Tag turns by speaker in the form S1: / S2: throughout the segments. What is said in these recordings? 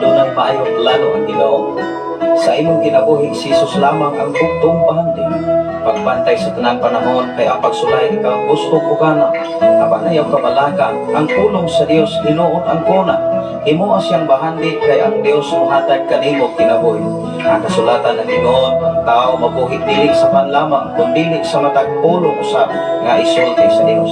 S1: adunay maayong plano ang Ginoo. Sa imong kinabuhi si Jesus lamang ang bugtong pahanding. Pagbantay sa tanang panahon kay ang pagsulay ikaw gusto ko kana. Abanayaw kabalaka ang pulong sa Dios hinuon ang kuna. Imo siyang bahandi kay ang Dios mohatag kanimo kinabuhi. Ang kasulatan ng Ginoo, ang tao mabuhi dili sa panlamang kundi sa matag pulong usab nga isulti sa Dios.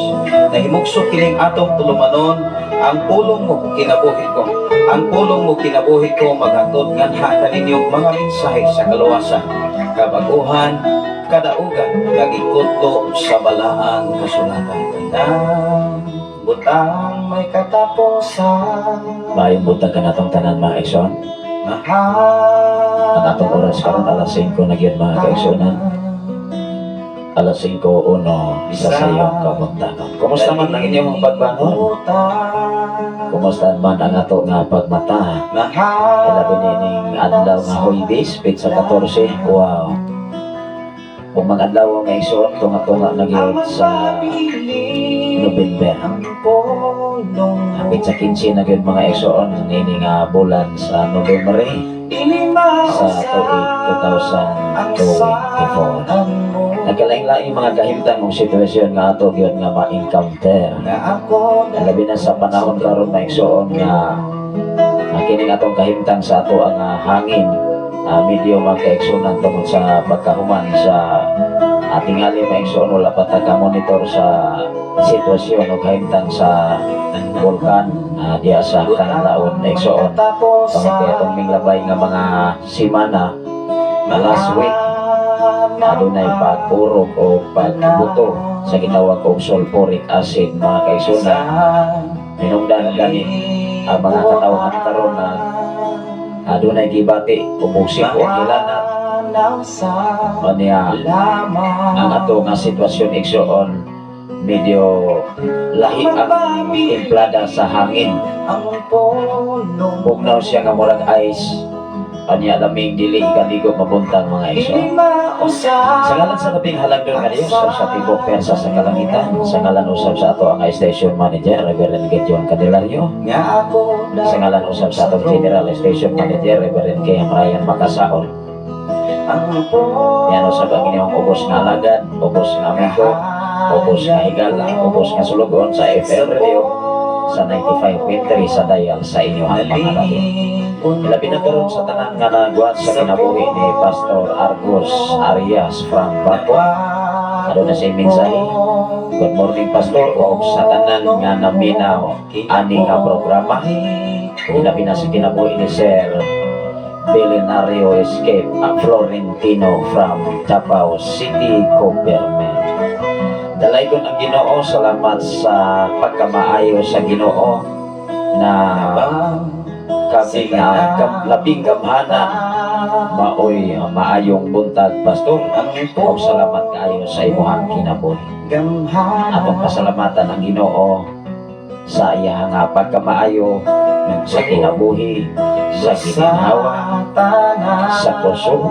S1: Nahimugso kining atong tulumanon ang pulong mo kinabuhi ko. Ang pulong mo kinabuhi ko maghatod nganha kaninyong mga mensahe sa kaluwasan, kabaguhan, kadaugan, kagikutlo sa balaang kasulatan. Kandang butang may katapusan.
S2: Maayong butang ka natong tanan mga kaigsoon. Ang atong oras karon alas 5 na gyud mga kaigsoonan. Alas 5:01 isa sa iyong kabuntanon. Kumusta man ang inyong pagbangon? Kumusta man ang ato nga pagmata? Ilabi nining adlaw nga Huwebes, Petsa 14. Wow. Kung mag-adlaw nga igsoon, tunga-tunga na gyud sa November. Hapit sa 15 na gyud mga igsoon nining bulan sa November sa tuig 2024. Nagkalaing-laing mga kahimtang ng sitwasyon nga ato gyud nga ma-encounter. Labi na sa panahon karon na igsoon nga kining atong kahimtang sa ato ang hangin medyo magkaigsunan tungod sa pagkahuman sa ating aling maigsoon wala pa taga-monitor sa sitwasyon o kahimtang sa vulkan diya sa kanataon na igsoon. Tungod kaya itong minglabay nga mga simana na last week adunay pagpurog o pagbuto sa gitawag og sulfuric acid mga kaigsunan. Minungdan gani ang mga katawhan karon na adunay gibati o bugsik o hilanat Kanya ang ato nga sitwasyon igsoon medyo lahi ang templada sa hangin. Bugnaw siya nga murag ice. Kanya laming dili kanigo mabuntang mga igso. Sa ngalan sa labing halagdon nga Dios sa tibok persa sa kalangitan, sa ngalan usab sa ato ang station manager Reverend Gideon Candelario, sa ngalan usab sa atong general station manager Reverend K.M. Ryan Makasaon, yan usab ang inyong ubos nga alagad, ubos nga amigo, ubos nga higala, ubos nga sulugon sa FM Radio sa 95.3 sa dial sa inyong mga radio. Ilabi na karon sa tanan nga nagwat sa kinabuhi ni Pastor Argos Arias from Bato. Ano na siya mensahe? Good morning Pastor, o sa tanan nga naminaw ani nga programa. Ilabi na sa kinabuhi ni Sir Belenario Escape Florentino from Davao City Government. Dalaygon ang Ginoo, salamat sa pagkamaayo sa Ginoo na kami nga labing gamhanan maoy maayong buntag Pastor. O salamat kaayo sa imong kinabuhi. Atong pasalamatan ang Ginoo sa iya nga pagkamaayo sa kinabuhi, sa gininhawa, sa kusog,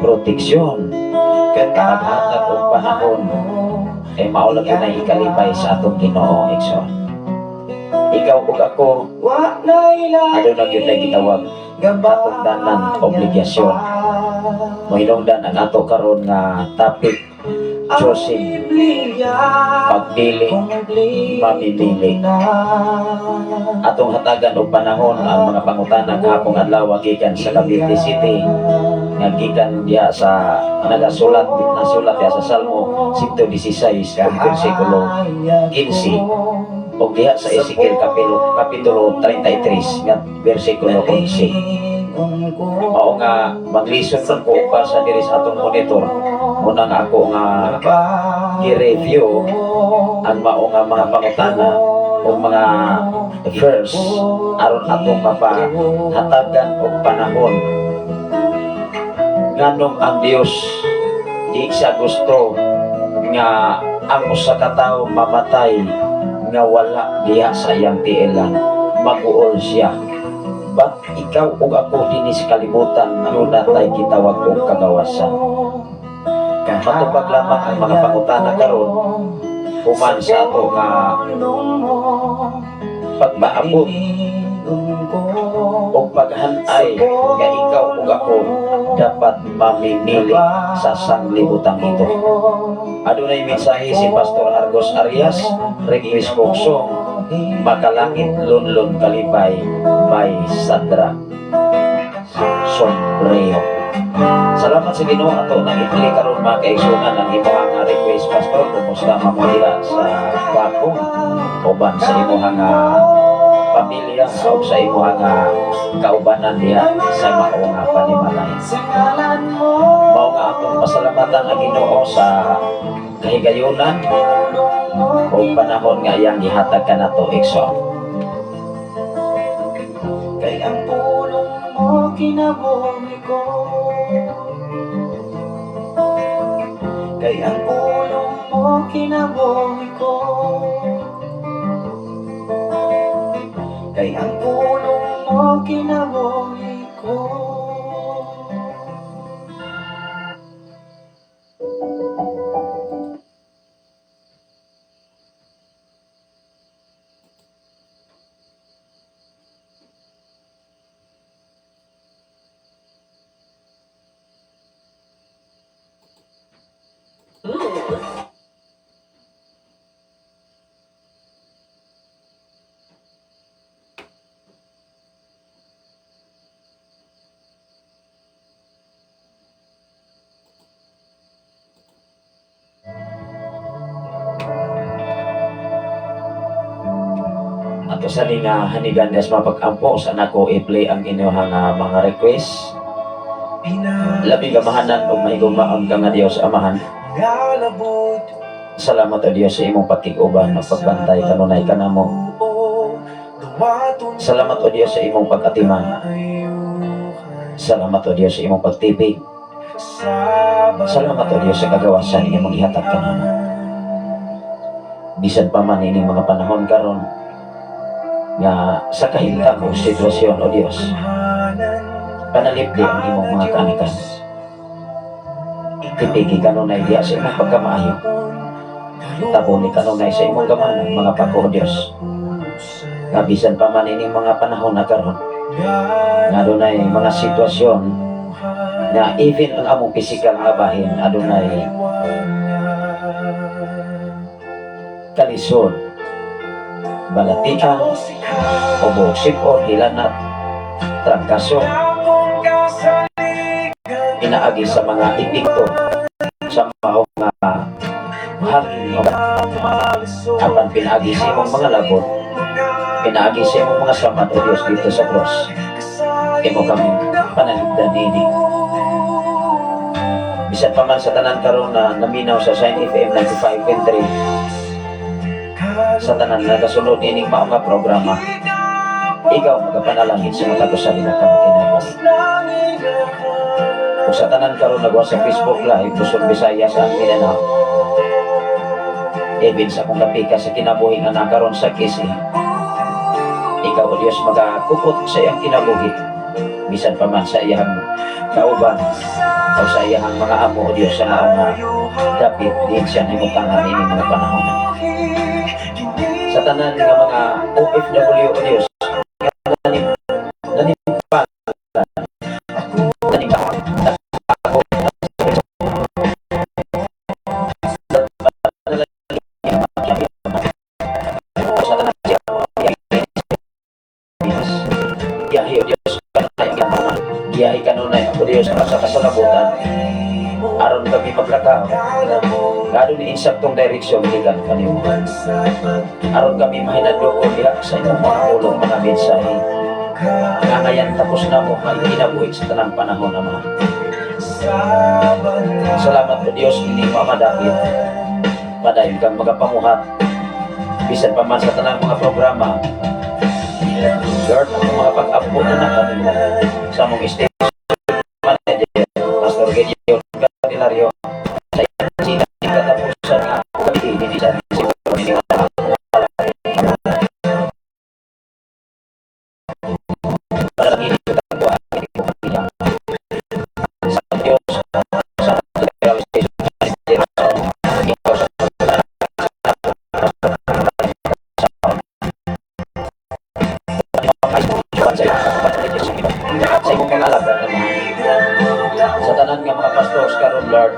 S2: proteksyon, paghatag og panahon ay maulag na ikalipay sa atong Ginoo igsoon. Ikaw ug ako ano na gyud na gitawag atong danan obligasyon. Mohinungdan ang ato karon nga topic, choosing, pagpili, mamimili. Atong hatagan og panahon ang mga pangutana kahapong adlaw gikan sa Cavite City nga gikan diha sa nasulat diha sa Salmo 116 versikulo 15 o diha sa Ezekiel kapitulo 33 nga versikulo 11. Mao nga maglison ko upa sa diri sa atong monitor muna nga ako nga i-review ang mao nga mga pangutana o mga verse aron atong mapahatagan og panahon nganong ang Dios di siya gusto nga ang usa ka tawo mamatay nga wala diha sa iyang tiilan, mag-uol siya. Ba't ikaw ug ako dinhi sa kalibutan doon natay gitawag og kagawasan? Matupag lamang ang mga pangutana karon human sa ato nga pagpaabot o paghanay nga ikaw ug ako dapat mamimili sa sanglibutang ito. Adunay mensahe si Pastor Argos Arias, request kong song Makalangit Lunlon Kalipay by Sandra Sombrero. Salamat sa Ginoo ato nang ipili karon mga kaigsunan ang imong request Pastor. Kumusta mamuliha sa bakong uban sa imong pamilya o sa imong kaubanan diha sa mao nga panimalay. Mao nga atong pasalamatan ang Ginoo sa kahigayunan o panahon nga iyang gihatag kanato igsoon.
S3: Kay ang pulong mo kinabuhi ko, kay ang pulong mo kinabuhi ko, kay ang pulong mo kinabuhi ko.
S2: Ato sa nga hanigan des mapag-ampo sa nako i-play ang inyong mga request. Labi gamahanan o mahiguma ang nga Dios amahan. Salamat o Dios sa imong pakig-uban at pagbantay kanunay kanamo. Salamat o Dios sa imong pag-atiman. Salamat o Dios sa imong pagtipig. Salamat o Diyos sa kagawasan niya maghihatag ka naman. Bisan pa man ining mga panahon karon nga sa kahintang o sitwasyon o Diyos, panalipdi ang imong mga kaanikan. Tipigi kanunay diya sa imong pagkamaayo. Tabuni kanunay sa imong gamanang mga pako o Diyos. Nga bisan pa man ining mga panahon na karon, nga adunay mga sitwasyon na even ang among pisikal nga bahin adunay kalisod, balatian, o buksip o hilanat, trangkaso, inaagi sa mga epekto sa mga hangin o apan pinaagi sa imong mga labot, pinaagi sa imong mga samat o Diyos dito sa cross. Imo kami panalipdan nini. Bisan pa man sa tanan karon na naminaw sa Sign FM 95.3, sa tanan na kasunod ining mga programa, ikaw magapanalangin sa mga tagusan nila kamakinabang. Kung sa tanan karon nagawa sa Facebook Live, Luzon, Visayas, ang Mindanao, even sa kung kapika sa kinabuhi nga nakaroon sa kisi, ikaw o Diyos magakupot sa iyang kinabuhi, bisan pa man sa iyang kauban o sa iyang mga amo o Diyos sa mga dapit din siya na imutangan ini mga panahon. Sa tanan nga mga OFW o Diyos, nanimpan, Giyahi o Diyos, giyahi kanunay o Diyos sa kasalabutan, aron kami maglakaw, lalo ni insaktong direksyon gikan kanimo, aron kami mahinadloko diha sa imong mga pulong mga mensahe, nga ngayon tapos na mo ay kinabuhi sa tanang panahon naman. Salamat o Diyos, hindi mo madapit, padayon kang magapamuhat, bisan pa man sa tanang mga programa. Lord, ang mga pag-apo na nakanimo sa mong station manager, Pastor Gideon Candelario, sa iyang katapusan nga kami hindi sa panalangin ko tagwa sa Diyos, sa Federal Station Manager, ikaw sa imong mga alagad naman sa tanan nga mga pastors karon Lord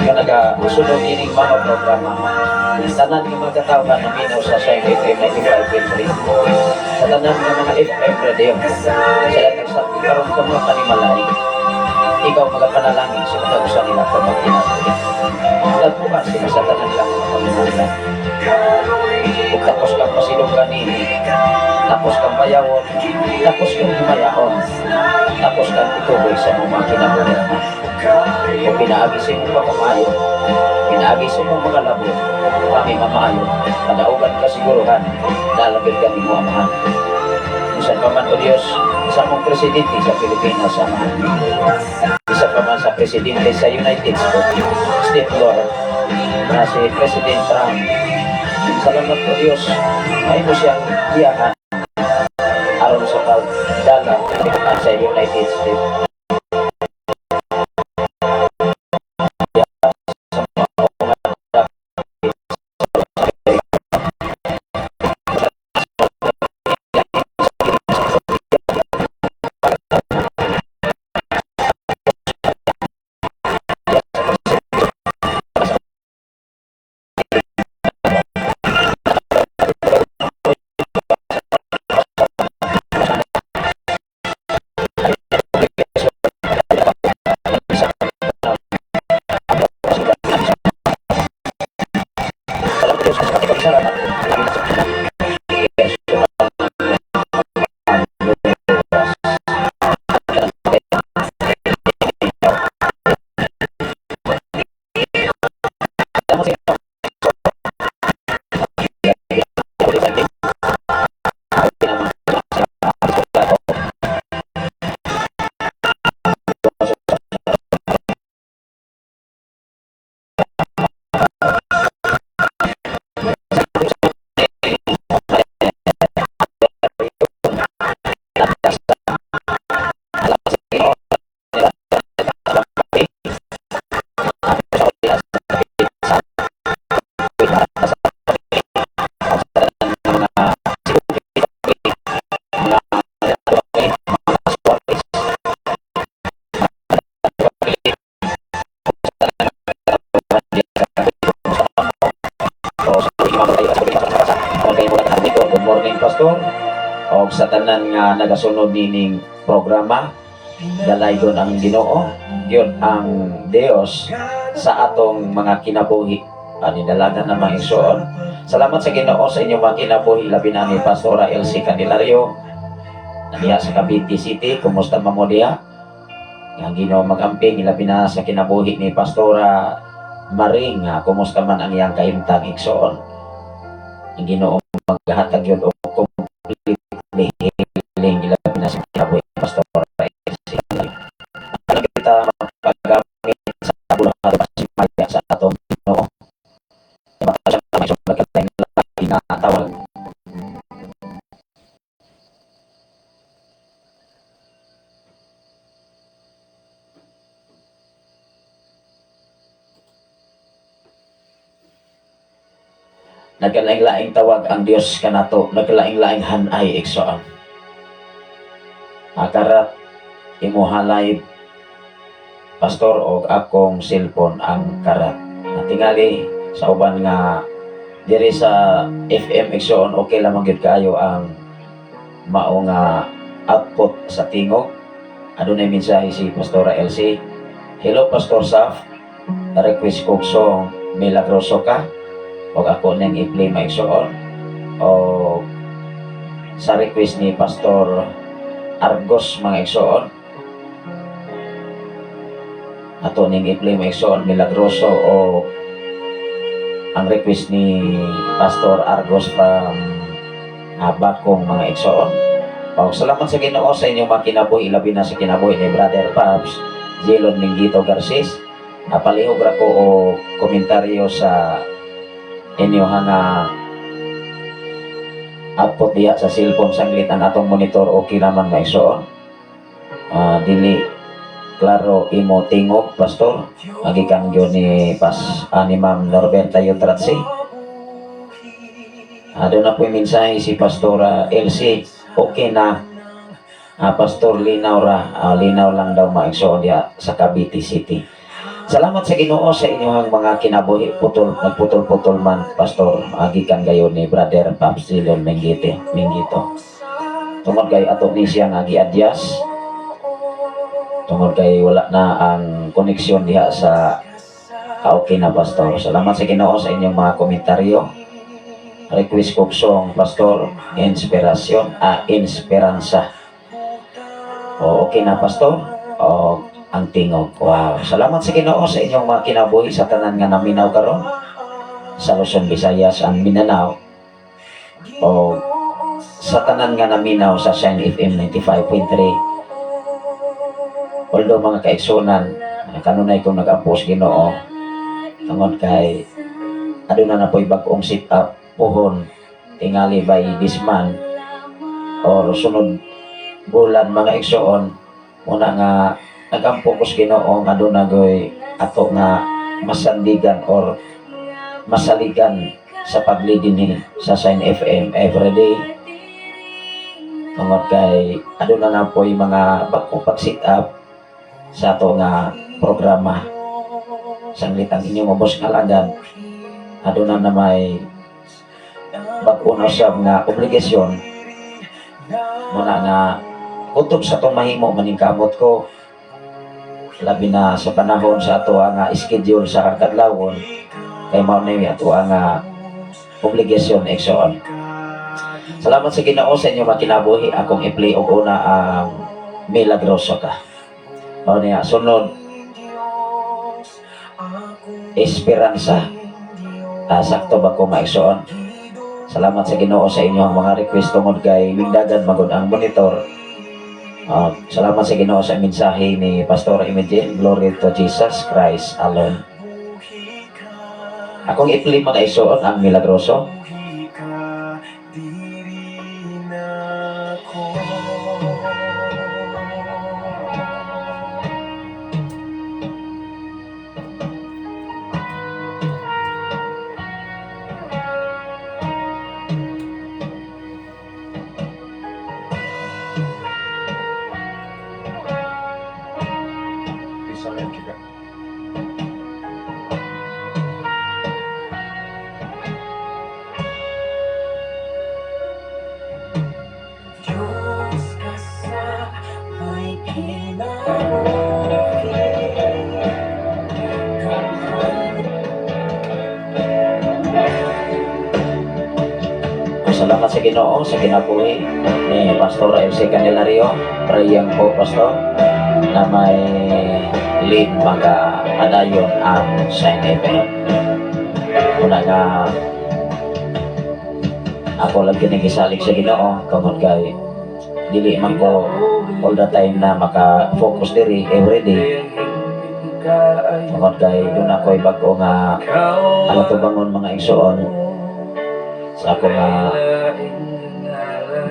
S2: nga nagasunod ining mga programa, tanan nga mga katawhan na minaw sa Sign FM 95.3, sa tanan nga mga FM radio sa nagsabi karon ka mga panimalay, ikaw magapanalangin sa katagusan nila kapag kinabuhi. Nagbukas sila sa tanan lang mga panimalay. Kung tapos kang pasilungan nini, tapos kang bayawon, tapos kang humayaon, tapos kang ituloy sa mga kinabuhi. Kung pinaagi sa imong pamamayo, pinaagi sa imong mga labo, kami mamayo, kadaugan kasiguruhan, lalapit kami mo amahan. Bisan pa man o Diyos, sa mong presidente sa Pilipinas, amahan. Bisan pa man sa presidente sa United States, Lord, na si President Trump. Salamat po Diyos, ay mo siyang iyahan aron sa pagdala sa United States. nagasunod nining programa, dalaygon ang Ginoo, yun ang Dios sa atong mga kinabuhi. Dalagan na mga igsoon. Salamat sa Ginoo sa inyong mga kinabuhi, labi na ni Pastora Elsie Candelario diya sa Cavite City. Kumusta man mo diya? Ang Ginoo magamping, labi na sa kinabuhi ni Pastora Maring, kumusta man ang iyang kahimtang igsoon. Ang Ginoo maghatag yun o completely healing, labi na sa kinabuhi ni Pastora Elsie. Ano kita magpagamit sa bulan at pasimaya sa atong Ginoo? Tawag. Nagkalaing-laing tawag ang Dios kanato, nagkalaing-laing hanay igsoon. Akarat imuhalay pastor o akong cellphone ang karat. Tingali sa uban nga diri sa FM igsoon, okay lamang gyud kaayo ang mao nga output sa tingog. Adunay mensahe si Pastora Elsie. Hello Pastor Saf, request kong song Milagroso Ka, o ako nang i-play maigsoon, o sa request ni Pastor Argos mga igsoon, ato ning i-play maigsoon Milagroso, o ang request ni Pastor Argos from Bakong mga igsoon. O salamat sa Ginoo sa inyong mga kinabuhi, labi na sa kinabuhi ni Brother Pabs Jelon Minggito Garces. Palihog ra ko o komentaryo sa inyo nga output diya sa cellphone sanglit ang atong monitor okay naman maigsoon. Dili klaro imo tingog pastor, agikan gyud ni ni Ma'am Norberta Yutratsi. Doon na po yung mensahe si Pastora Elsie, okay na pastor, linaw ra, linaw lang daw maigsoon diya sa Cavite City. Salamat sa Ginoo sa inyong mga kinabuhi, nagputol-putol man pastor, agikan gayon ni Brother Paps Silon Minggito. Tungod kay ato ni siya nga giadyas, tungod kay wala na ang koneksyon diha sa okay na pastor. Salamat sa Ginoo sa inyong mga komentaryo. Request ko song pastor, inspirasyon, Esperanza. O okay na pastor, o ang tingog. Wow, salamat sa Ginoo sa inyong mga kinabuhi sa tanan nga naminaw karon sa Luzon, Visayas and Mindanao, o sa tanan nga naminaw sa Shine FM 95.3. Although mga kaigsunan, kanunay kong nag-ampos Ginoo tungod kay aduna na po'y bag-ong sit up pohon tingali by this month or sunod bulan mga igsoon, muna nga nag-ampos Ginoo nga aduna goy ato nga masandigan or masaligan sa paglidin sa Shine FM everyday. Tungod kay aduna na po'y mga bag-ong pag-sit up sa ato nga programa sanglit ang inyong ubos nga lagan, aduna na may bag-o na usab nga obligasyon muna nga kutob sa itong mahimo maningkamot ko, labi na sa panahon sa ato nga schedule sa kadlawon, kay mao na yung ato nga obligasyon igsoon. Salamat sa Ginoo sa inyong mga kinabuhi. Akong i-play og una ang Milagroso Ka. O niya, sunod Esperanza. Sakto ba ko maigsoon? Salamat sa Ginoo sa inyong mga request tungod kay wingdagan magud ang monitor. Salamat sa Ginoo sa mensahe ni Pastor Imagine, Glory to Jesus Christ alone. Akong i-play mga igsoon ang Milagroso. Salamat sa Ginoo sa kinabuhi ni Pastor MC Candelario, prayang po Pastor na may lead mga adayon ang Shine FM. Muna nga ako lang kinikisalig sa Ginoo kamot kay dili man ko all the time na maka-focus diri everyday. Kamot kay doon ako'y bago nga ano to bangon mga igsoon sa ako nga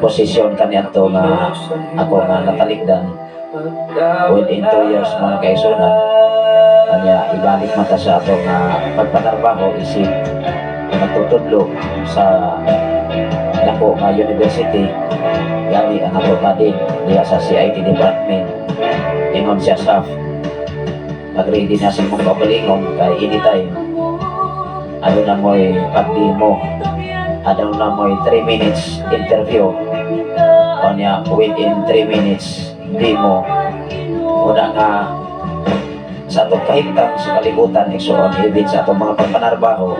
S2: posisyon kaniadto nga ako nga natalikdan within 2 years mga kaigsunan. Kanya ibalik mata sa ato nga pagpanarbaho isip nagtutudlo sa dako nga university gali ang ato din diya sa CIT department ingon siya sa mag-ready na sa mong kabalingong kay anytime ano na mo'y pag-demo ano na mo'y 3 minutes interview o niya within 3 minutes demo una nga sa atong kahimtang sa kalibutan igsoon even sa atong mga pagpanarbaho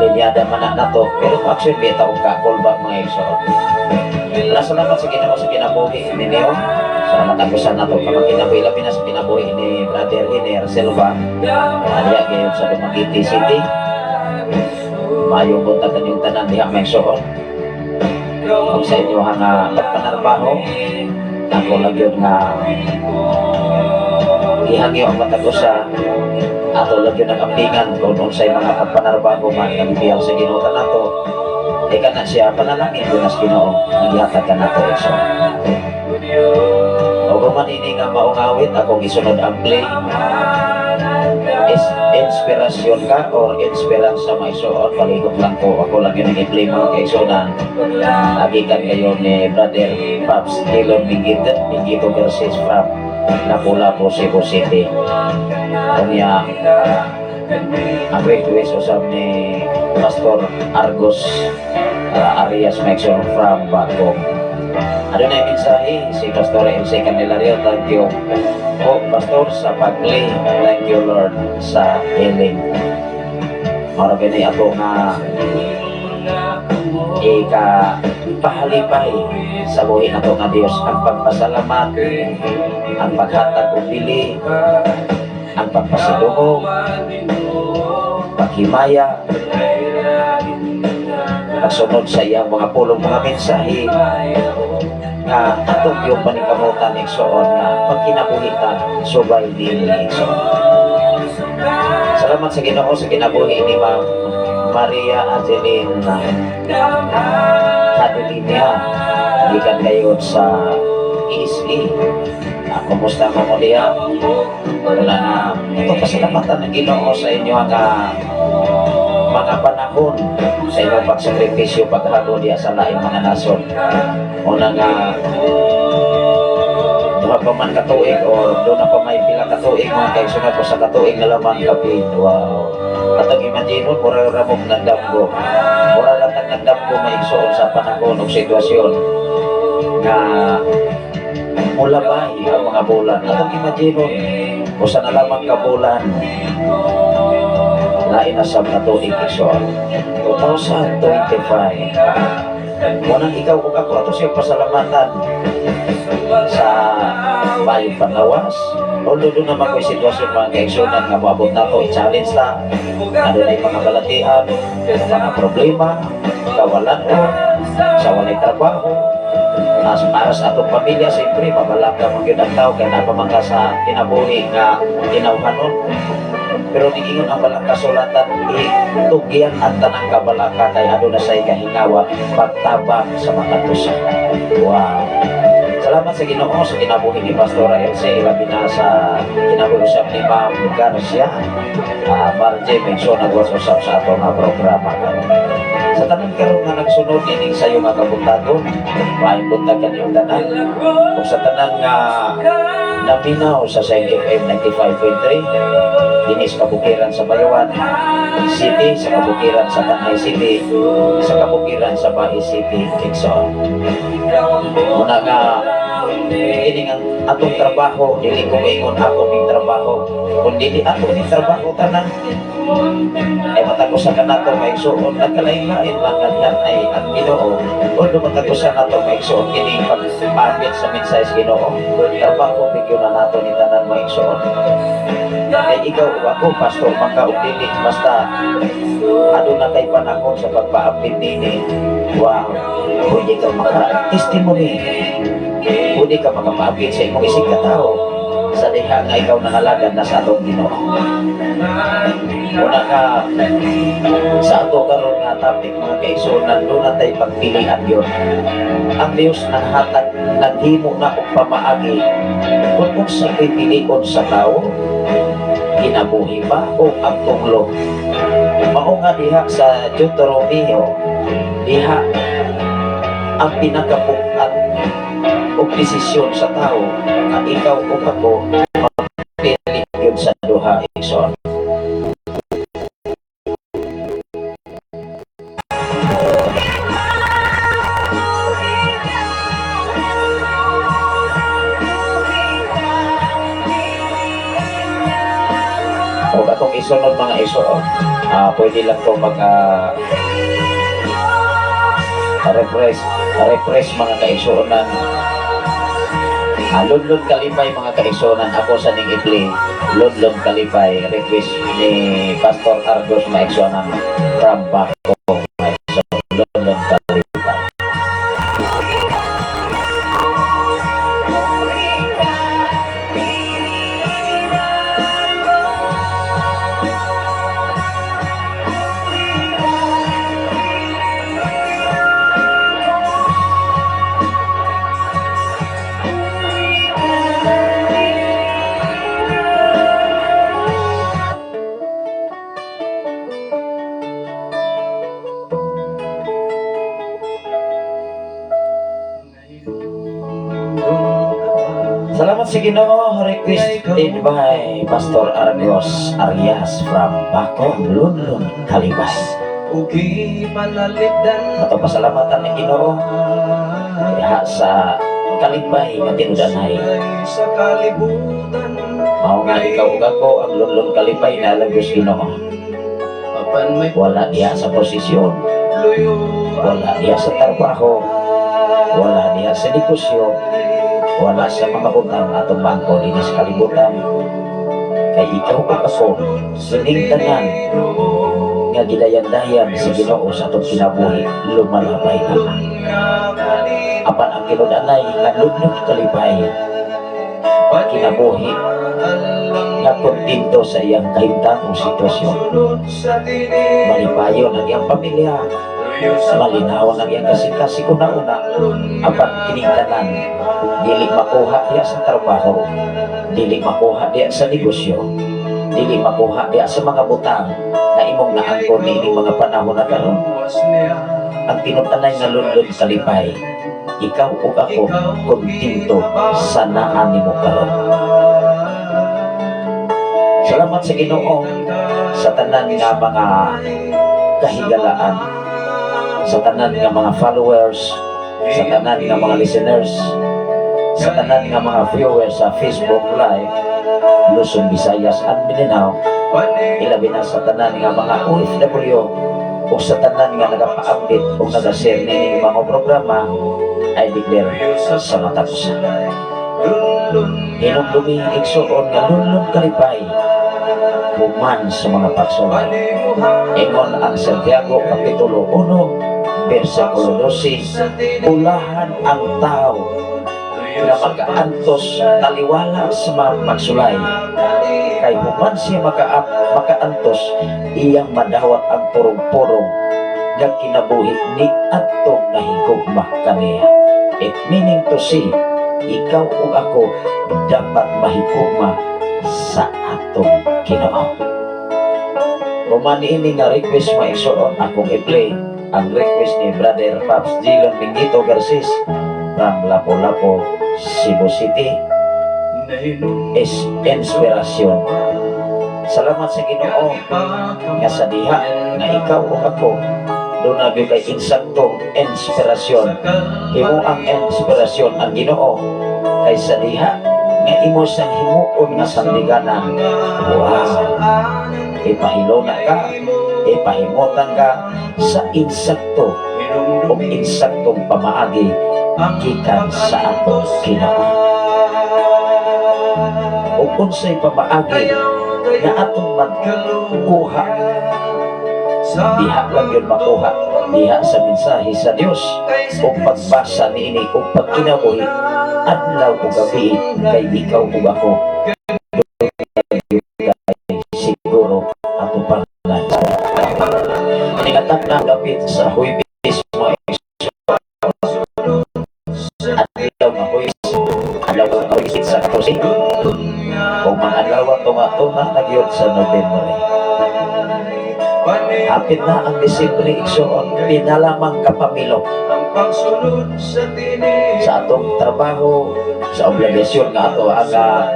S2: linyada man na to pero actually may taong kakulba mga igsoon. Salamat sa Ginoo sa kinabuhi ni Neo sa natagusan nato kapag kinabuhi labi na sa kinabuhi ni Brother Hiner Silva aliya kayo sa Dumaguete City mayong buntagan yung tanan diha may igsoon. Kung sa inyo nga pagpanarbaho ako lang yun nga ihangyo ang matagusa ato lang yun ang ambingan kung unsay mga pagpanarbaho man nagibiyang sa Ginoo nato ay kana siya panalangin doon sa Ginoo nagihatag ka nato so o gumanini nga maungawit akong isunod ang play is inspirasyon ka or inspirans sa mga isuon palihog lang ko ako lang yun i-play mga kaisunan nagikan kayo ni Brother Pops Dillon Mingito versus from Lapu-Lapu, Cebu City kanya ang request usap ni Pastor Argos Arias Maxon from Bagong. Ano na yung mensahe si Pastor MC Candelario, thank you po Pastor sa pag-play, thank you Lord sa healing. Maragay ako nga pahalipay sa buhay na ito nga Diyos ang pagpasalamat, ang paghatag o pili, ang pagpasidungog, paghimaya, pagsunod sa iyang mga pulong mga mensahe nga atong yung panikamutan igsoon nga pagkinabuhita subay din ni igsoon. Salamat sa Ginoo sa kinabuhi ni Ma'am Maria Angeline Catilinia gikan kayo sa ESE. Kumusta mo mo diya? Wala na ito pasalamatan ng Ginoo sa inyo ang mga panahon sa inyong pagsakripisyo paghago diya sa laing mga nason. Una nga duha pa man katuig or doon na pa may pila katuig mga kaisunod ko sa katuig na lamang kapin. Wow. Atong imagine mura ramong nagdamgo. Mura lang nagdamgo maigsoon sa panahon o sitwasyon na mulabay ang mga bulan. Atong imagine kung saan na lamang kabulan lain na sa katuig igsoon 2025. Munang ikaw kung ako ato siya pasalamatan sa bayong panlawas o doon naman ko yung sitwasyon mga kaigsunan nga maabot na ito i-challenge na ano na yung mga balatian mga problema kawalan o sa walay trabaho para sa atong pamilya siyempre mabalak ka magyud ang tao kaya napamangka sa kinabuhi nga tinawhanon pero niingon ang balang kasulatan itugyan at tanang kabalaka kay ano na sa'y kahingawa pagtabang sa mga tusa. Wow! Salamat sa Ginoo sa kinabuhi ni Pastora LC labi na sa kinabuhi usap ni Ma'am Garcia Marje Menso nagwas-usap sa ato nga programa sa tanang karon nga nagsunod ining sayo nga kabuntagon maayong buntagan yung tanan kung sa tanang nga naminaw sa Shine FM 95.3 dinis kabukiran sa Bayawan City, sa kabukiran sa Tanay City, sa kabukiran sa Bahi City, Quezon. Muna nga Ini ang atong trabaho, dili ko ingon ako ning trabaho. Kung dili ako ning trabaho tanan, ay matagusan ka nato maigsuon nagkalain-lain lang ganyan ay ang Ginoo. Kung matagusan nato maigsuon kini pagpapit sa mensahe sa Ginoo, trabaho bigyo na nato ni tanan maigsuon. Kay ikaw o ako, pastor, magkaugdili, basta ano na kay panahon sa pagpaapit nini. Wow, pwede ka maka-testimony, pwede ka makapaapit sa imong isig ka tao sa diha nga ikaw nangalagad na sa atong Ginoo. Una ka sa ato karon nga topic mga kaigsuonan, doon na tayo pagpilian yun. Ang Diyos ang hatag naghimo na og pamaagi kung sa pipilion sa tao, kinabuhi ba o ang tunglo. Mao nga diha sa Deuteronomio, diha ang pinakabukat o desisyon sa tao na ikaw o ako magpili yun sa duha igsoon. O atong isunod mga igsoon, pwede lang ko refresh mga kaigsuonan. Lunlun Kalipay mga kaigsuonan, ako sa ning i-play Lunlun Kalipay, request ni Pastor Argos maigsuonan from Baco maigsuonan Lunlun Kalipay. Salamat sa Ginoo, requested by Pastor Argos Arias from Baco, Lunlun, Kalipay. Ato pasalamatan ni Ginoo diha sa Kalipay nga tinudanay. Mao nga ikaw ug ako ang Lunlun Kalipay na lagos Ginoo. Wala diha sa posisyon, wala diha sa trabaho, wala diha sa negosyo, wala sa mga utang atong bangko din sa kalibutan. Kay ikaw o ako sining tanan nga gidayan-dayan sa Ginoo sa atong kinabuhi lumalabay na. Apan ang kinudanay nga Lunlun Kalipay kinabuhi nga kontento sa iyang kahimtang sitwasyon. Malipayon ang iyang pamilya, malinawan ang iyang kasing-kasing una-una. Apan kining tanan dili makuha diya sa trabaho, dili makuha diya sa negosyo, dili makuha diya sa mga butang na imong naangkon niining mga panahon na karon. Ang tinutanay nga Lunlun Kalipay, ikaw o ako kontento sa naa nimo karon. Salamat sa Ginoo sa tanan nga mga kahigalaan, sa tanan nga mga followers, sa tanan nga mga listeners, sa tanan nga mga viewers sa Facebook Live, Luzon, Visayas at Mindanao, ilabi na sa tanan nga mga OFW o sa tanan nga nagapaambit o nagashare nining mga programa, ay declare sa matapusan. Hinumdumi igsuon nga Lunlun Kalipay human sa mga pagsulay. Ingon ang Santiago Kapitulo 1 versikulo 12, ulahan ang tao na makaantos taliwala sa mga pagsulay, kay human siya makaantos iyang madawat ang purong-purong nga kinabuhi ni atong nahigugma kaniya. It meaning to say, ikaw o ako dapat mahigugma sa atong Ginoo. Kumani ini nga request maigsuon akong i-play ang request ni Brother Pops Gilon Mingito Garces from Lapu-Lapu, Cebu City. is inspirasyon. Salamat sa Ginoo nga sa diha nga ikaw o ako doon nabigay insaktong inspirasyon. Imo ang inspirasyon ang Ginoo kaysa diha nga imo siyang himuon nga sandiganan. Wow! Ipahilo na ka, ipahimutan ka sa insakto o insaktong pamaagi gikan sa atong Ginoo. O unsay pamaagi nga atong magkuha, diha lang yun makuha, diha sa mensahe sa Dios o pagbasa niini o pagkinabuhi adlaw o gabi kay ikaw ug ako siguro ato pangalan. Ingatap na dapit sa Huwebes mo adlaw nga Huwebes, adlaw nga Huwebes sa 14 o mga adlaw tunga-tunga na gyud sa Nobyembre. Hapit na ang Disyembre igsoon, pinalamang kapamilok sa atong trabaho, sa obligasyon nga ato aga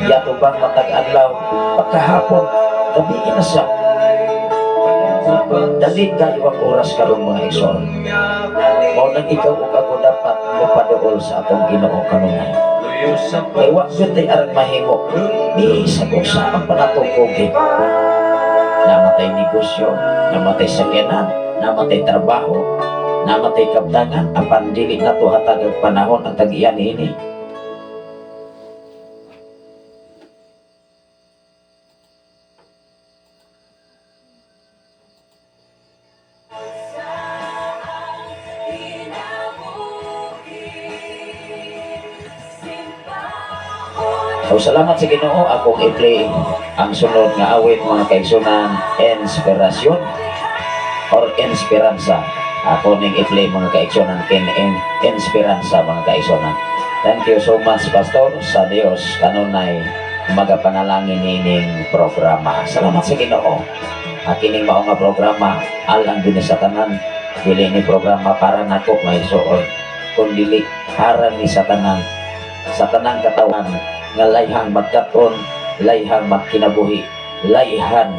S2: yato bang matag-adlaw pagkahapon gabi na siya dali kayo ang oras karon mga igsoon. Mao nang ikaw ug ako dapat mopaduol sa atong Ginoo kanunay. Kay wa gyud tay arang mahimo ni sa usa ang panatungkogit. Namatay negosyo, namatay sakyanan, namatay trabaho, namatay kabdangan, apan dili na to hatag og panahon ang tag-iyan ini. So salamat sa Ginoo, akong i-play ang sunod nga awit mga kaigsunan, inspirasyon or inspiransa. Ako ning i-play mga kaigsunan kin inspiransa mga kaigsunan. Thank you so much Pastor, sa Dios kanunay magapanalangin nining programa. Salamat sa Ginoo. Kining mao nga programa alang din sa tanan, dili ni programa para nako may suod, kundi para ni sa tanan katawan nga layhang magkaton, layhang magkinabuhi, layhan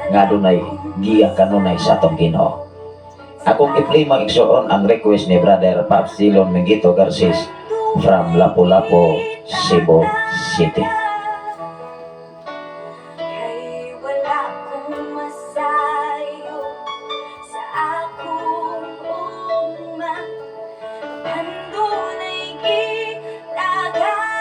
S2: nga dunay giya kanunay sa atong Ginoo. Akong i-play mga igsoon ang request ni Brother Pops Zilon Mengito Garces from Lapu-Lapu, Cebu City.
S4: Kay wala kong masayo sa akong ugma, andunay gilaganan.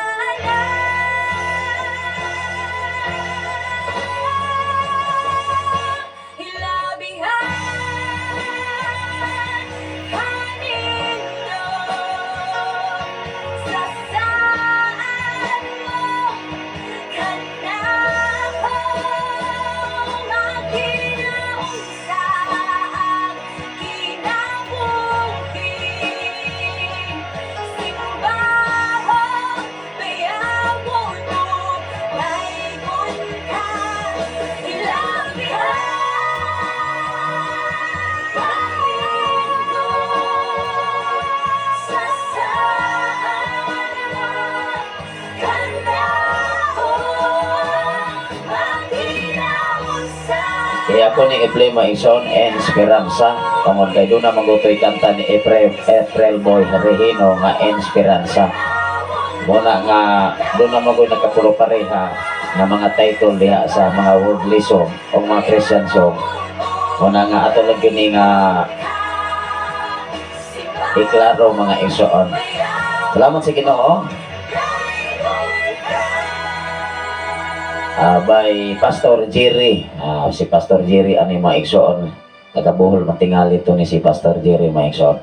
S2: Kaya ako ni i-play maison and Esperanza. Tungod kay doon na magutoy kanta ni April Boy Regino nga Esperanza. Muna nga doon na magoy nagkapulo pareha nga mga title diha sa mga worldly song o mga Christian song. Muna nga ato lang yun nga iklaro mga igsoon. Salamat sa Ginoo. By Pastor Jerry, si Pastor Jerry ani maigsoon, nagabuhol matingali ito ni si Pastor Jerry maigsoon.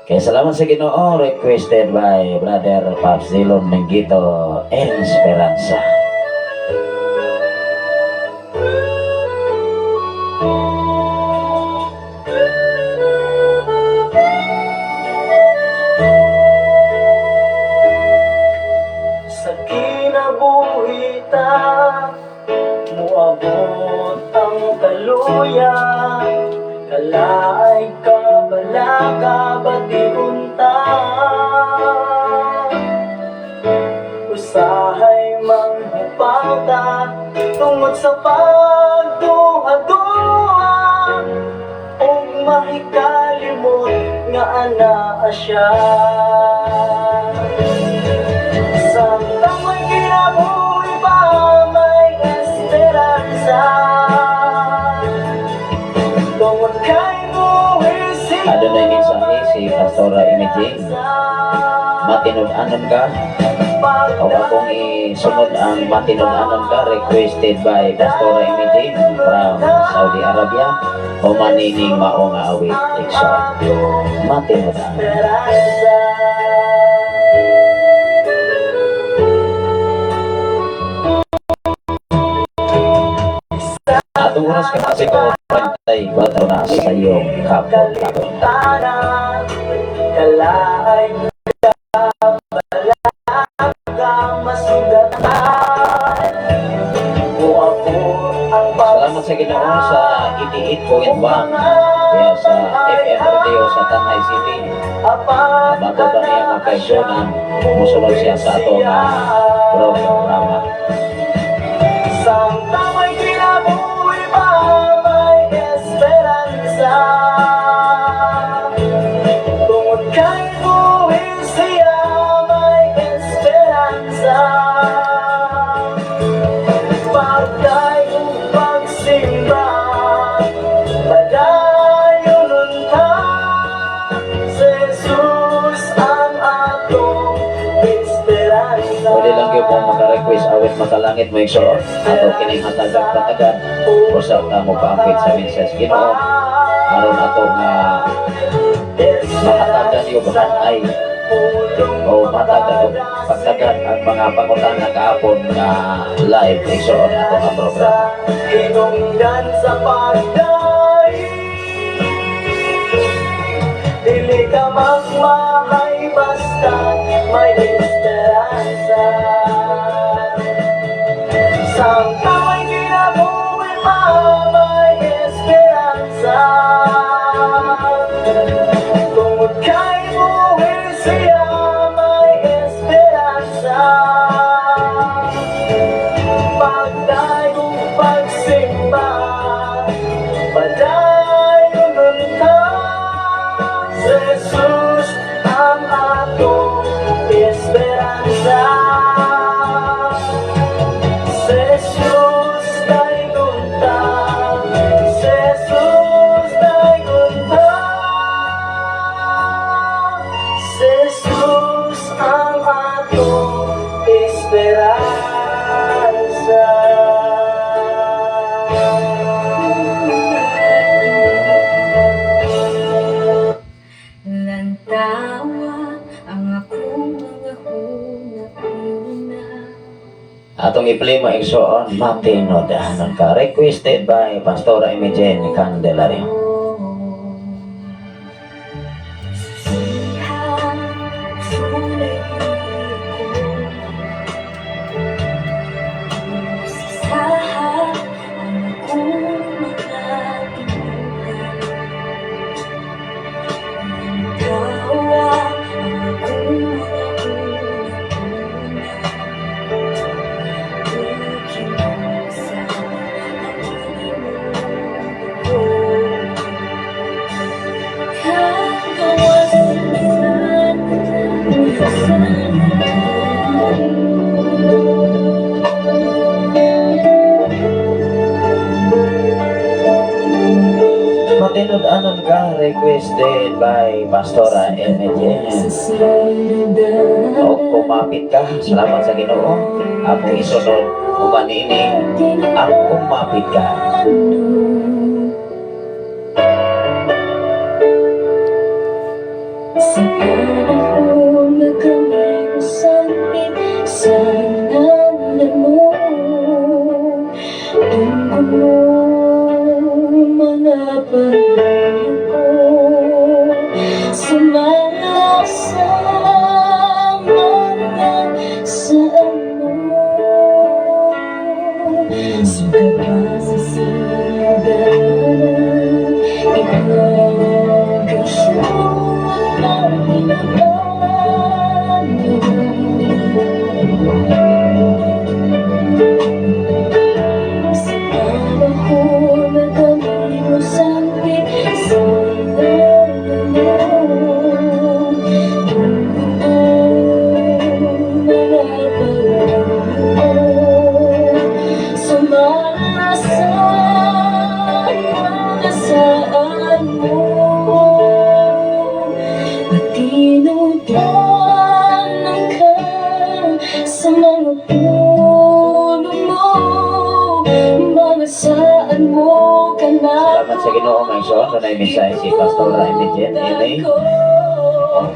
S2: Kaya salamat sa Ginoo, requested by Brother Pops Zilon Mengito, Esperanza.
S3: Sa kinabuhita muabot ang kaluyan, kalaay ka balaga batiunta. sa pagduha-duha ug mahikalimot nga anaa siya. Samtang may kinabuhi pa may esperanza, tungod kay buhi siya.
S2: Adunay mensahe si Pastora Imaging. Matinud-anon ka? O akong isunod ang matinud-anon ka, requested by Pastora Imaging from Saudi Arabia. O manining mao nga awit, Ikso. Matinud-anon. Atong oras ka kasi ko, 34 na sa iyong kapon.
S3: Kalimtanan, kalaay ka masugatan. Buapon ang
S2: Salamat sa Ginoo sa 88.1 kaya sa FM Radio sa Tanay City. Bago ba niya magkaisunan, musunod siya sa ato nga programa.
S3: Samtang may kinabuhi pa may esperanza, tungod kay buhi siya may esperanza. Pagdayon pagsimba, padayon unta, si Jesus ang atong esperanza.
S2: Pwede lang kayo po maka-request awit makalangit mo igsoon ato kining hatagan patagan o sa mo paapit sa mensage Ginoo aron ato nga mahatagan yung bahanay o matagan o pagtagan ang mga pangutana kahapon nga live igsoon ato nga program.
S3: Hinungdan sa pagdahi, dili ka magmahay basta may esperanza. Samtang may kinabuhi pa may esperanza, tungod kay buhi siya may esperanza. Pagdayong pagsimba, padayon unta, si Jesus ang atong esperanza. Si Jesus dayon unta, si Jesus dayon unta, si Jesus ang atong esperanza.
S4: Lantawa ang akong mga hunahuna.
S2: Atong i-play mo igsoon matinodanon ka requested by Pastora Imogen Candelario.
S4: Sihang sulit ako, sisahan ang akong mga inulan. Tawa ang akong mga una-una, ikinusap ang inimundo ko. Kagawas minsan,
S2: Matinud-anon ka requested by Pastora Imogen. O kumapit ka, salamat sa Ginoo. Ako isunod umanini ang kumapit ka.
S4: sa panahon na kami masakit sa ngalan mo, tungkol mo mga pamilya ko, sumasama ka sa mo, sugat pa sa ka na.
S2: Salamat sa Ginoo nga igsoon. Doon ay mensahe si Pastor Emigen.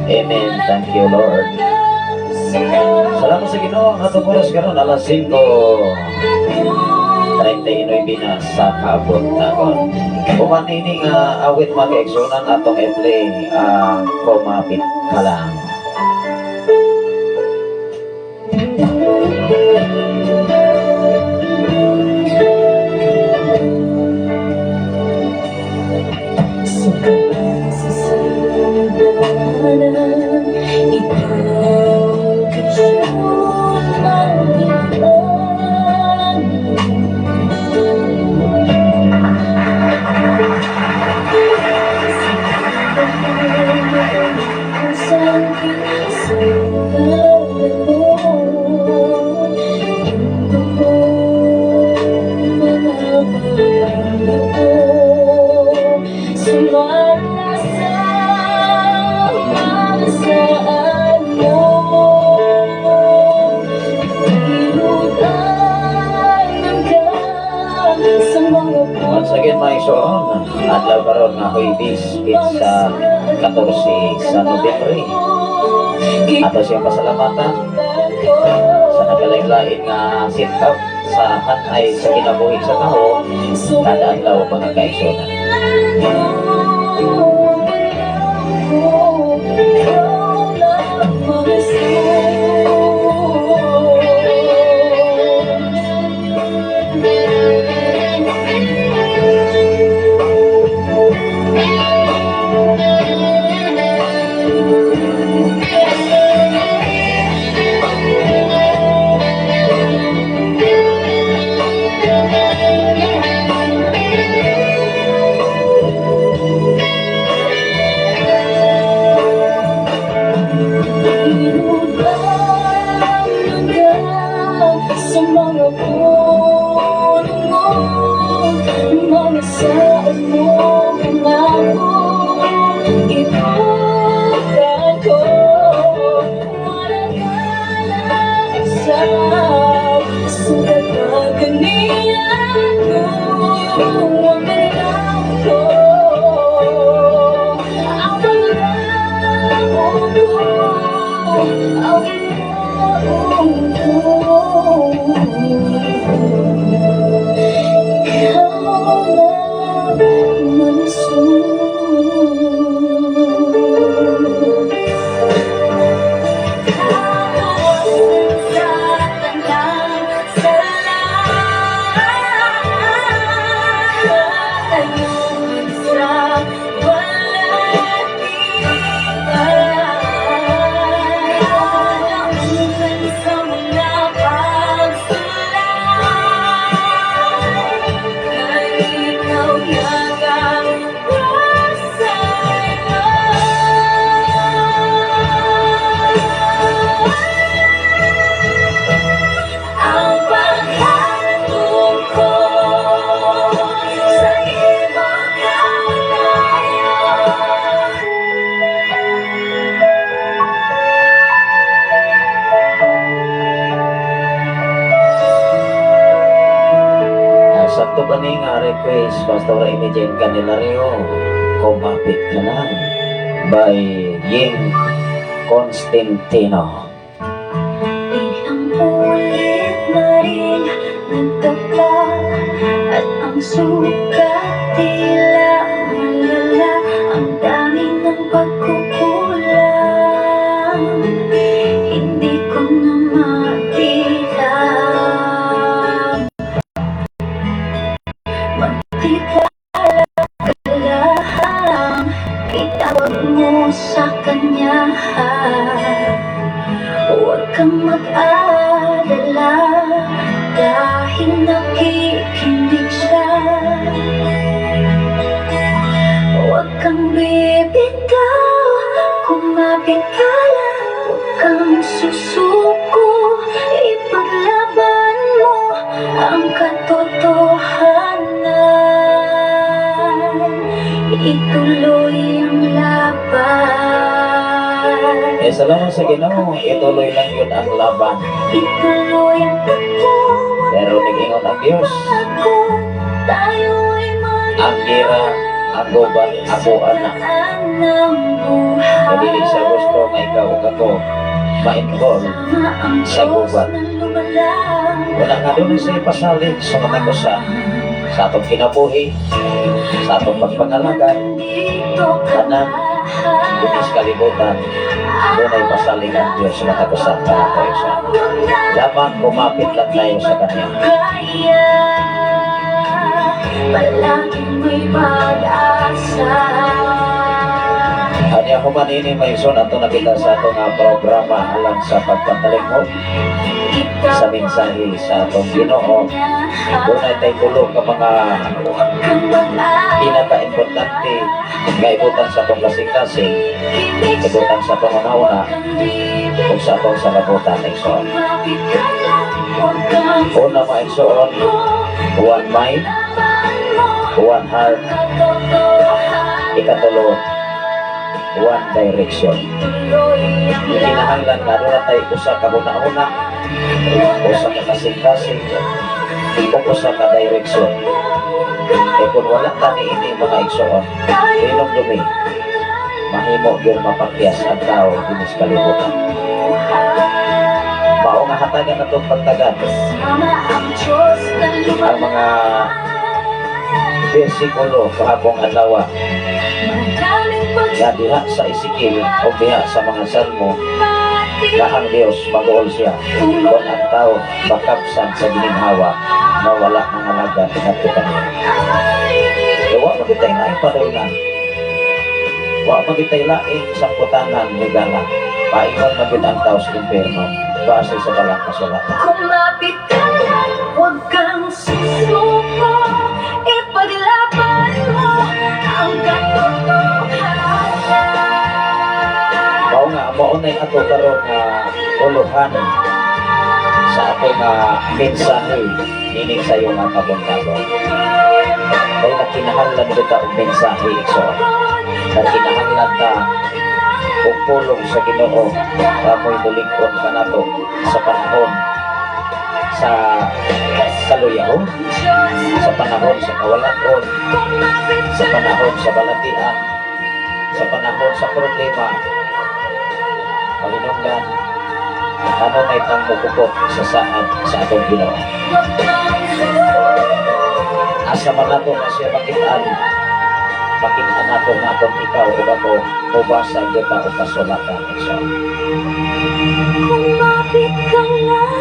S2: Amen. Thank you, Lord. Salamat sa Ginoo. Ang atong oras karon alas 5:39 na sa kaabot nagon. Kung ini nga awit mga kaigsunan atong i-play kumapit ka lang. Once again mga igsoon, adlaw karon nga Huwebes sa 14 sa Nobyembre. Ato siyang pasalamatan sa nagalain-lain nga sit-up sa hanay sa kinabuhi sa tao kada adlaw mga kaigsunan.
S4: Sa mga puno mo, mga saan mo, pangako, ibukan ko. Wala ka lang isang sulat na ganyan ko, ang nalaw ko, ang pangalaw ko, ang
S2: Sakto ba ni nga request Pastor Emigen Candelario, kumapit ka lang by Ying Constantino.
S4: Ilang ulit na rin nagtaka at ang sukat tila malala, ang dami ng pagkukulang, hindi ko na matilang. Magtitala itawag mo sa kanya, huwag kang mag-alala dahil nakikinig siya. Huwag kang bibitaw, kumapit ka lang, huwag kang susuko, ipaglaban mo ang katotohanan, ituloy ang laban.
S2: Salamat sa Ginoo, ituloy lang yun ang laban.
S4: Ituloy ang paglaban.
S2: Pero nag-ingon ang Diyos.
S4: Ako, tayo ay mag
S2: ang gira, ang gubat, ako anak. Kadili sa gusto nga ikaw ug ako ma-involve sa gubat. Wala nga doon sa ipasalig sa mga kusa sa atong kinabuhi, sa atong pagpangalagay, kanan, butis kalibutan, doon ay pasalig ang Diyos sa mga kusa para ko isa. Dapat kumapit lang tayo sa Kanya.
S4: Palaging may pag-asa.
S2: Ani ako manini may ison ato nakita sa ato nga programa alang sa pagpatalikod sa mensahe sa atong Ginoo. Doon ay tayo tulog ka mga pinaka-importante nga ibutan sa atong kasing-kasing, ibutan sa atong una-una kung sa atong salabutan na ison. Una mga ison, one mind, one heart, ikatulo, one direction. Kinahanglan nga doon tayo usa ka una-una, usa ka kasing-kasing, o usa ka direction. E kung wala tani ini mga igsoon, ilong dumi, mahimo gyud mapakyas ang tao dinis kalibutan. Mao nga hatagan natong pagtagan ang mga bersikulo kahapong adlaw nga diha sa Ezekiel o diha sa mga salmo na ang Diyos mag-uol siya kung ang tao bakabsan sa ginhawa na wala ng halaga at kaniya. Wa magitay na ipadulan, wa magitay laing sa putanan ni gala, paikon magit ang tao sa impyerno base sa balang kasulatan.
S4: Kumapit ka lang, huwag kang susuko, ipaglaban mo ang katotohanan.
S2: Mao nga, maunay ato karon nga uluhan sa ato nga mensahe ining sa iyo nga kabon-kabon. Kaya nakinahanglan kita og mensahe so. Nakinahanglan ta og pulong sa Ginoo para mo'y bulingkon ka nato sa panahon sa kaluyahon, sa panahon sa kawalan-on, sa panahon sa balatian, sa panahon sa problema. Palinungdan, ano na itang mukupot sa saan sa atong Ginoo. Asa man nato na siya makitaan nato nga kung ikaw o ako mubasa kita o kasulatan. So,
S4: Kumapit ka lang.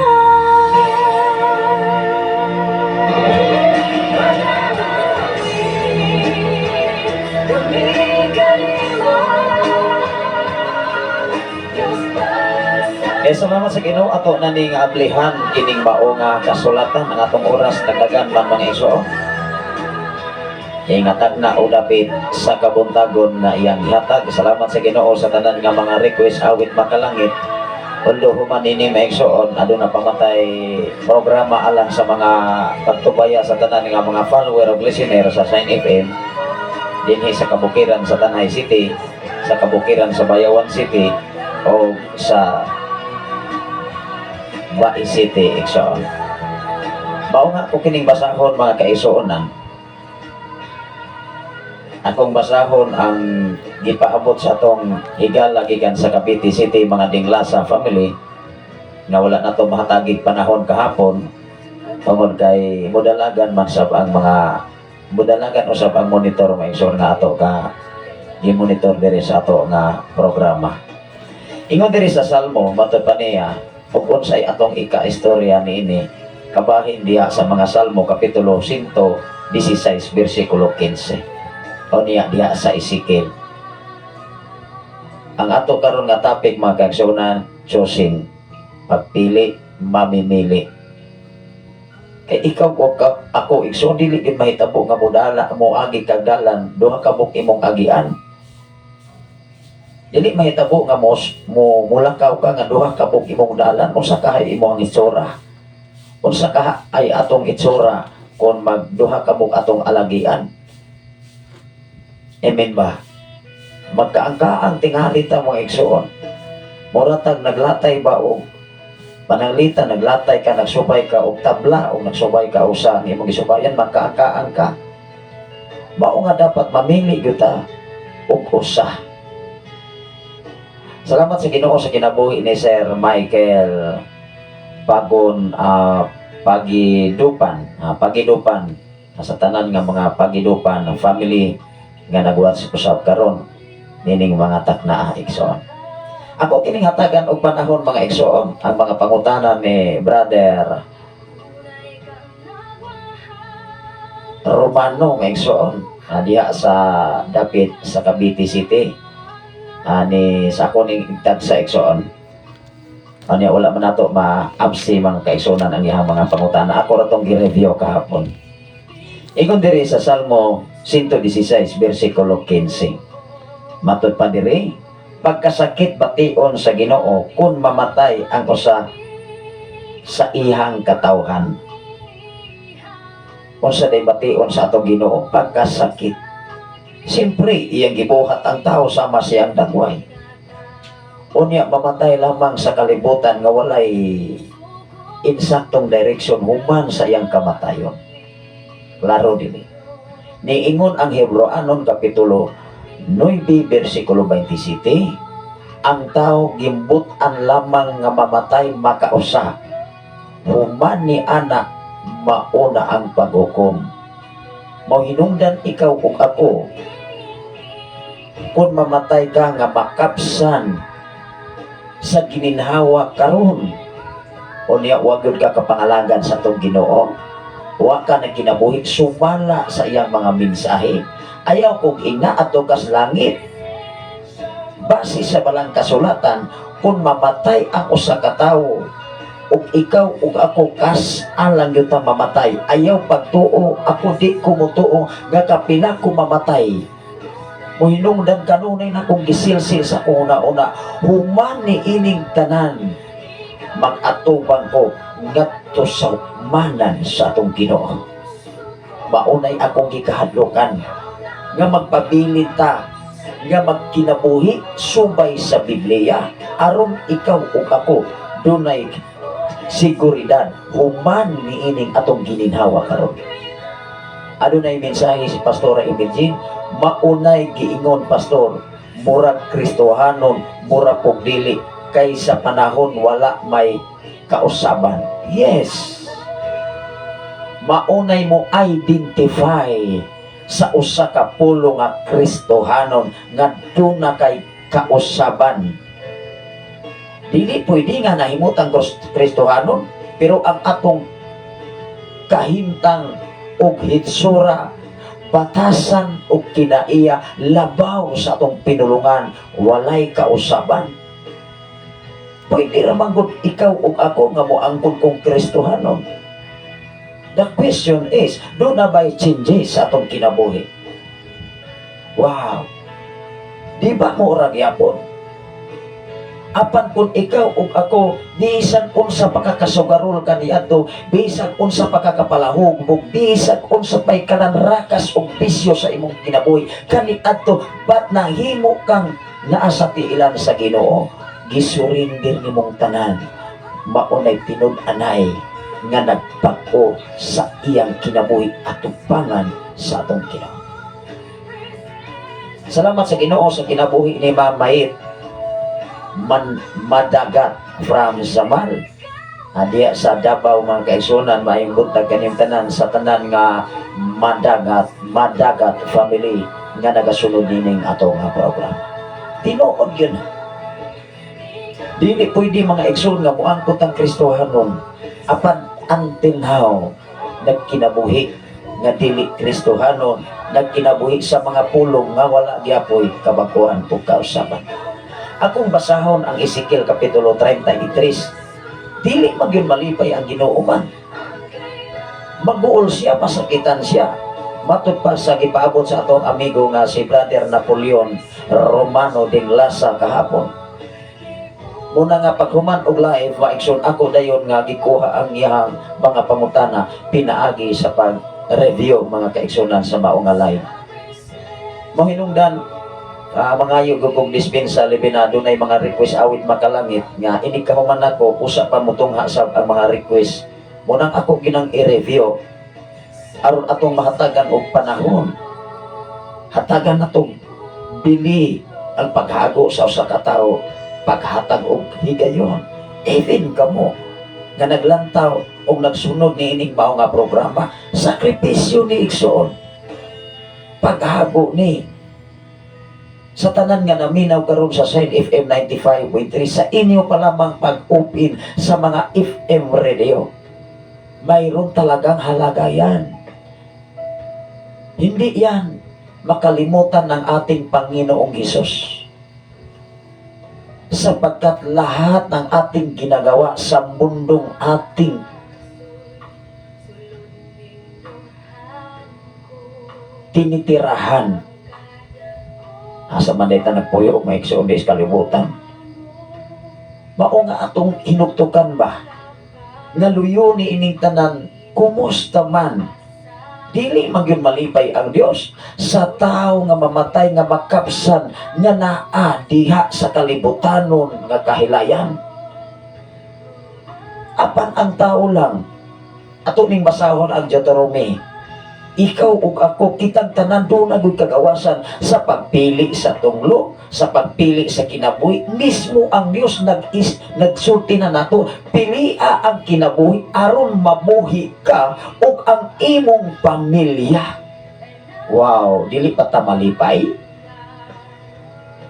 S2: salamat sa Ginoo ato na ning ablihan kining mao nga kasulatan ang atong oras nagdagan man mga igsoon. Ingatag na o dapit sa kabuntagon na iyang ihatag. Salamat sa Ginoo sa tanan nga mga request awit makalangit. Although human ini maigsoon, ado na pamatay programa alang sa mga pagtubaya sa tanan nga mga follower o listener sa Sign FM dinhi sa kabukiran sa Tanay City, sa kabukiran sa Bayawan City o sa Bai City, igsoon. Mao nga ko kining basahon mga kaigsuonan. Akong basahon ang gipaabot sa atong higala gikan sa Cavite City mga Dinglasa family na wala na to mahatagig panahon kahapon tungod kay mudalagan man sab ang mga mudalagan usab ang monitor maigsoon nga ato ka gi-monitor diri sa ato nga programa. Ingon diri sa Salmo matud pa niya ug unsay atong ika-istorya niini kabahin diha sa mga Salmo kapitulo 116 bersikulo 15. O niya diha sa Ezekiel. Ang ato karon nga topic mga kaigsuonan, choosing, pagpili, mamimili. Kay ikaw ko ako igsoon dili gid mahitabo nga modala mo agi kag dalan duha ka buk imong agian. Dili mahitabo nga mo mulakaw ka nga duha ka buk imong dalan unsa kahay imong itsura. Unsa ka ay atong itsura kon magduha ka buk atong alagian. Amen ba? Magkaangkaang tingali ta mga igsoon. Moratag naglatay ba o pananglita naglatay ka, nagsubay ka og tabla o nagsubay ka usa imong gisubayan magkaangkaan ka. Mao nga dapat mamili kita og usa. Salamat sa Ginoo sa kinabuhi ni Sir Michael Pagon Pagidupan sa tanan nga mga Pagidupan family nga nag-watch usab karon nining mga takna igsoon. Ako kining hatagan og panahon mga igsoon ang mga pangutana ni Brother Romano nga igsoon diha sa dapit sa Cavite City ni sa ako ning igtad sa igsoon. Anya wala man nato ma-absi mga kaigsunan ang iyang mga pangutana. Ako ra tong gi-review kahapon. Ingon diri sa Salmo 116 bersikulo 15. Matud pa diri, pagkasakit bation sa Ginoo kun mamatay ang usa sa ihang katawhan. Unsa day bation sa atong Ginoo pagkasakit. Siyempre, iyang gibuhat ang tao sama siyang dagway. Unya mamatay lamang sa kalibutan nga walay insaktong direksyon human sa iyang kamatayon. Klaro dili. Niingon ang Hebreanon kapitulo 9 bersikulo 27, ang tao gimbutan lamang nga mamatay makausa. Human ni anak mauna ang paghukom. Mauhinungdan ikaw ug ako kung mamatay ka nga makapsan sa gininhawa karon. Unya wa gyud ka kapangalagan sa tong Ginoo. Wa ka na kinabuhi sumala sa iyang mga mensahe. Ayaw kong ina ato kas langit. Base sa balang kasulatan, kung mamatay ang usa ka tawo ug ikaw ug ako kas alang gyud ta mamatay, ayaw pagtuo, ako di ko mutuo nga kapila ko mamatay. Muhinungdan kanunay na kong gisilsil sa una-una, human ni ining tanan mag-atubang ko ngadto sa manan sa atong Ginoo. Maunay akong gikahadlokan nga magpabilin ta nga magkinabuhi subay sa Biblia aron ikaw ug ako dunay seguridad human ni ining atong gininhawa karon. Adunay mensahe si Pastora Imagine, maunay giingon pastor, murag Kristohanon, murag pugdili kay sa panahon wala may kausaban. Yes. Maunay mo identify sa usa ka pulo nga Kristohanon nga duna kay kausaban. Dili pwede nga nahimutang Kristohanon, pero ang atong kahimtang og hitsura, batasan og kinaiya, labaw sa atong pinulungan, walay kausaban. Pwede ramang gud ikaw ug ako nga moangkon kong Kristohanon. The question is, do na ba'y changes sa atong kinabuhi? Wow! Di ba mo ora gyapon? Apan kung ikaw ug ako, bisan unsa pakakasugarol kaniadto, bisan unsa pakakapalahog, ug bisan unsa pay kananrakas ug bisyo sa imong kinabuhi, kaniadto bat nahimo kang naa sa tiilan sa Ginoo, gisurindir nimong tanan, maunay tinud-anay nga nagpako sa iyang kinabuhi at tupangan sa atong Ginoo. Salamat sa Ginoo sa kinabuhi ni Mamayit Madagat from Zamal. Diya sa Davao mga kaigsunan, maayong buntag kaning tanan sa tanan nga Madagat family nga nagasunod nining ato nga programa. Tinuod yun. Dili pwede mga igsoon nga moangkot ang Kristohanon apan until now nagkinabuhi nga dili Kristohanon, nagkinabuhi sa mga pulong nga wala gyapon kabakuan ug kausaban. Akong basahon ang Ezekiel kapitulo 33, dili magyud malipay ang Ginoo man. Maguol siya, masakitan siya. Matud pa sa gipaabot sa atong amigo nga si Brother Napoleon Romano de Lasa kahapon. Muna nga paghuman og live, maigsoon ako dayon nga gikuha ang iyang mga pangutana pinaagi sa pag-review mga kaigsunan sa mao nga live. Mahinungdan mga yugugong dispensa libinado na mga request awit makalangit nga ini kahuman nako usa pa mutungha sa ang mga request munang ako ginang i-review aron atong mahatagan og panahon hatagan na to bili ang paghago sa usa ka tawo, paghatag og higayon. Even kamo nga naglantaw o nagsunod ni ining mao nga programa, sakripisyo ni igsoon, paghago ni sa tanan nga naminaw karon sa Side FM 95.3 sa inyo pa lamang pag-open sa mga FM radio. Mayroon talagang halaga yan. Hindi yan makalimutan ng ating Panginoong Hesus. Sapagkat lahat ng ating ginagawa sa mundong ating tinitirahan, asa man dito nagpuyo, may iksoon di kalibutan. Mao nga atong hinuktukan ba? Nga luyo ni ining tanan, kumusta man? Dili man yun malipay ang Dios sa tao nga mamatay nga makapsan nga naa diha sa kalibutanon nga kahilayan. Apan ang tao lang, ato ning basahon ang Deuteronomy, ikaw ug ako kitang tanan do na gud kagawasan sa pagpili sa tunglo, sa pagpili sa kinabuhi. Mismo ang Dios nagsulti na nato, pilia ang kinabuhi aron mabuhi ka ug ang imong pamilya. Wow, dili pa ta malipay.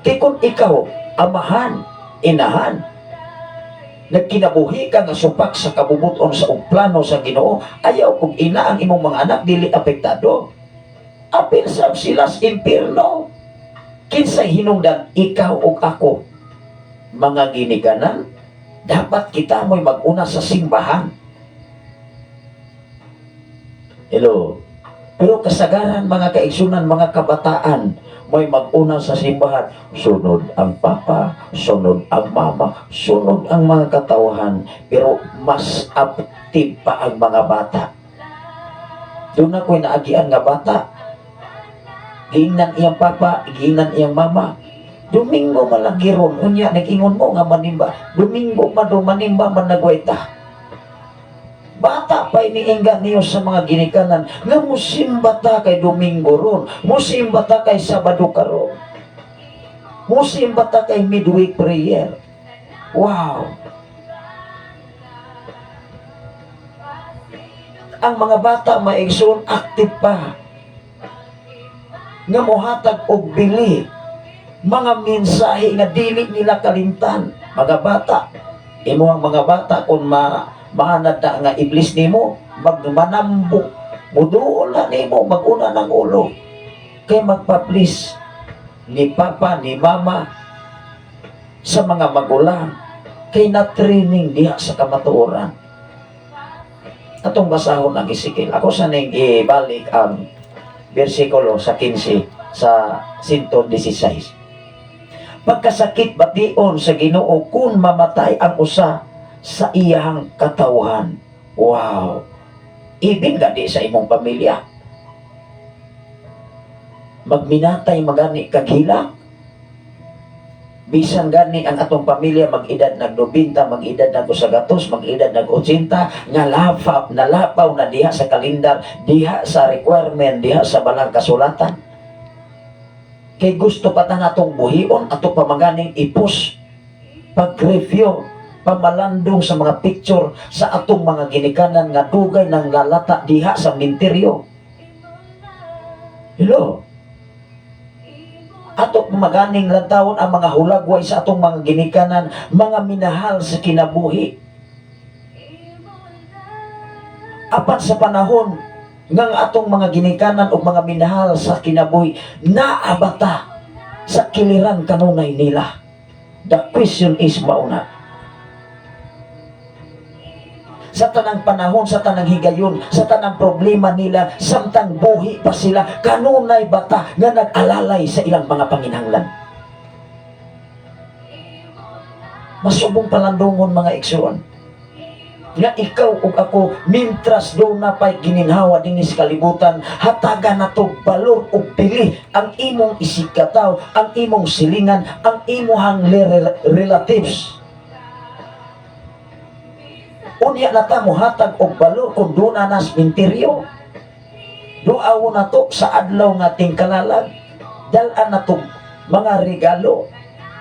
S2: Kay kung ikaw amahan, inahan, nagkinabuhi ka nga supak sa kabubuton sa plano sa Ginoo, ayaw kung ina ang imong mga anak dili apektado. Apil sab sila sa impierno. Kinsay hinungdan ikaw ug ako, mga ginikanan, dapat kita mo'y mag-una sa simbahan. Hello. Pero kasagaran mga kaigsunan, mga kabataan, mo'y mag-una sa simbahan. Sunod ang papa, sunod ang mama, sunod ang mga katauhan, pero mas active pa ang mga bata. Doon ako'y naagian nga bata. Giingnan iyang papa, giingnan iyang mama. Domingo malagiron, unya nag-ingon mo nga manimba. Domingo man do manimba man nagwaita. Bata pa iniinggan niyo sa mga ginikanan nga musimba ta kay Domingo ron, musimba ta kay Sabado karon, musimba ta kay midweek prayer. Wow! Ang mga bata maigsoon active pa nga mohatag og bili mga mensahe nga dili nila kalimtan. Mga bata, imo ang mga bata kung mahanad na nga iblis nimo, magmanambok, muduol na nimo, maguna ng ulo. Kay magpa-please ni papa, ni mama, sa mga magulang, kay na-training diha sa kamatuoran. Atong basahon ang Ezekiel. Ako sa ning ibalik ang versikulo sa 15 sa 116. Pagkasakit bation sa Ginoo kung mamatay ang usa sa iyang katawhan. Wow! Ibig gadi sa imong pamilya. Magminatay magani kaghila. Bisan gani ang atong pamilya mag-edad nag-90, mag-edad nag-100, mag-edad nag-80, nga nalapaw na diha sa kalendar, diha sa requirement, diha sa balang kasulatan. Kay gusto pa ta natong buhion, ato pa maganing ipos, pag-review, pamalandong sa mga picture sa atong mga ginikanan nga dugay ng lalata diha sa minteryo. Hello? Ato maganing lantawon ang mga hulagway sa atong mga ginikanan, mga minahal sa kinabuhi. Apat sa panahon ng atong mga ginikanan o mga minahal sa kinabuhi, naabata sa kiliran kanunay nila. The question is mauna. Sa tanang panahon, sa tanang higayon, sa tanang problema nila, samtang buhi pa sila, kanunay bata nga nag-alalay sa ilang mga panginahanglan. Masubong palandungon mga igsoon. Nga ikaw ug ako, mintras do na pa'y gininhawa din sa kalibutan, hataga na to balor o pili ang imong isikataw, ang imong silingan, ang imuhang relatives. Unya na ta mohatag og balor kung doon na nas minteryo. Duaw na to sa adlaw nga tingkalalag. dalan na tong mga regalo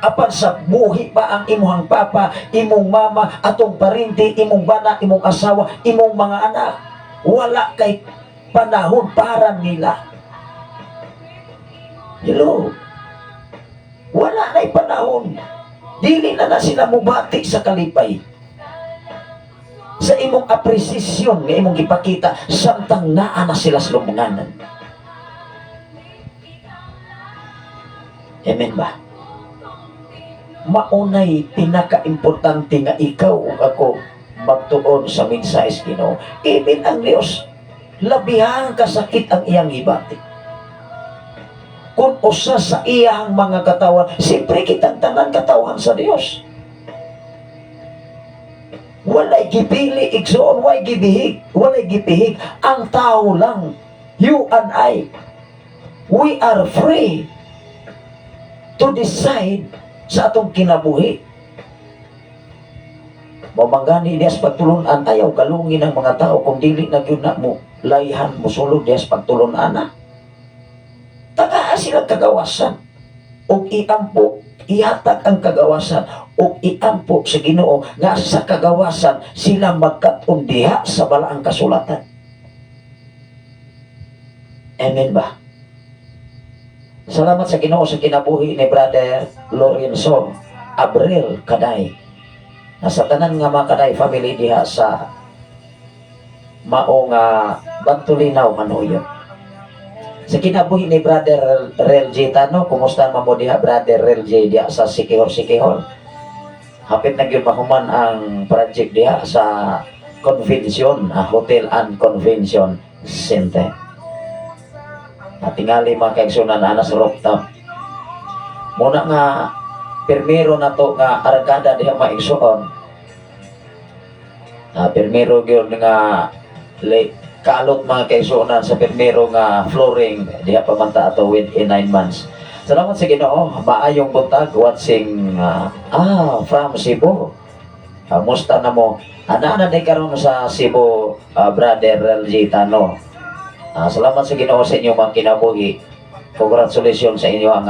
S2: apan sa buhi pa ang imuhang papa, imong mama, atong parinti, imong bana, imong asawa, imong mga anak. Wala kay panahon para nila. Hello? Wala na'y panahon. Dili na sila mubati sa kalipay. Sa imong apresisyon nga imong ipakita, samtang naa na sila sa lumunganan. Amen ba? Maunay pinaka-importante nga ikaw ug ako magtuon sa mensahe Ginoo. Even ang Dios, labihang kasakit ang iyang gibati. Kung usa sa iyang mga katawan, siyempre kitang tanan katawan sa Dios. Walay gipili igsoon, walay gipihig. Ang tao lang, you and I, we are free to decide sa atong kinabuhi. Mamanggani dias pagtulunan, ayaw galungin ang mga tao kung dili na gyud na mo layhan mo sulod dias pagtulunan na. Tagaan silang kagawasan ug iampo, ihatag ang kagawasan ug iampo sa Ginoo nga sa kagawasan sila magkat-on diha sa balaang kasulatan. Amen ba? Salamat sa Ginoo sa kinabuhi ni Brother Lorenzo Abril Kaday. Nasa tanan nga mga Kaday family diha sa maong Bantulinaw, Manoyo. Sa kinabuhi ni Brother Relje Tano, kumusta mo diha Brother Relje diha sa Sikihor? Hapit na gyud mahuman ang project diha sa convention, Hotel and Convention Center. Tingali mga kaigsunan ana sa rooftop. Muna nga permiro na to nga argada diha maigsuon. Permiro gyud nga kalot mga kaigsunan sa permiro nga flooring diha pamanta ato within 9 months. Salamat sa Ginoo. Maayong buntag watching from Cebu. Musta na mo? Ana day karon sa Cebu, Brother LG Tano. Salamat sa Ginoo sa inyo mga kinabuhi. Congratulations sa inyo ang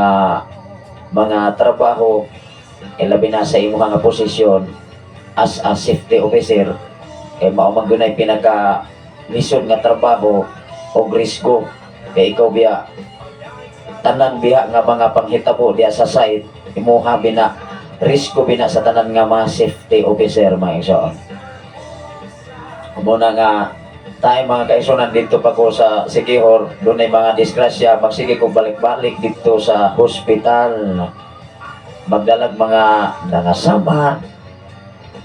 S2: mga trabaho, labi na sa imo nga posisyon as a safety officer. Mao man gunay pinaka lisod nga trabaho o risgo. Kay ikaw biya tanan biya nga mga panghitabo diya sa site, imuha bina risgo bina sa tanan nga mga safety officer mga igsoon. Muna nga tayo mga kaisunan dito pa ko sa Sikihor, doon ay mga disgrasya, magsige ko balik-balik dito sa hospital, magdalag mga nangasama,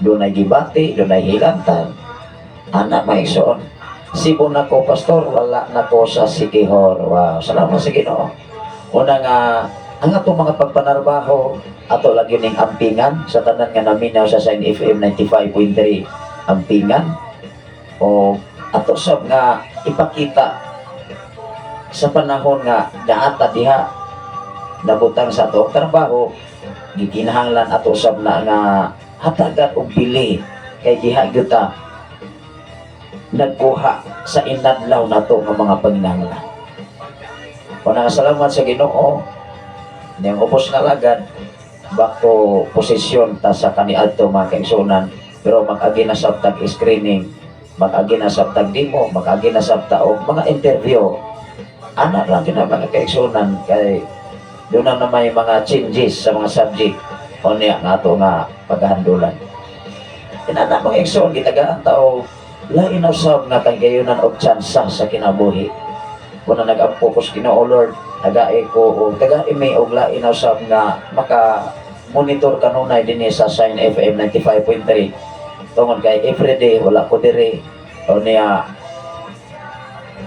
S2: doon ay gibati, doon ay hilantan. Anak maigsoon, Cebu na ko pastor, wala na ko sa Sikihor. Wow, salamat sa Ginoo. Una nga, ang atong mga pagpanarbaho, ato lagi ning ampingan, sa tanan nga naminaw sa Sign FM 95.3 ampingan, o ato sab nga ipakita sa panahon nga daata diha nabutang sa ato trabaho, gikinahanglan ato sab na nga hatagan og bili kay diha gyud ta nagkuha sa inadlaw nato nga mga panginahanglan. Salamat sa Ginoo niyang upos nga lagad back to posisyon ta sa kaniadto mga kaigsunan, pero mag-agi na sab tag screening, mag-agi na sa tagdimo, mag-agi na sa taog, mga interview. Anak lang din ang mga kaigsunan kay doon na may mga changes sa mga subject o niya nga ito nga paghahandulan. Inana mga igsoon, gitagaan tao, lain usab nga kagayunan o tsansa sa kinabuhi. Kung na nag-focus Ginoo Lord, tagai ko o tagai may og lain usab nga maka-monitor kanunay din sa Sign FM 95.3. Tungod kay everyday wala ko dire o niya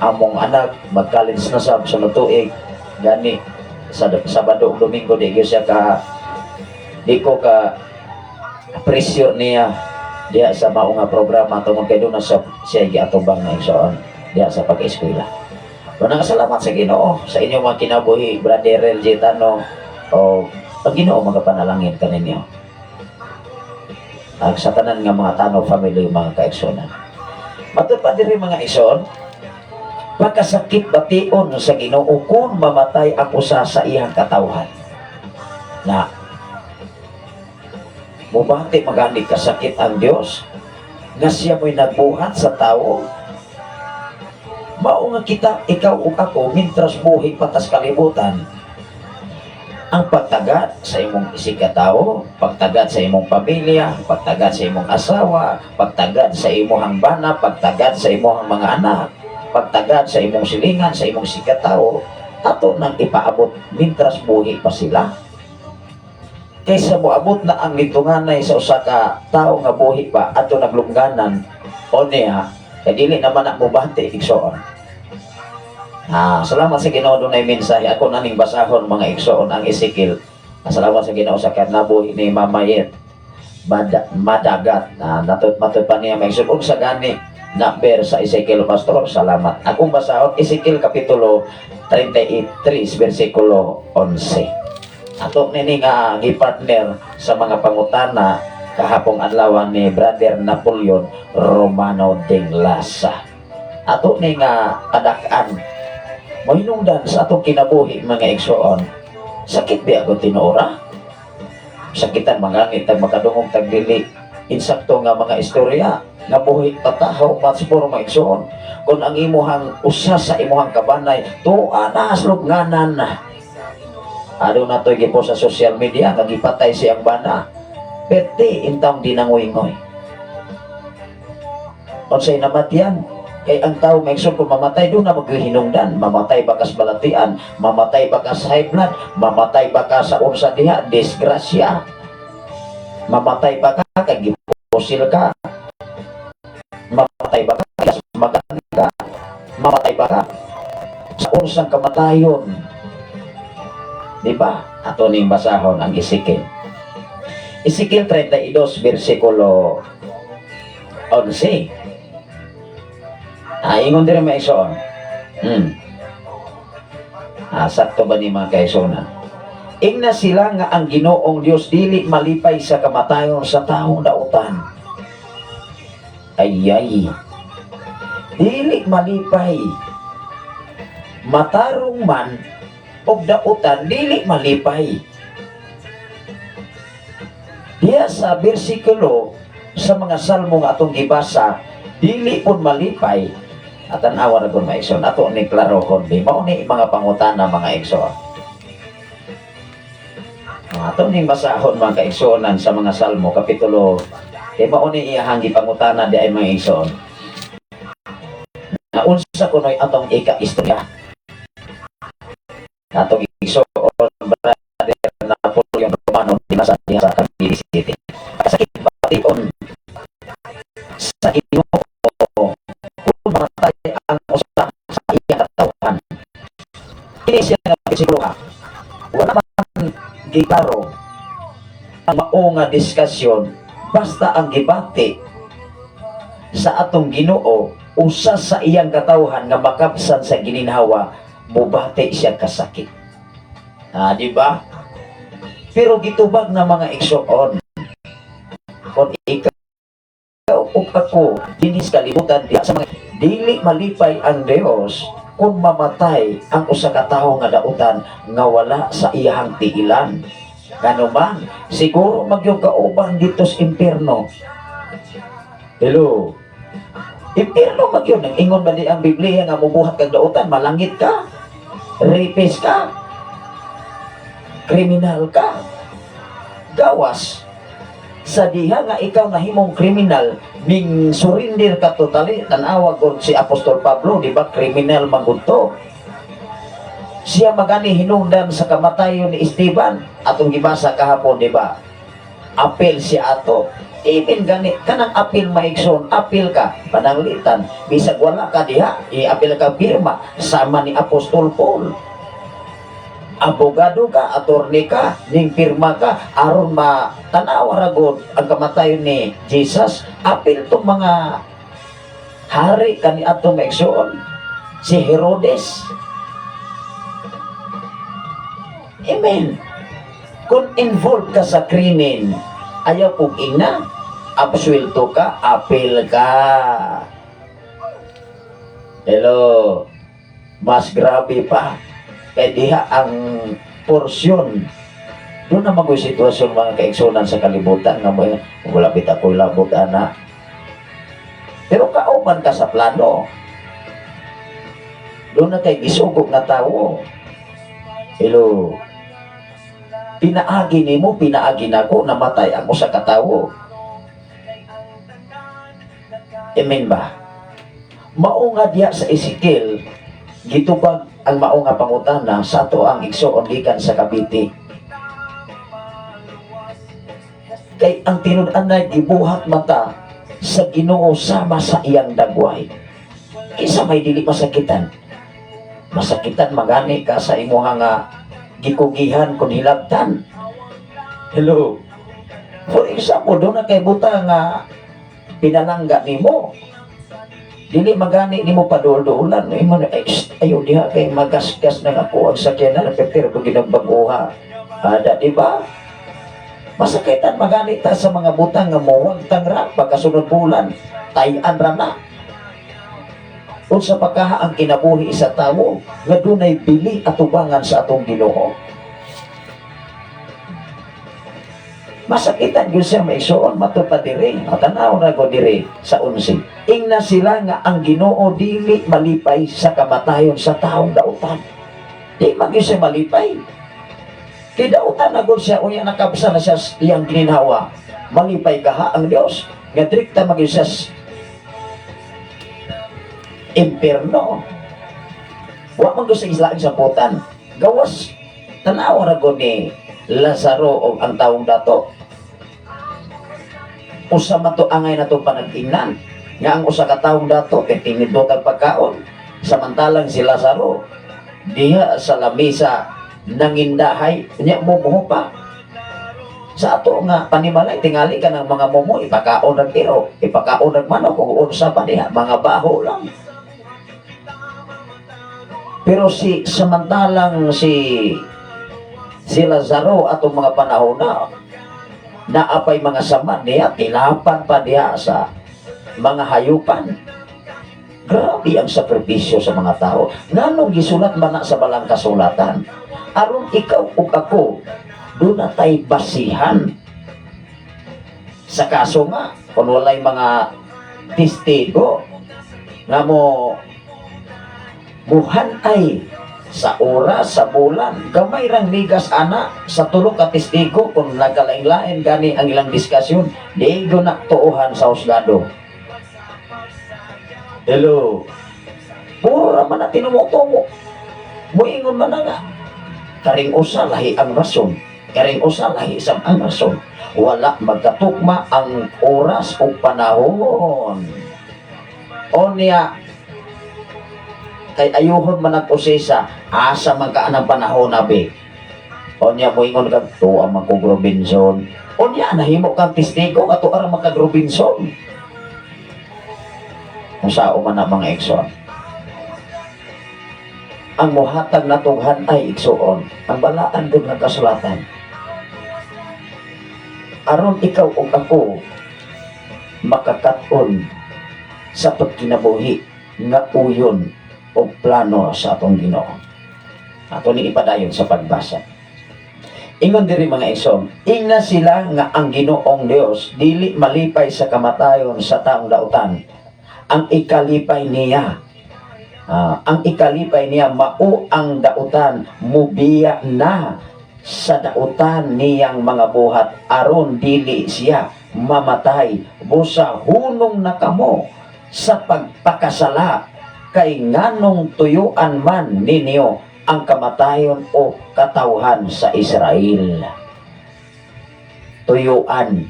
S2: among anak mag-college na sa tuig gani sa Sabado ug Domingo di siya di ko ka pressure niya diya sa mao nga programa tungod kay doon na siya giatubang na igsoon diya sa pag-eskwela. Salamat sa Ginoo sa inyo mga kinabuhi, Brother LG Tano, o ang Ginoo magapanalangin kaninyo sa tanan nga mga Tano family mga kaigsonan. Matod pa diri mga igsoon, pagkasakit bation sa Ginoo kung mamatay ang usa sa iyang katawhan. Na mubati magani kasakit ang Dios nga siya mo'y nagbuhat sa tao. Mao nga kita, ikaw o ako, mintras buhi patas kalibutan, ang pagtagad sa imong isikatawo, pagtagad sa imong pamilya, pagtagad sa imong asawa, pagtagad sa imong bana, pagtagad sa imong mga anak, pagtagad sa imong silingan, sa imong sikatawo, ato nang ipaabot mintras buhi pa sila. Kaysa moabot na ang litunganay sa usa ka tao nga buhi pa ato naglungganan o niya, kay dili naman na mubati igsoon. Salamat sa Ginoo dunay mensahe ako naning basahon mga igsoon ang Ezekiel. Salamat sa Ginoo sa kanabuhi ni Mamayet madagat matut pa niya maigsoon sa gani na ber sa Ezekiel pastor. Salamat. Akong basahon Ezekiel kapitulo 33 bersikulo 11. Ato nini nga gipartner sa mga pangutana kahapong adlaw ni Brother Napoleon Romano Dinglasa. Ato ni nga adak-an mahinungdan sa atong kinabuhi mga igsoon. Sakit ba ako tinuora? Sakitan mangangit tag makadungog tag dili insakto nga mga istorya nga buhi patahaw matspor mga igsoon. Kung ang imuhang usa sa imuhang kabanay tuwa na slugnanan na. Ano na to'y gipo sa social media nga gipatay siyang bana. Pwede intang dinangoy-ngoy. Unsay namatyan? Kay ang tao may kung mamatay doon na maghihinungdan, mamatay ba ka sa balatian, mamatay ba ka sa high blood, mamatay ba ka sa unsa diha, disgrasya, mamatay ba ka kay gipusil ka, mamatay ba ka kay magan ka, mamatay ba ka sa unsang kamatayon, di ba? Ato ning basahon ang Ezekiel 32 bersikulo 11. Ingon din may isoon. Sakto ba ni mga kaisunan? Ingna sila nga ang Ginoong Dios dili malipay sa kamatayon sa taong dautan. Ayay. Dili malipay. Matarong man og dautan dili malipay. Diya sa bersikulo sa mga salmo nga atong gibasa, dili pun malipay. At ang awa na kung maikson, ato ni klaro kundi mao ni mga pangutana mga ikson. Ato ni basahon mga kaiksonan sa mga salmo kapitulo kay mao ni iyahang gipangutana di ay mga ikson. Na unsa kunoy atong ika-istorya. Atong ikson Brother Napoleon Romano dinasa sa Cavite City. Sakit pation sa inyo mamatay ang usa sa iyang katawhan. Kini siya nga psikologa. Wala man gitaro ang mao nga diskusyon basta ang gibati sa atong Ginoo usa sa iyang katawhan nga makabsan sa gininhawa mubati siya kasakit. Di ba? Pero gitubag na mga igsoon kung ikaw o ako dinis kalibutan diya sa mga dili malipay ang Dios kung mamatay ang usa ka tawo nga dautan nga wala sa iyang tiilan. Ngano man siguro magyug kauban dito sa impierno. Hello. Impierno magyud nang ingon ba di ang Biblia nga mubuhat kag dautan malangit ka, rapist ka, kriminal ka, gawas sa diha nga ikaw nahimong kriminal ning surrender ka totally. Tanawa gud si Apostol Pablo, di ba, kriminal magudto siya magani hinungdan sa kamatayon ni Esteban atong gibasa kahapon, di ba? Apel siya ato. Even gani kanang apil maigsoon, apil ka pananglitan bisag wala ka diha i-apil ka pirma sama ni Apostol Paul. Abogado ka, attorney ka, ning pirma ka aron matanaw ragod ang kamatayon ni Jesus. Apil tong mga hari kani ato maigsoon, si Herodes. Amen. Kung involved ka sa krimen, ayaw pong ina, absuelto ka, apil ka. Hello. Mas grabe pa. Kaya diha ang porsyon. Doon naman ko sitwasyon mga kaigsunan sa kalibutan nga mo wala bita ko labot ana. Pero kauban ka sa plano. Doon na tayo isugog na tao. Hello. Pinaagi nimo, pinaagi nako, namatay ako sa katawo. Amen ba? Mao nga diya sa Ezekiel, gitubag ang mao nga pangutana sa ato ang igsoon gikan sa Cavite. Kay ang tinud-an na gibuhat mata sa Ginoo sama sa iyang dagway. Kisa may dili masakitan. Masakitan magani ka sa imuha nga gikugihan kung hilabtan. Hello. For example, doon na kay buta nga pinalangga nimo. Dili magani nimo padul-dulan. Ayaw diha kay magasgas na ako ang sakyanan pero kung ginagbaguha. Ada, di ba? Masakitan magani ta sa mga butang nga muwag tangra pagkasunod bulan. Tayan ra na. Unsa pa kaha ang kinabuhi sa tawo nga dunay bili at ubangan sa atong Ginoo. Masakitan gyud siya maigsoon matupad diri. Tanaw na ko diri sa 11. Ingna sila nga ang Ginoo dili malipay sa kamatayon sa taong dautan. Di man gyud siya malipay. Kay dautan na gud siya unya nakabsa na siya iyang gininhawa. Malipay kaha ang Dios nga direkta magyud siya imperno. Wa man gyud sa islaan sa putan. Gawas tanaw ra gud ni Lazaro o ang taong dato. Usa man to angay na to panag-ingnan nga ang usa ka taong dato kay tinidot ang pagkaon samantalang si Lazaro diha sa lamesa nangindahay nya mumuho pa sa ato nga panimalay tingali ka ng mga mumo ipakaon ng iro ipakaon ng manok kung unsa pa diha mga baho lang. Pero samantalang si Lazaro atong mga panahon na naapay mga sama niya tilapan pa diha sa mga hayupan. Grabe ang sakripisyo sa mga tao. Nganong gisulat man na sa balang kasulatan aron ikaw ug ako doon na tayo basihan sa kaso nga kung walay mga testigo nga muhanay sa oras, sa bulan, gamay rang ligas ana sa tulo ka testigo kung nagkalain-lain gani ang ilang diskasyon, di go na tuuhan sa husgado. Hello. Puro raman na tinumutungo. Muingon man na nga. Karing usa lahi ang rason. Karing usa lahi isang ang rason. Wala magkatukma ang oras o panahon. O niya, kay ayuhon man ang usisa asa man ka anang panahon na be. O niya mo ingon kag tuwa man kog Robinson. O niya nahimo kang testigo ato ara man kag Robinson. Kung sao man na mga igsoon. Ang muhatag na tughan ay igsoon. Ang balaan doon ng kasulatan. Aron ikaw o ako makakaton sa pagkinabuhi nga uyon o plano sa atong Ginoo. Ato ni ipadayon sa pagbasa. Ingon diri mga igsoon, ingna sila nga ang Ginoong Dios dili malipay sa kamatayon sa taong dautan. Ang ikalipay niya mao ang dautan mubiya na sa dautan niyang mga buhat aron dili siya mamatay busa hunong na kamo sa pagpakasala kay nganong tuyuan man ninyo ang kamatayon o katawhan sa Israel. Tuyuan,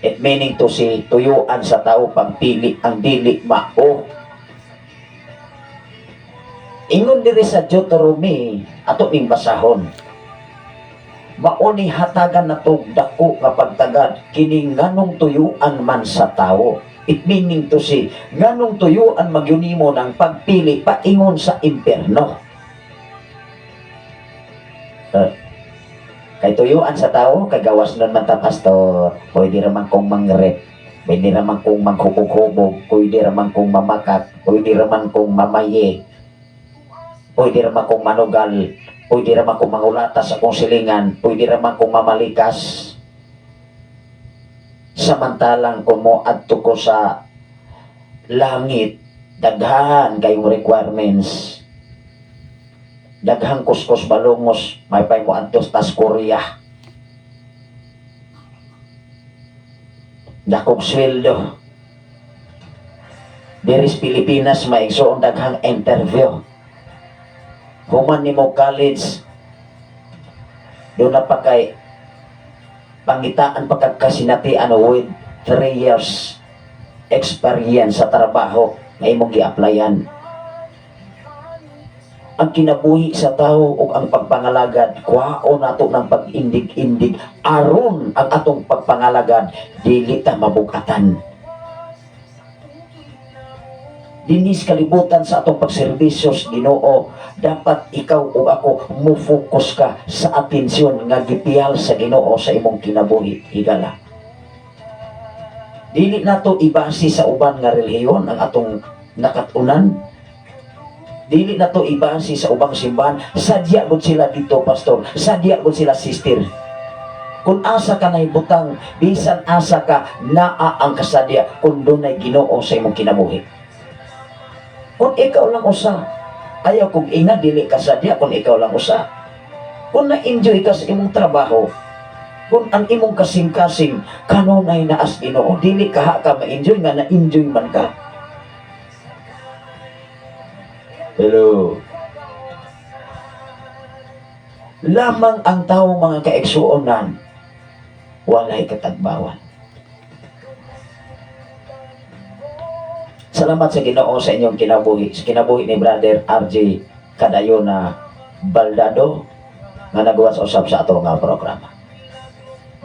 S2: it meaning to say tuyuan sa tao pagpili ang dili mao. Ingon diri sa Deuteronomy ato ning basahon. Mao ni hatagan nato dako nga pagtagad kini nganong tuyuan man sa tao. It meaning to say nganong tuyuan magyunimo ng pagpili paingon sa impierno. Kay tuyuan sa tao kay gawas nun man ta pastor, pwede raman kong mangrep, pwede raman kong maghubog-hubog, pwede raman kong mamakak, pwede raman kong mamaye. pwede raman kong manugal, pwede raman kong mangulata sa akong silingan, pwede raman kong mamalikas. Samantalang kung mo adto ko sa langit, daghan kayong requirements. Daghang kuskus balungos, may pay mo adto sa Korea. Dakong sweldo. Diris Pilipinas maigsoon daghang interview. Human nimo college, doon na pa kay pangitaan pagkakasinatian with 3 years experience sa trabaho na imong gi-applyan. Ang kinabuhi sa tao o ang pagpangalagad, kuhaon nato ng pag-indig-indig aron ang atong pagpangalagad dili ta mabugatan. Dinis kalibutan sa atong pagserbisyos Ginoo, dapat ikaw o ako mo-focus ka sa atensyon nga gipiyal sa Ginoo sa imong kinabuhi. Higala. Dili nato ibasi sa uban nga relihiyon ang atong nakatunan. Dili na to ibasi sa ubang simbahan. Sadya gud sila dito, pastor. Sadya gud sila, sister. Kung asa ka nahibutang, bisan asa ka, naa ang kasadya kung dunay Ginoo sa imong kinabuhi. Kung ikaw lang usa, ayaw kong ina, dili kasadya kung ikaw lang usa. Kung na-enjoy ka sa imong trabaho, kung ang imong kasing-kasing kanunay na as Ginoo, dili ka ma-enjoy nga na-enjoy man ka. Hello. Lamang ang tao mga kaigsuonan, walay katagbawan. Salamat sa Ginoo sa inyong kinabuhi. Sa kinabuhi ni Brother RJ Cadayona Baldado nga nagawa sa usab sa ato nga programa.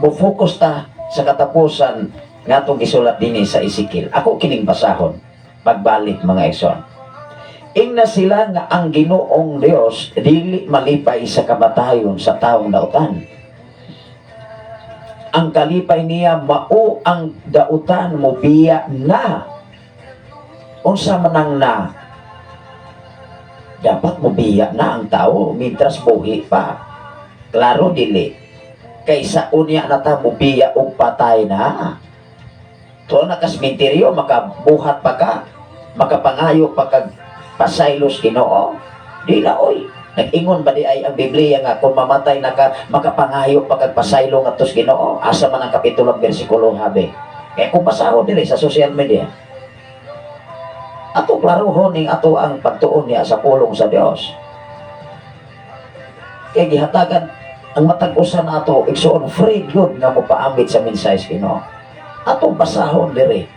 S2: Mo-focus ta sa katapusan nga itong gisulat din sa Ezekiel. Ako kining basahon pagbalik mga igsoon. Ingna sila nga ang Ginoong Dios dili malipay sa kamatayon sa taong dautan. Ang kalipay niya mao ang dautan mo biya na. Unsa man na? Dapat mo biya na ang tao mitras buhi pa. Klaro dili. Kaysa unya na ta mo biya og patay na. To na kasmenteryo makabuhat pa ka, makapangayo pa ka pasaylos Ginoo. Di na oy. Nag-ingon ba di ay ang Biblia nga kung mamatay na ka makapangayo pagpasaylo nga tos Ginoo. Asa man ang kapitulo bersikulo habi. Kaya kung pasahod diri sa social media. Ato klarohon ning ato ang pagtuon niya sa pulong sa Dios. Kaya gihatagan ang matag-usan nato igsuon free good nga mo paambit sa mensahe Ginoo. Atong basahon diri.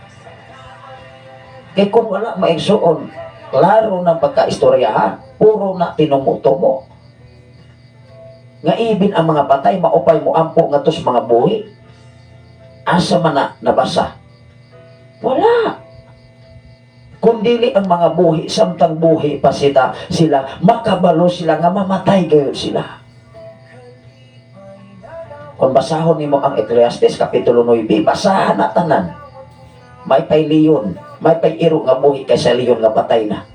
S2: Kaya kung wala maigsuon klaro ng pagkaistoryahan, puro na tinumutumo. Nga ibin ang mga patay, maupay mo ampo nga tos mga buhi. Asa man na nabasa? Wala. Kundili ang mga buhi, samtang buhi pa sila makabalo sila nga mamatay gayon sila. Kung basahon nimo ang Ecclesiastes Kapitulo 9, basahan na tanan. May pay leon, may pay iro nga buhi kaysa leon nga patay na.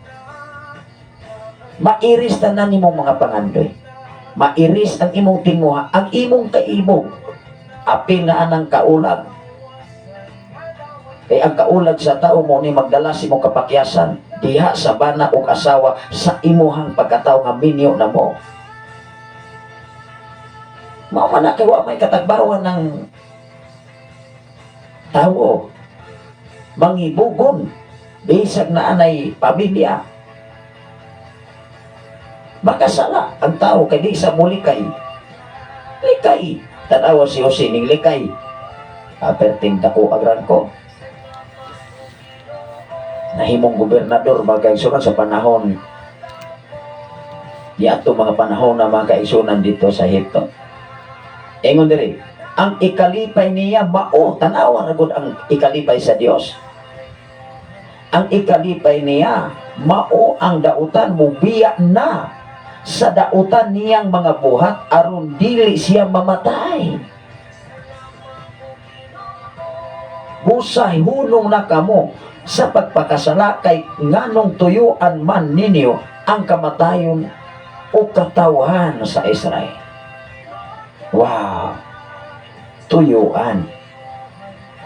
S2: Mairis tanan nimong mga pangandoy. Mairis ang imong tinguha, ang imong kaibog. Apil na anang kaulag. Kaya ang kaulag sa tao mo ni magdala si mong kapakyasan, diha sa bana o asawa sa imuhang pagkatao nga minyo na mo. Mao na kay wa may katagbawan ng tao. Mangibugon bisag na anay pamilya. Makasala ang tao kay di sa mulikay. Likay. Tanawa si Jose ning likay. Aperting dako agran ko. Nahimong gobernador mga kaigsunan sa panahon. Di ato mga panahon na mga kaigsunan dito sa Egipto. Ingon diri, ang ikalipay niya mao, tanawa na gud ang ikalipay sa Dios. Ang ikalipay niya mao ang dautan mo biya na sa dautan niyang mga buhat aron dili siya mamatay. Husay hunong na kamo sa pagpakasala kay nganong tuyuan man ninyo ang kamatayon o katawhan sa Israel. Wow! Tuyuan.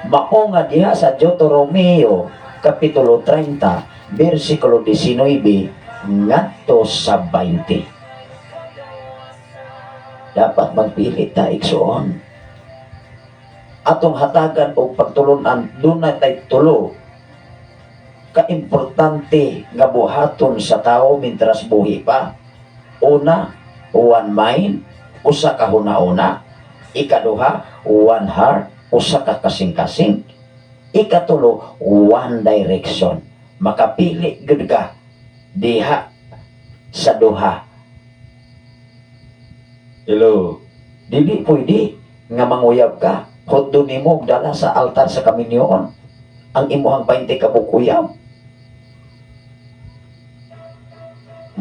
S2: Mao nga diha sa Deuteronomio Kapitulo 30, versikulo 19, ngadto sa 20. Dapat magpili ta igsoon. Atong hatagan o pagtulunan, dunay tay tulo ka-importante nga buhaton sa tao mintras buhi pa. Una, one mind, usa ka huna-una. Ikaduha, one heart, usa ka kasing-kasing. Ikatulo, one direction. Makapili gud ka diha sa duha. Hello. Dili pwede nga manguyab ka. Hotdo nimo dala sa altar sa kaminyoon ang imuhang 20 ka bukuyab.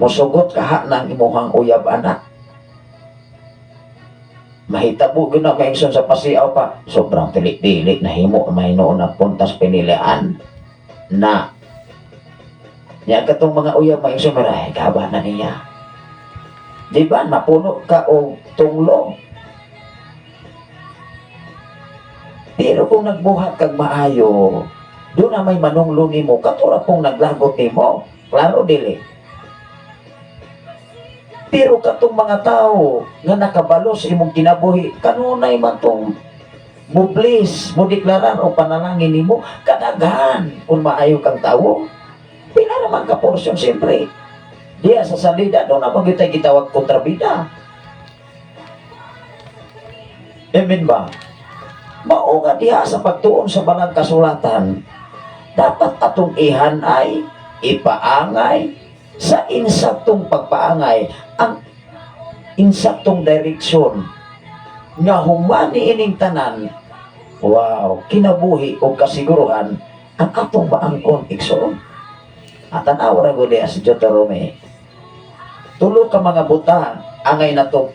S2: Mosugot ka na ang imuhang uyab anak. Mahitabo gyud na maigsoon sa pasiaw pa. Sobrang tilik-tilik na himo mahinoon na puntas pinilian na niya katong mga uyab maigsoon maray kaba na niya. Di ba napuno ka og tunglo? Pero kung nagbuhat kag maayo, doon na may manunglo nimo katura kung naglagot nimo. Klaro dili. Pero katong mga tao nga nakabalo sa imong kinabuhi, kanunay man tong mublis, mo deklarar o panalangin nimo kadaghan kung maayo kang tawo. Pila naman ka porsyon siyempre. Diya sa salida, doon na magitay gitawag kontrabida. Amen ba? Mao nga diha sa pagtuon sa banang kasulatan, dapat atong ihan ay ipaangay sa insaktong pagpaangay ang insaktong direksyon nga humani ining tanan. Wow, kinabuhi o kasiguruhan ang atong maangkon igsoon. At tanaw ra gud sa Deuteronomy. Tulo ka mga butang angay nato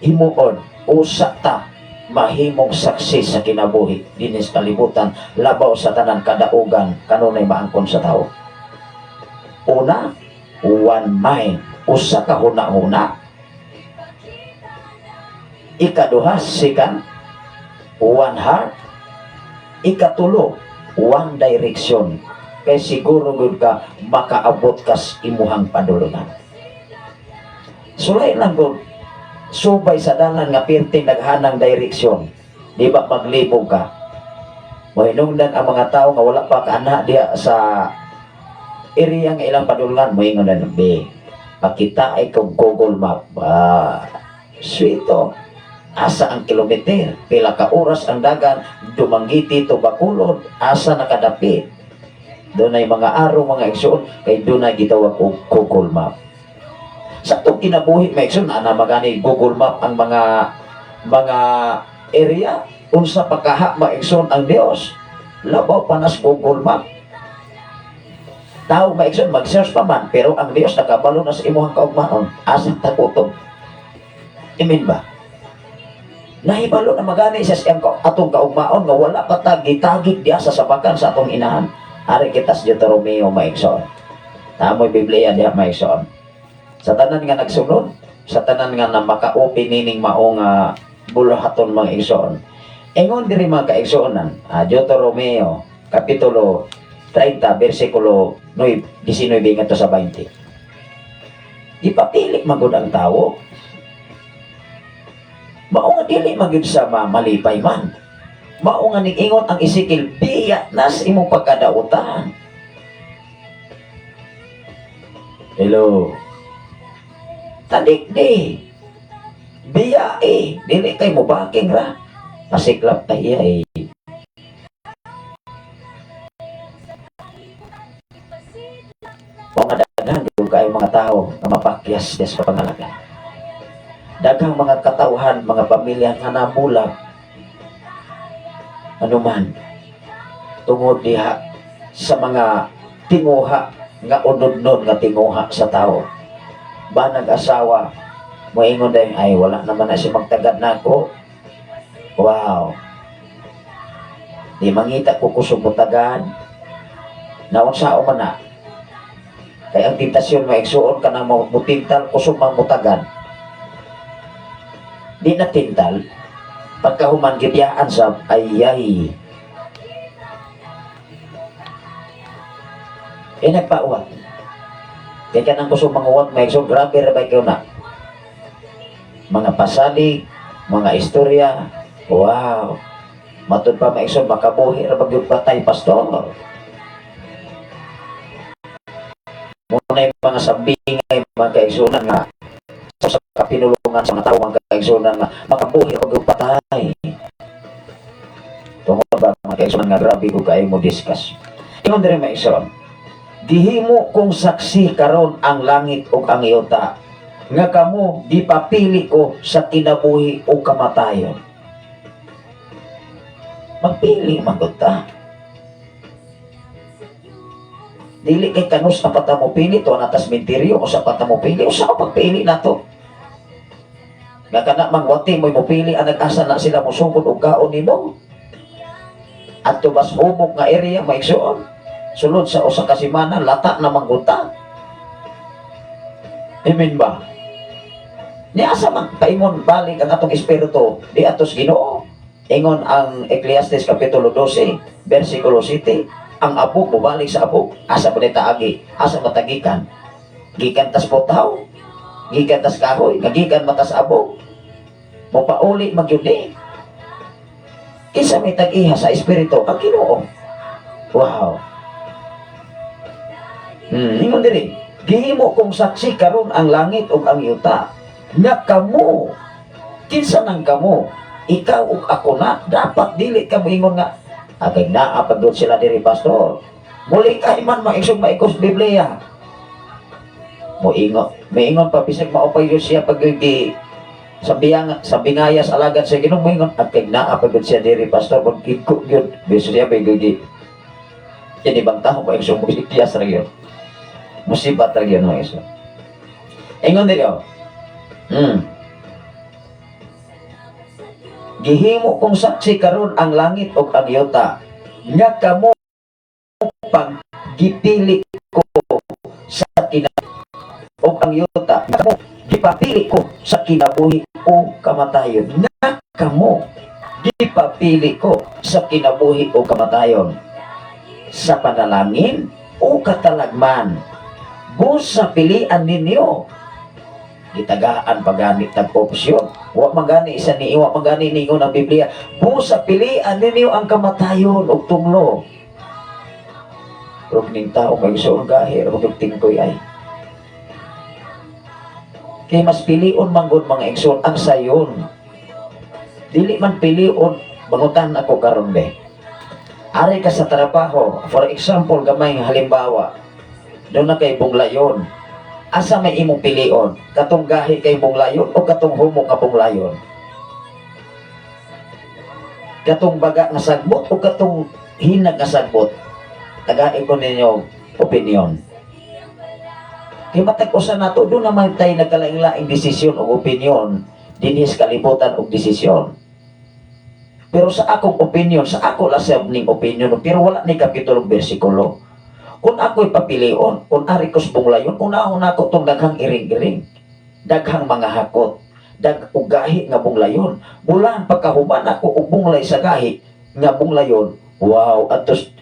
S2: himuon usa ta mahimong saksi sa kinabuhi dinis kalibutan labaw sa tanan kadaugan kanunay maangkon sa tao. Una, one mind, usa ka huna-huna. Ikaduha, second, one heart. Ikatulo, one direction. Kay siguro gud ka makaabot kas imuhang padulungan. Sulay lang gud subay sa dalan nga pirting naghanang direksyon. Di ba maglibog ka? Mahinungdan ang mga tao nga wala pa kaana diya sa area nga ilang padulungan mo ingon na be. Pakita ay kung Google Map. Sweeto. Asa ang kilometer? Pila ka oras ang dagan? Dumanggiti to Bacolod. Asa nakadapit? Doon ay mga araw, mga igsoon. Kay doon ay gitawag og Google Map. Sa itong kinabuhi, may igsoon, ana magani Google Map ang mga area. Unsa pagkaha, mga igsoon ang Dios. Labaw panas Google Map. Tao maigsoon, mag-search pa man, pero ang Dios nakabalo na sa imuhang kaugmaon. Asa takutob. Amen ba? Nahibalo na magani sa siyang atong kaugmaon nga wala pa tagitagit diya sa sabakan sa atong inahan. Ari kita sa Deuteronomio maigsoon. Tamoy Biblia diya maigsoon. Sa tanan nga nagsunod, sa tanan nga na makaupi nining maong bulahaton mga igsoon. Ingon diri mga kaigsoonan, Deuteronomio Kapitulo 30, versikulo 19 ngadto sa 20. Ipapili magud ang tao. Mao nga dili magud sa malipay man. Mao nga ning ingon ang Ezekiel, biya nas imong pagkadautan. Hello. Tadik-di. Biya dili kay mo baking ra. Pasiklap ta iya Mga daghang dito kayo mga tao na mapakyas des sa pangalaga. Daghang mga katauhan, mga pamilya nga nabulag. Ano man, tungod diha sa mga tinguha nga unod-nod nga tinguha sa tao. Ba nag-asawa, moingon din, ay wala naman na si magtagad na ako. Wow. Di mangita ko kusog mo tagad. Naon sa man na. Kaya ang tentasyon maigsuon ka na mutintal kusog mamutagan. Di na tintal. Pagkahuman gibiyaan sa ayay. Nagpauwan. Kaya ka nang kusog manguwan maigsuon. Grabe rabay kayo na. Mga pasalig, mga istorya. Wow. Matod pa maigsoon makabuhi rabag yung patay pastor. Muna yung mga sabingay, mga kaigsunan nga sa kapinulungan sa mga tao, mga kaigsunan nga makabuhi rabag yung patay. Tungkol ba mga kaigsunan nga grabe ko kayo mo discuss. Ingon din maigsoon, gihimo kung saksi karon ang langit o ang iyota nga kamo di papili ko sa kinabuhi o kamatayon. Magpili magota. Dili kay kanus apat mo pili to natas menteryo o sa apat mo pili o sa pagpili nato. Nga kana magwati mo pili ang nag-asa na sila musugod og kaon nimo. At tubas humok nga area maigsuon. Sulod sa usa ka semana lata na manguta. Amen ba? Ni asa man paingon balik ang atong espiritu di atos Ginoo. Ingon ang Ecclesiastes kapitulo 12 versikulo 7, ang abog mubalik sa abog, asa ba taagi, asa matagikan, gikan tas potaw, gikan tas kahoy, gikan matas abog, mopauli magyudi. Kisa may tag-iha sa espiritu ang Ginoo. Wow. Ingon diri, gihimo kong saksi karon ang langit ug ang yuta nga kamo kinsa nang kamo ikaw ug ako na dapat dili ka moingon nga agay naa pagdot sila diri pastor muli kay man maisog maikos Biblia moingon pa bisag maupay siya paggi sa bingayas alagad sa Ginoo moingon agay naa pagdot siya diri pastor pagkiko gyud biso siya paggi kini bang taho maisog mo ikyas ra gyud musibat ra gyud no iso ingon diri gihimo kong saksi karon ang langit ug ang yuta nga kamo pang gipili ko sa ug ang yuta nga kamo gipapili ko sa kinabuhi o kamatayon nga kamo gipapili ko sa kinabuhi o kamatayon sa panalangin o katalagman busa pilian ninyo gitagaan pagani tag opsyon wa magani isa ni wa magani ningon ang Biblia busa pilian ninyo ang kamatayon ug tunglo rog ning tao kay suon gahi ug tingkoy ay kay mas pilion manggod mga igsoon ang sayon dili man pilion bangutan ako karon be ari ka sa trabaho for example gamay nga halimbawa do na kay bunglayon asa may imong pilion katong gahi kay bunglayon o katong humok nga bunglayon katong baga nga sagbot o katong hinag nga sagbot tagain ko ninyo opinion kay matag usa nato do naman tay nagkalain-laing desisyon o opinion dinhi sa kalibutan og desisyon pero sa akong opinion sa ako la sa ning opinion pero wala ni kapitulo bersikulo. Kung ako'y papilion, kung ari ko's bunglayon, unahon ako itong daghang iring-iring, daghang mga hakot, ugahi nga bunglayon. Mula ang pagkahuman ako og bunglay sa gahi nga bunglayon, wow, atos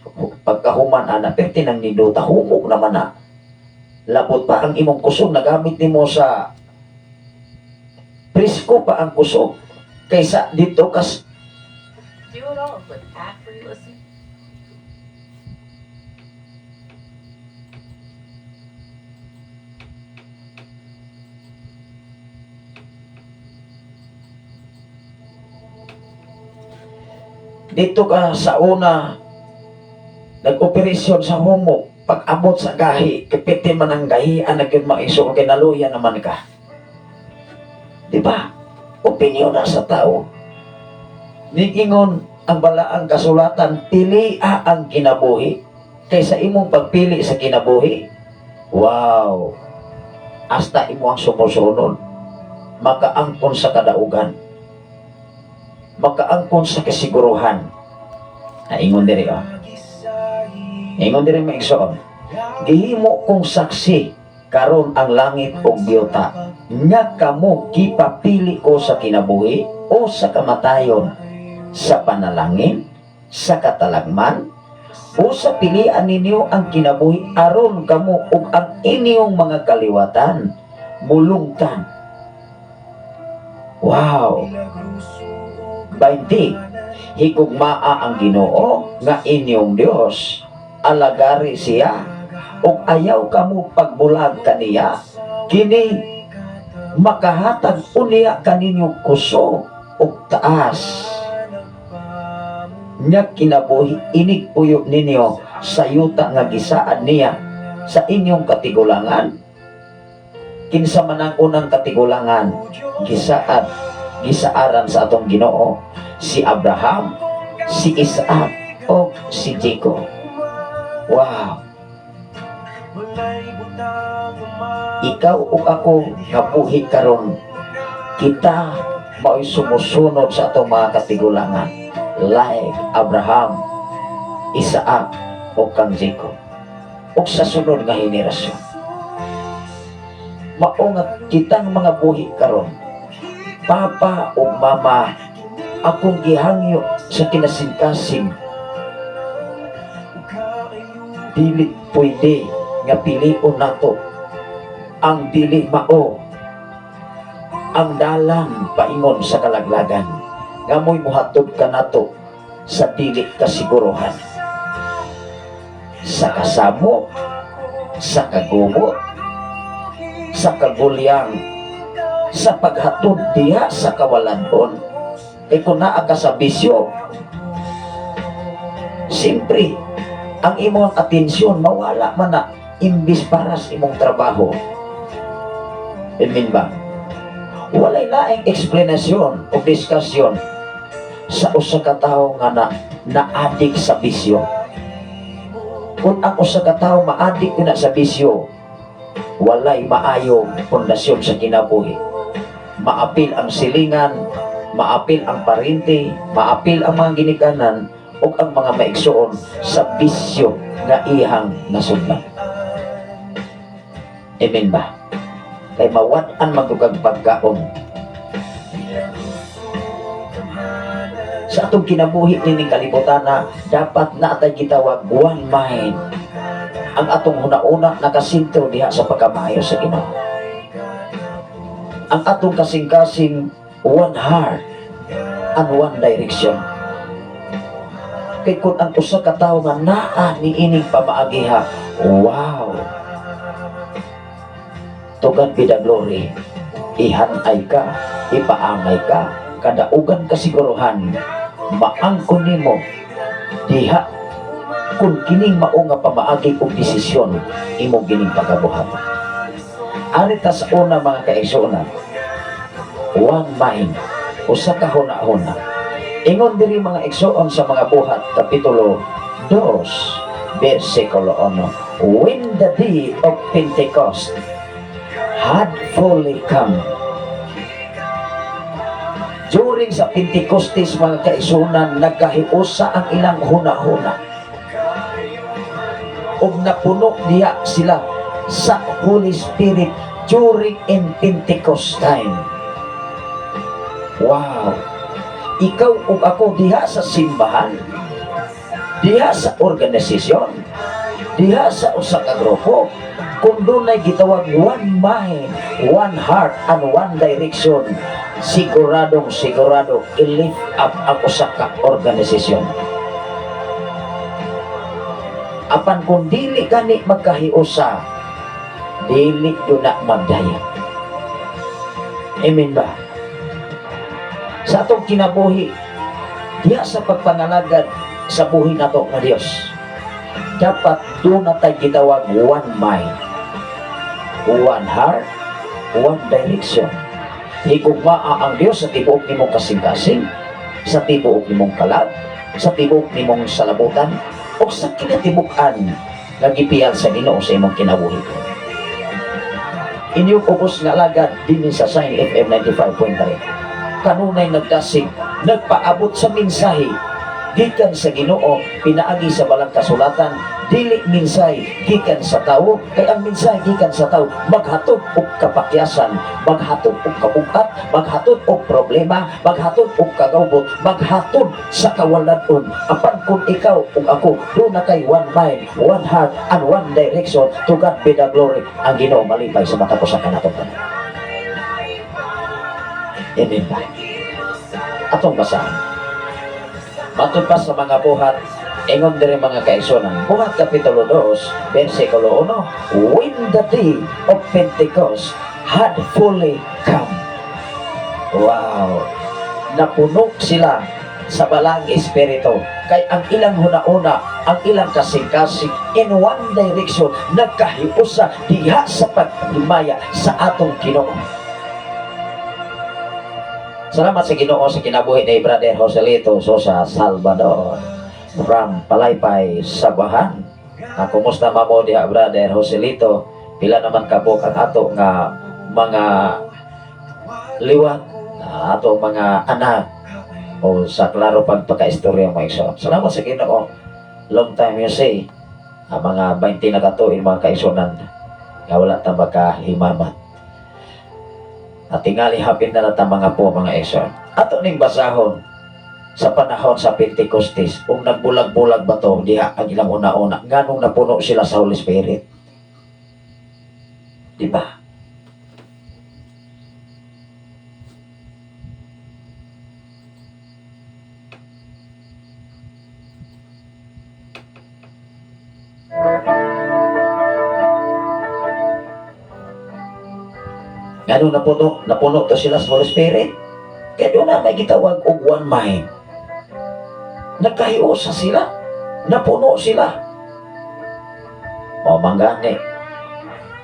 S2: pagkahuman ana, perti nang niduta, humok naman na. Labot pa ang imong kusog, nagamit nimo sa presko pa ang kusog. Kaysa dito kas...
S4: Do it all, but after you listen.
S2: Dito ka sa una, nag-operasyon sa humok, pag-abot sa gahi, kapiti man ang gahian, nagyun maisong kinaluya naman ka. Di ba? Opinyon na sa tao. Nigingon ang balaang kasulatan, pilia ang kinabuhi, kaysa imong pagpili sa kinabuhi. Wow! Hasta imo ang sumusunod, makaangkon sa kadaugan. Makaangkon sa kasiguruhan. Ingon diri Ingon diri maigsoon. Gihimo kong saksi karon ang langit ug biyota. Nya kamo gipapili ko sa kinabuhi o sa kamatayon, sa panalangin, sa katalagman, o sa pilian ninyo ang kinabuhi aron kamo ug ang inyong mga kaliwatan mulungtan. Wow. 20. Higugmaa ang Ginoo nga inyong Dios, alagari siya ug ayaw kamo pagbulag kaniya, kini makahatag unya kaninyo kusog ug taas. Nya kinabuhi inig puyo ninyo sa yuta nga gisaad niya sa inyong katigulangan. Kinsa man ang unang katigulangan gisaaran sa atong Ginoo, si Abraham, si Isaac o si Jacob. Wow. Ikaw o ako nga buhi karon, kita mao'y sumusunod sa atong mga katigulangan like Abraham, Isaac o kang Jacob o sa sunod nga henerasyon. Mao nga kitang mga buhi karon, papa o mama, akong gihangyo sa kinasingkasing dili pwede nga pilion nato ang dili mao ang dalan paingon sa kalaglagan nga mo'y muhatod ka nato sa dili kasiguruhan, sa kasamo, sa kagubot, sa kagulyang, sa paghatod diha sa kawalanton. Kay kung naa ka sa bisyo, siyempre ang imong atensyon mawala man na imbis para sa imong trabaho. Amen ba? Walay laing eksplanasyon o diskusyon sa usa ka tawo nga na-adik sa bisyo. Kung ang usa ka tawo ma-adik na sa bisyo, walay maayong pundasyon sa kinabuhi. Maapil ang silingan, maapil ang parinti, maapil ang mga ginikanan o ang mga maigsoon sa bisyo nga ihang nasudlan. Amen ba? Kay mawat-an magdugag pagkaon. Sa atong kinabuhi nining kalibutan na dapat na atay gitawag one mind. Ang atong huna-una nakasintro diha sa pagkamayo sa Ginoo. Ang atong kasing-kasing one heart and one direction. Kay kung ang usa ka tawo nga naa ni ining pamaagiha, wow! To God be the glory. Ihanay ka, ipaamay ka, kadaugan kasiguruhan, maangkon nimo diha kung kining mao nga pamaagi og desisyon imo gining pagabuhaton. Arita sa una mga kaigsuonan, one mind, usa ka huna-huna. Ingon diri mga igsuon sa mga buhat kapitulo 2 versikulo 1. When the day of Pentecost had fully come. During sa Pentecostes mga kaigsuonan, nagkahiusa ang ilang huna-huna. Og napuno diya sila sa Holy Spirit during in Pentecost time. Wow! Ikaw ug ako diha sa simbahan, diha sa organisasyon, diha sa usa ka grupo, kung dunay gitawag one mind, one heart, and one direction, sigurado i-lift up ang usa ka organisasyon. Apan kung dili kani magkahiusa, dili yun na magdaya. Amen ba? Sa atong kinabuhi, diya sa pagpangalagad sa buhi nato nga Dios, dapat doon na tayo gitawag one mind, one heart, one direction. Higugmaa ang Dios sa tibuok nimong kasing-kasing, sa tibuok nimong kalag, sa tibuok nimong salabutan, o sa kinatibukan nga gipiyal sa Ginoo sa imong kinabuhi. Inyong ubos nga alagad din sa Sign FM 95.3. Kanunay nagdasig, nagpaabot sa mensahe gikan sa Ginoo, pinaagi sa balang kasulatan, dili minsay gikan sa tao, kay ang minsay gikan sa tao maghatod og kapakyasan, maghatod og kabugat, maghatod og problema, maghatod og kagawbot, maghatod sa kawalan-on. Apan kung ikaw ug ako do na kay one mind, one heart, and one direction, to God be the glory. Ang Ginoo malipay sa matapusan kanatong tanan. Amen ba? Atong basahan. Matod pa sa mga buhat, ingon diri mga kaigsunan, Buhat Kapitulo 2, versikulo 1, when the day of Pentecost had fully come. Wow! Napuno sila sa balang espiritu. Kay ang ilang huna-una, ang ilang kasing-kasing in one direction, nagkahiusa diha sa paglimaya sa atong Ginoo. Salamat sa Ginoo sa kinabuhi ni Brother Joselito Sosa Salvador from Palaypay, Sabahan. Kumusta mamo diha Brother Joselito? Pila naman kabuk ang ato nga mga liwat, ato mga anak o sa klaro pagpakaistorya mo igsoon. Salamat sa Ginoo. Long time you say, ang mga 20 na katuig mga kaigsunan nga wala ta makahimamat. At tingali hapit na lang mga po mga igsoon. Ato ning basahon sa panahon sa Pentecostes, kung nagbulag-bulag ba to diha ang ilang una-una, nganong napuno sila sa Holy Spirit? Di ba? Nganong napuno to sila sa Holy Spirit? Kaya doon na may gitawag og one mind. Nagkahiusa sila, napuno sila. O manggani,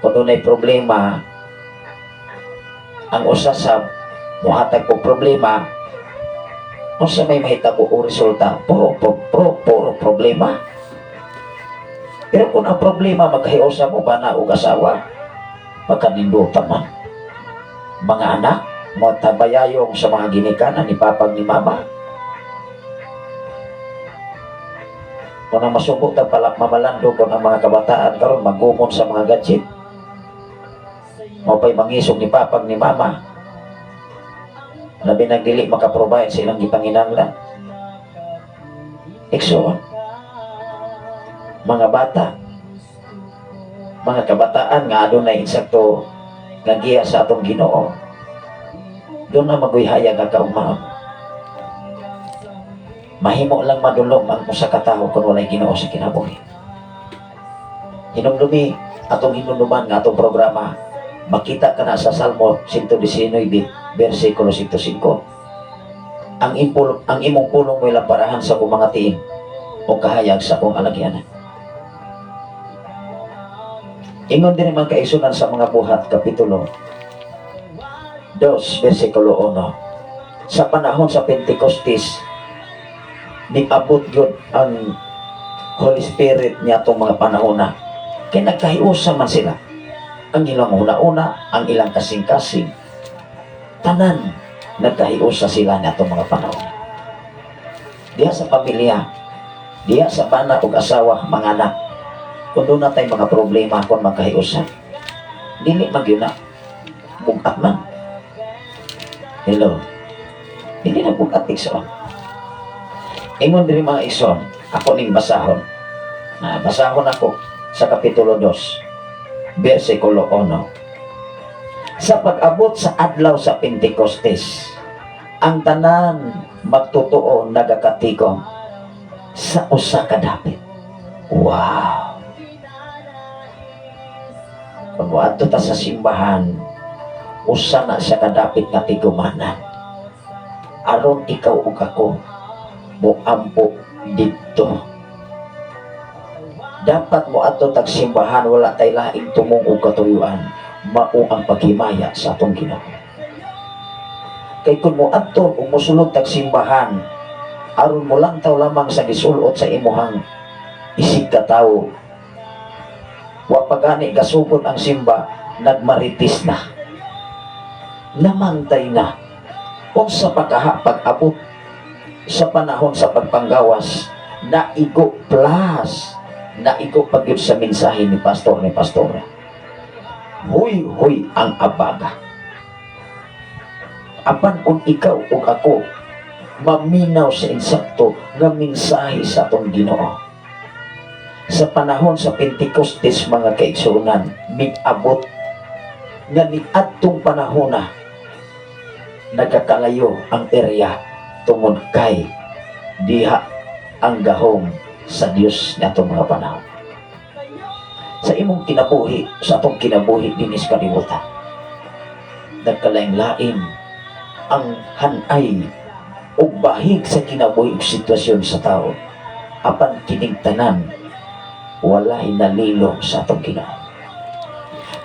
S2: kung doon ay problema, ang usa sa muhatag po problema, kung sa may mahitabo o resulta, puro problema. Pero kung ang problema magkahiusa mo ba na o asawa, magkanindutan man. Mga anak, matabayayong sa mga ginikanan ni Papang ni Mama. Kung ang masubok ng mamalandog ko ng mga kabataan karon magumon sa mga gadget, mapay mangisog ni Papang ni Mama, labi nang dili makaprovide sa ilang gipanginanglan. Ikso, mga bata, mga kabataan nga adunay insakto nga giya sa atong Ginoo, doon na maguyhaya nga kaumahon. Mahimo lang madulong ang usa ka tawo kung walay Ginoo sa kinabuhi. Hinumdumi atong hinumduman nga atong programa, makita ka na sa Salmo 119 versikulo 105. Ang imong pulong may lamparahan sa akong mga tiing o kahayag sa akong alagyanan. Ingon din man kaigsunan sa mga Buhat Kapitulo 2 versikulo 1. Sa panahon sa Pentecostes, nag-abot yun ang Holy Spirit niya itong mga panahon na. Kaya nagkahiusa man sila. Ang ilang una-una, ang ilang kasing-kasing. Tanan, nagkahiusa sila na itong mga panahon. Diya sa pamilya, diya sa bana o asawa, mga anak, kung doon na tayo mga problema kung magkahiusa, dili magyun na bugat man. Hello, hindi na bugat iksoon. Ingon din mga ison, ako ning basahon. Basahon ako sa Kapitulo 2, versikulo 1. Sa pag-abot sa adlaw sa Pentecostes, ang tanan magtotoo nagakatigom sa usa ka dapit. Wow! Kung wato ta sa simbahan, usa na siya kadapit nga tigumanan. Aron ikaw ug ako muampo dito. Dapat mo ato tag simbahan, wala tay laing tumong ug katuyuan, mao ang paghimaya sa atong Ginoo. Kay kun mo ato ug mosulod tag simbahan, aron mo lang taw lamang sa gisulot sa imuhang isig ka tawo, wa pagani gasugod ang simba, nagmaritis na, namantay na. Kung sa pag-abot sa panahon sa pagpanggawas, naigo plus, naigo pagyud sa mensahe ni pastor ni pastora. Huy ang abaga. Apan kung ikaw o ako maminaw sa insakto nga mensahe sa atong Ginoo. Sa panahon sa Pentecostes mga kaigsunan, mig-abot nga ni adtong panahon na nagkakalayo ang area tungod kay diha ang gahom sa Dios natong mga panahon. Sa imong kinabuhi, sa atong kinabuhi dinis kalibutan, nagkalain-lain ang hanay o bahig sa kinabuhi ug sitwasyon sa tao. Apan kining tanan wala hinalilong sa atong Ginoo.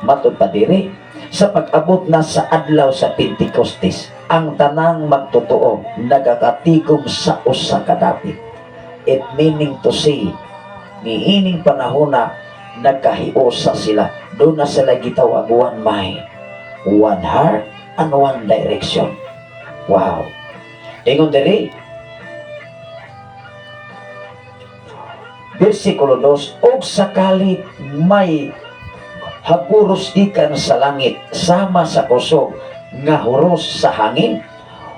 S2: Matud pa diri, sa pag-abot na sa adlaw sa Pentecostes, ang tanang magtotoo nagakatigom sa usa ka dapit. It meaning to say, niining panahon na nagkahiusa sila. Doon na sila gitawag one mind, one heart, and one direction. Wow! Ingon diri, versikulo 2, og sakali may hapuros ikan sa langit sama sa kusog nga huros sa hangin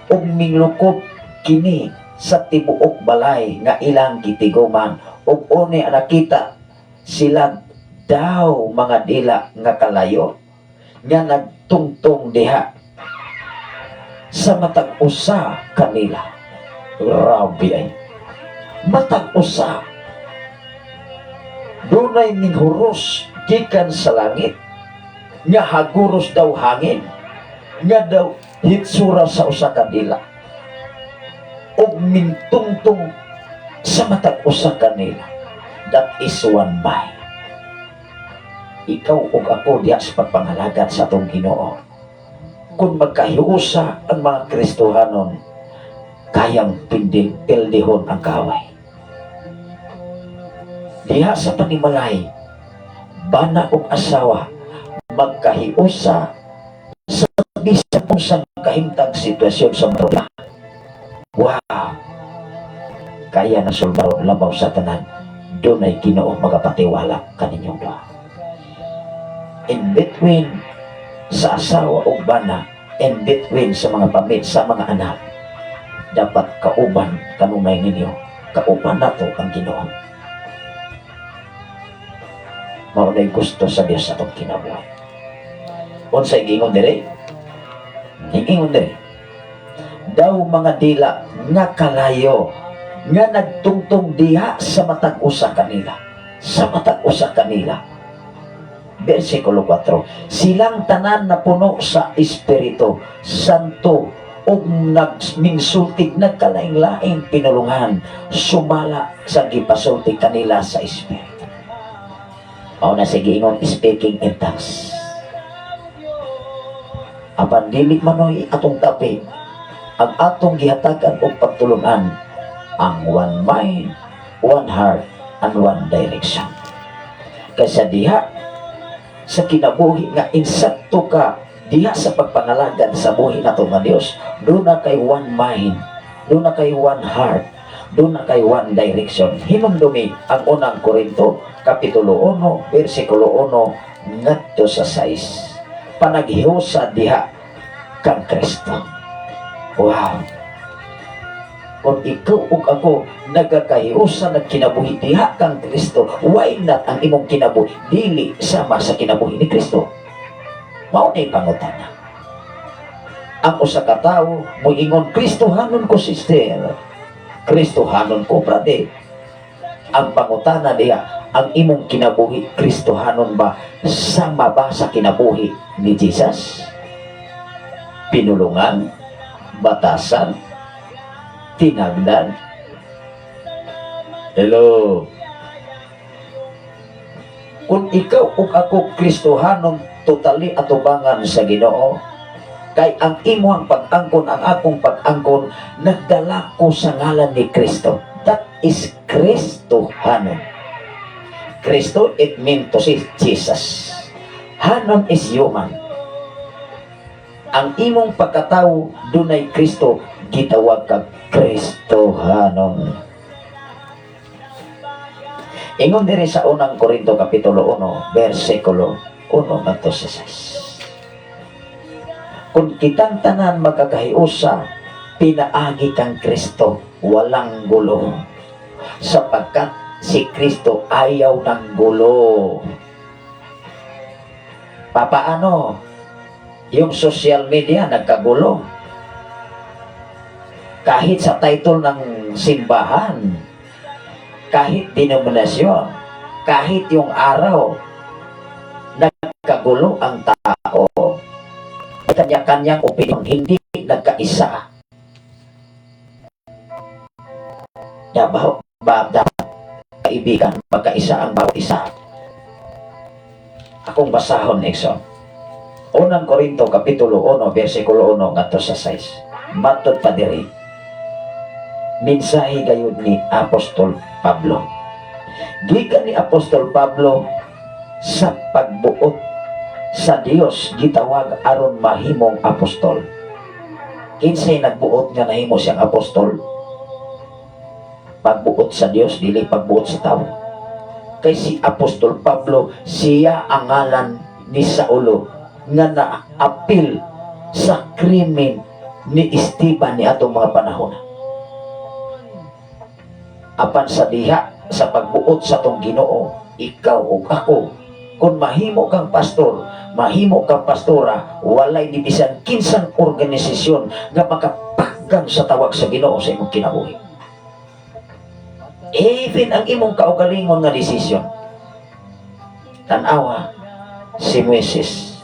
S2: ug minglukop kini sa tibuok balay nga ilang gitiguman ug une nakita sila daw mga dila nga kalayo nga nagtungtong diha sa matag usa kanila. Grabe ay matag usa, dunay ning huros gikan sa langit nga haguros daw hangin nga daw hitsura sa usa ka dila ug mintungtong sa matag usa kanila. That is one mind. Ikaw ug ako diha sa pagpangalagad sa atong Ginoo, kung magkahiusa ang mga Kristohanon, kayang pildihon ang kaway. Diha sa panimalay, bana ug asawa magkahiusa sa bisan unsang kahimtang sitwasyon sa mga. Wow! Kaya na sulbaro labaw sa tanan, doon ay Ginoo magapatiwala kaninyong duha. In between sa asawa o bana, in between sa mga pamilya, sa mga anak, dapat kauban kanunay ninyo, kauban nato ang Ginoo. Maunay gusto sa Dios sa itong kinabuhay. Unsay giingon diri? Ingon diri, daw mga dila nga kalayo nga nagtungtong diha sa matag usa kanila, sa matag usa kanila. Versikulo 4, silang tanan na puno sa Espiritu Santo ug nagminsultig nagkalain-laing pinulungan sumala sa gipasultig kanila sa Espiritu. Mao na sige ingon, speaking in tongues. Apan dili manoy atong tapi ang atong gihatagan og pagtulunan ang one mind, one heart, and one direction. Kaysa diha sa kinabuhi nga insakto ka diha sa pagpangalagad sa buhi nato nga Dios, doon na kay one mind, doon na kay one heart, doon na kay one direction. Hinumdumi ang unang Korinto kapitulo 1 versikulo 1 ngadto sa 6. Panaghiusa diha kang Kristo. Wow! Kung ikaw ug ako nagkakahiusa na kinabuhi diha kang Kristo, why not ang imong kinabuhi dili sama sa kinabuhi ni Kristo? Mao nay pangutana. Ang usa ka tawo moingon, Kristohanon ko sister, Kristohanon ko brade. Ang pangutana diha, ang imong kinabuhi Kristohanon ba, sama ba sa kinabuhi ni Jesus? Pinulungan, batasan, tinagdan. Hello. Kung ikaw ug ako Kristohanon totally atubangan sa Ginoo, kay ang imong pag-angkon, ang akong pag-angkon, nagdala ko sa ngalan ni Kristo. That is Kristohanon. Kristo, it means to say Jesus. Hanon is human. Ang imong pagkatao dunay Kristo, gitawag kag Kristohanon. Ingon diri sa unang Korinto kapitulo 1 bersikulo 1 ngadto sa 6. Kung kitang tanan magkakahiusa, pinaagi kang Kristo, walang gulo. Sapagkat si Kristo ayaw ng gulo. Papaano? Yung social media nagkagulo. Kahit sa title ng simbahan, kahit denominasyon, kahit yung araw, nagkagulo ang tao. Kanya-kanyang opinion, hindi nagkaisa. Dapat kaibigan, magkaisa ang bawat isa. Akong basahon, Exxon. Unang Korinto, kapitulo 1, versikulo 1, ngadto sa 6. Matod pa diri. Mensahe gayud ni Apostol Pablo. Gikan ni Apostol Pablo sa pagbuot sa Dios gitawag aron mahimong apostol. Kinsay nagbuot nga nahimo siyang apostol? Pagbuot sa Dios, dili pagbuot sa tao. Kay si Apostol Pablo, siya ang ngalan ni Saulo nga na-apil sa krimen ni Esteban ni atong mga panahon. Apan sa diha sa pagbuot sa tong Ginoo, ikaw ug ako, kung mahimo kang pastor, mahimo kang pastora, walay di bisan kinsang organisasyon nga makapaggang sa tawag sa Ginoo sa imong kinabuhi. Even ang imong kaugalingon nga desisyon. Tanawa si Moises,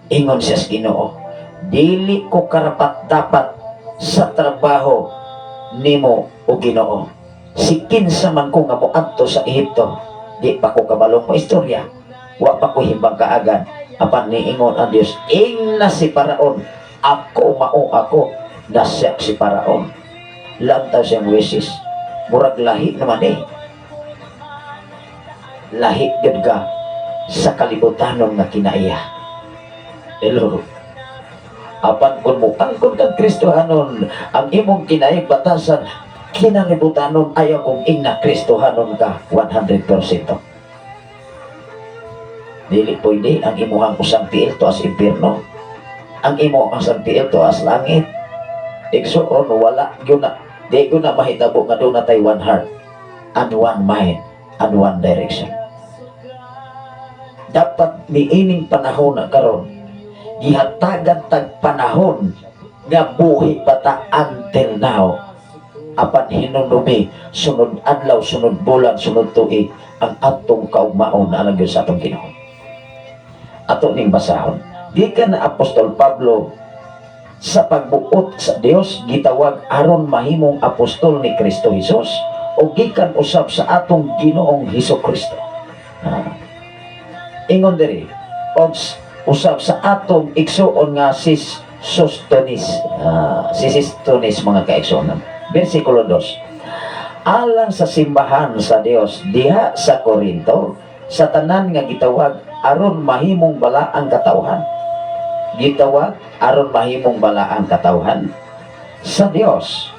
S2: ingon siya sa Ginoo, dili ko karapat dapat sa trabaho nimo o Ginoo. Si kinsa man ko nga moadto sa Ehipto, di pa ko kabalong mo istorya, wa pa ko himbang kaagan. Apan niingon ang Dios, ing na si Paraon, ako mao ako, nasyak si Paraon. Lantaw siyang Moises, murag lahi naman lahi gud ka sa kalibutanon nga kinaiya. Hello. Apan kung mutangkon kang Kristohanon, ang imong kinaiya batasan, kinalibutanon ayaw kung ing na Kristohanon ka 100%. Dili pwede ang imuhang usang tiil to as impierno, ang imo ang usang tiil to as langit. Igsuon wala yun na, di ko na mahitabo nga doon na tayo one heart and one mind and one direction. Dapat niining panahon na karon, gihatagan tag panahon nga buhi bata until now. Apan hinunumi, sunod adlaw, sunod bulan, sunod tuig, ang atong kaugmaon na alagyo sa atong Ginoo. Ato ning basahon. Di ka na Apostol Pablo sa pagbuot sa Dios gitawag aron mahimong apostol ni Kristo Jesus o gikan usab sa atong Ginoong Hesukristo. Ingon diri, usab sa atong igsuon nga si Sostonis, si Sostonis mga kaigsuonan. Versikulo 2. Alang sa simbahan sa Dios diha sa Korinto, sa tanan nga gitawag aron mahimong balaang katawhan. Gitawag aron mahimong balaang katawhan sa Dios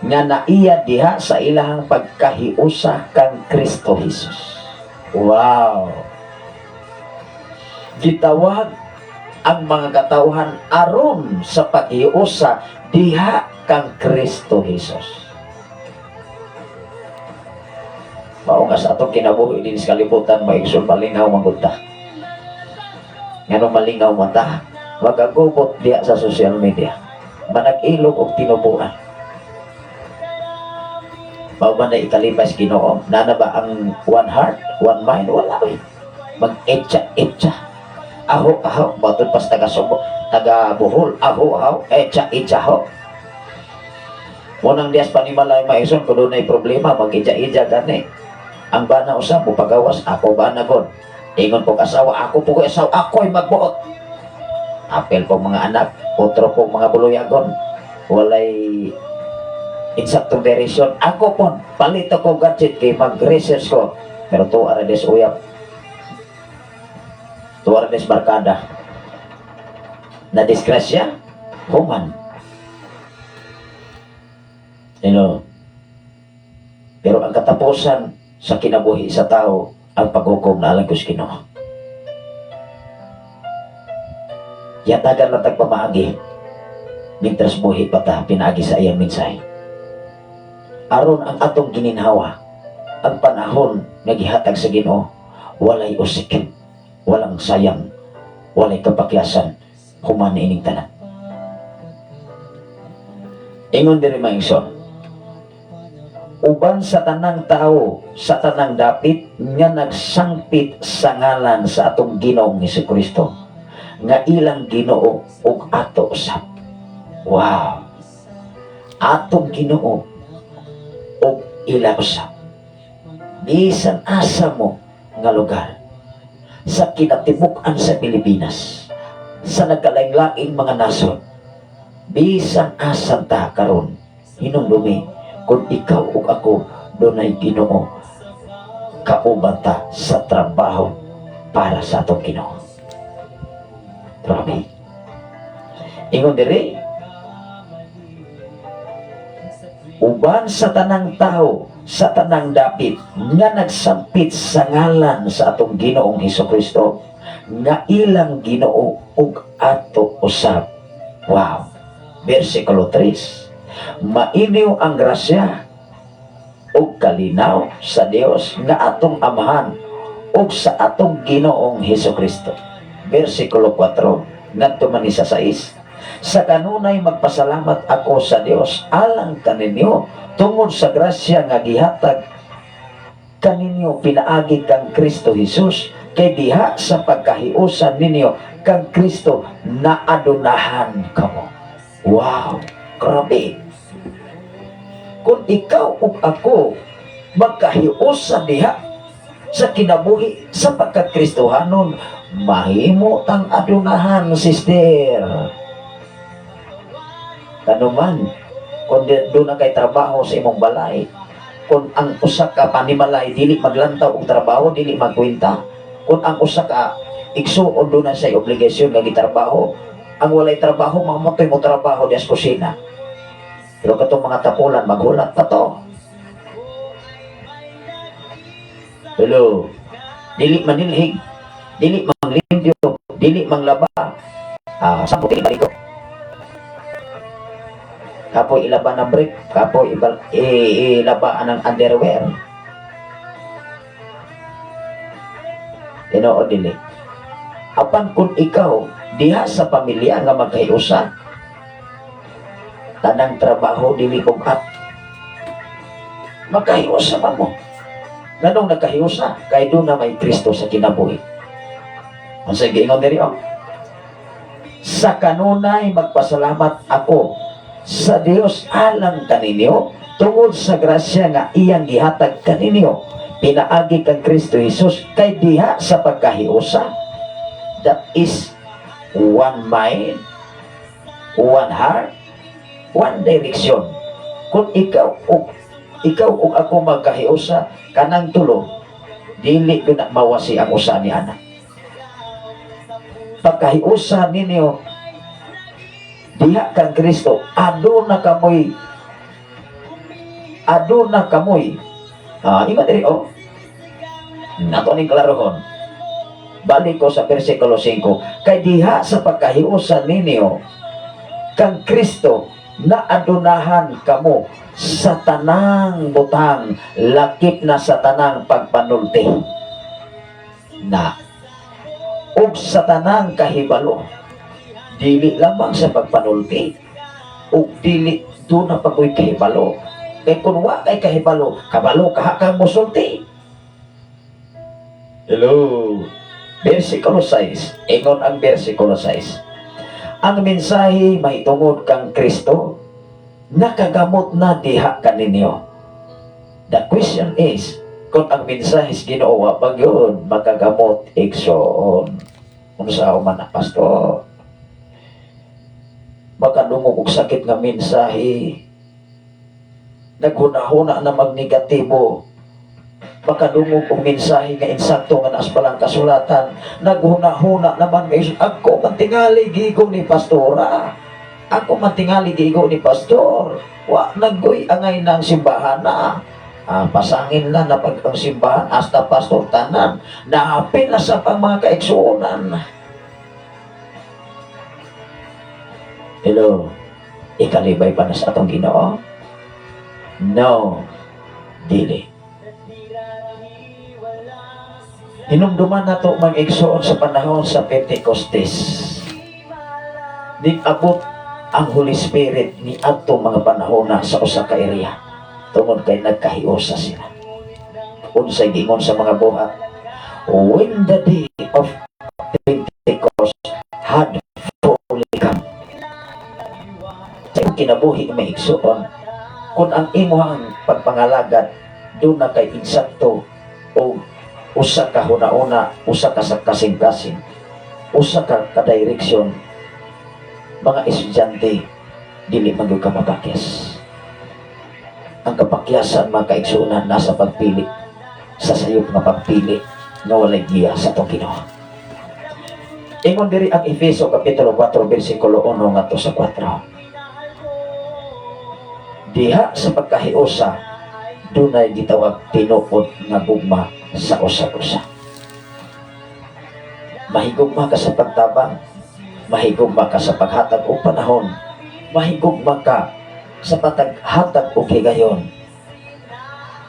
S2: nga naiya diha sa ilahang pagkahiusa kang Kristo Jesus. Wow! Gitawag ang mga katawhan aron sa paghiusa diha kang Kristo Jesus. Mao nga sa atong kinabuhi din sa kalibutan, maigsoon malingaw magudta. Ngano malingaw mata, magagubot diha sa social media, manag-ilog og tinubuan. Mao ba na ikalipay sa Ginoo? Nana ba ang one heart, one mind? Wala eh. Mag-etcha-etcha. Aho-aho, batod pas taga-Subo, taga-Bohol, aho-aho, etcha-etcha ho. Munang dias panimalay maison kung doon ay problema, mag-ija-ija gani. Ang bana usap mo pagawas, ako bana god. Ingon po asawa, ako po asawa, ako'y magbuot. Apel po mga anak, otro po mga buluyagon. Walay insaktong direksyon. Ako po, palito ko gadget kay mag-research ko. Pero tuwa rin des uyap. Tuwa rin des barkada. Na disgrasya, human. Pero ang katapusan sa kinabuhi sa tao, ang paghukom na alang Diyos Ginoo. Yatagan lang tagpamaagi, mintras buhi pa ta, pinaagi sa iyang mensahe. Aron ang atong gininhawa, ang panahon nga gihatag sa Ginoo, walay usik, walang sayang, walay kapakyasan, human ining tanan. Ingon diri maingson, uban sa tanang tao, sa tanang dapit, nga nagsangpit sa ngalan sa atong Ginoong Hesukristo, nga ilang Ginoo ug ato usab. Wow! Atong Ginoo ug ila usab. Bisan asa mo nga lugar, sa kinatibuk-an sa Pilipinas, sa nagkalain-laing mga nasod, bisan asa ta karon, hinumdumi kung ikaw ug ako dunay Ginoo, kauban ta sa trabaho para sa atong Ginoo. Grabe. Ingon diri, uban sa tanang tao, sa tanang dapit, nga nagsampit sa ngalan sa atong Ginoong Hesukristo, nga ilang Ginoo ug ato usab. Wow. Versikulo 3. Mainiw ang grasya ug kalinaw sa Dios nga atong Amahan ug sa atong Ginoong Hesukristo. Versikulo 4 ngadto man sa 6. Sa kanunay magpasalamat ako sa Dios alang kaninyo tungod sa grasya nga gihatag kaninyo pinaagi kang Kristo Jesus, kay diha sa pagkahiusan ninyo kang Kristo naadunahan kamo. Wow, grabe. Kung ikaw ug ako magkahiusan diha sa kinabuhi sa pagkakristohanon, mahimo tang adunahan, sister. Kanuman, kung doon na kay trabaho sa imong balay, kung ang usa ka panimalay dili maglantaw og trabaho, dili magkwenta, kung ang usa ka igsuon doon na sa obligasyon nga gitrabaho, ang walay trabaho mamotoy mo trabaho di sa kusina. Pero katong mga tapulan maghulat pa to. Hello, dili manilhig, dili manglimpyo, dili manglaba. Sa puti balik ko. Kapoy ilaban ng brick, kapoy ilabaan ng underwear. Tinuod dili. Apan kung ikaw diha sa pamilya nga magkahiusa, tanang trabaho dili kugat, magkahiusa pa mo. Ganong nagkahiusa, kay doon na may Kristo sa kinabuhi. Ang sige, ingon diri sa kanunay magpasalamat ako sa Dios alang kaninyo tungod sa grasya nga iyang gihatag kaninyo pinaagi kang Kristo Jesus, kay diha sa pagkahiusa, that is one mind, one heart, one direction. Kung ikaw ug ako magkahiusa kanang tulo, dili na mawasi ang usa ni ana. Pagkahiusa ninyo diha kang Kristo, aduna kamoy. Ima diri nato ning klarohon. Balik ko sa versikulo 5, kay diha sa pagkahiusan ninyo kang Kristo na adunahan kamo sa tanang butang, lakip na sa tanang pagpanulti na ug sa tanang kahibalo, dili lamang sa pagpanulti ug dili doon na pagoy kahibalo. Kay kung wa kay kahibalo, kabalo kaha kang musulti. Hello. Versikulo 6. Ingon ang versikulo 6. Ang mensahe mahitungod kang Kristo, nakagamot na diha kaninyo. The question is, kung ang mensahe Ginoo wa pa gyud makagamot igsoon. Unsa man na pastor? Makadungog og sakit nga mensahe, naghuna-huna na magnegatibo, makadungog og mensahe nga insakto nga naas palang kasulatan, naghuna-huna naman may ako man tingali gigong ni pastora. Ako matingali gigo ni pastor. Wa naggoy angay ng simbahan na. Pasangin na na pag ang simbahan hasta pastor tanan. Naapil na sa pang mga kaigsuonan. Hello. Ikalibay pa na sa atong Ginoo? No. Dili. Hinumduman na to mga igsoon sa panahon sa Pentecostes. Nag-abot ang Holy Spirit ni adto mga panahon na sa usa ka area. Tungod kay nagkahiusa sila. Unsay gingon sa mga buhat, when the day of Pentecost had fully come. Sa iyong kinabuhi may igsoon, kung ang imuhang pagpangalagad doon na kay insakto o usa ka huna-una, usa ka sa kasing-kasing, usa ka ka-direksyon, mga estudyante, dili man gyud ka mapakyas. Ang kapakyasan, mga kaigsunan, nasa pagpili, sa sayop nga pagpili, nga walay giya sa itong Ginoo. Ingon diri ang Efeso Kapitulo 4, versikulo 1 ngadto sa 4. Diha sa pagkahiusa, dunay gitawag tinuod nga gugma sa usa-usa. Mahigugma ka sa pagtabang, mahigugma ka sa paghatag o panahon, mahigugma ka sa paghatag o higayon.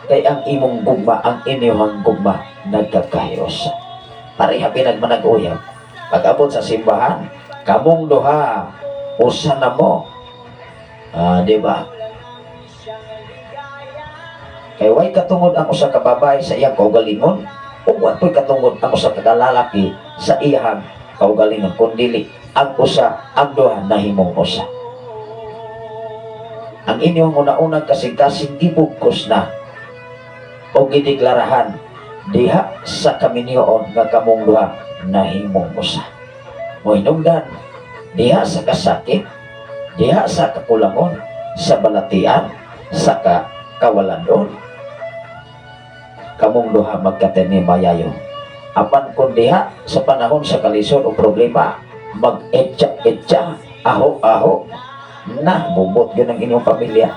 S2: Kay ang imong gugma, ang inyong gugma, nagkakahiusa. Pareha pinagmanag-uyab. Pag-abot sa simbahan, kamong duha, usa na mo. Di ba? Kay way katungod ang usa ka babae sa iyang kaugalingon, ug wa toy katungod ang usa ka lalaki sa iyang kaugalingon, kundi ang usa, ang duha nahimong usa. Ang inyong una-unang kasing-kasing ibugkos na o gideklarahan diha sa kaminyoon nga kamong duha nahimong usa. Mohinungdan diha sa kasakit, diha sa kakulangon, sa balatian, sa kawalandon, kamong duha magkateni mayayo. Apan kung diha sa panahon sa kalisod o problema, mag-etya-etya, aho-aho, na bubot yun ang inyong pamilya.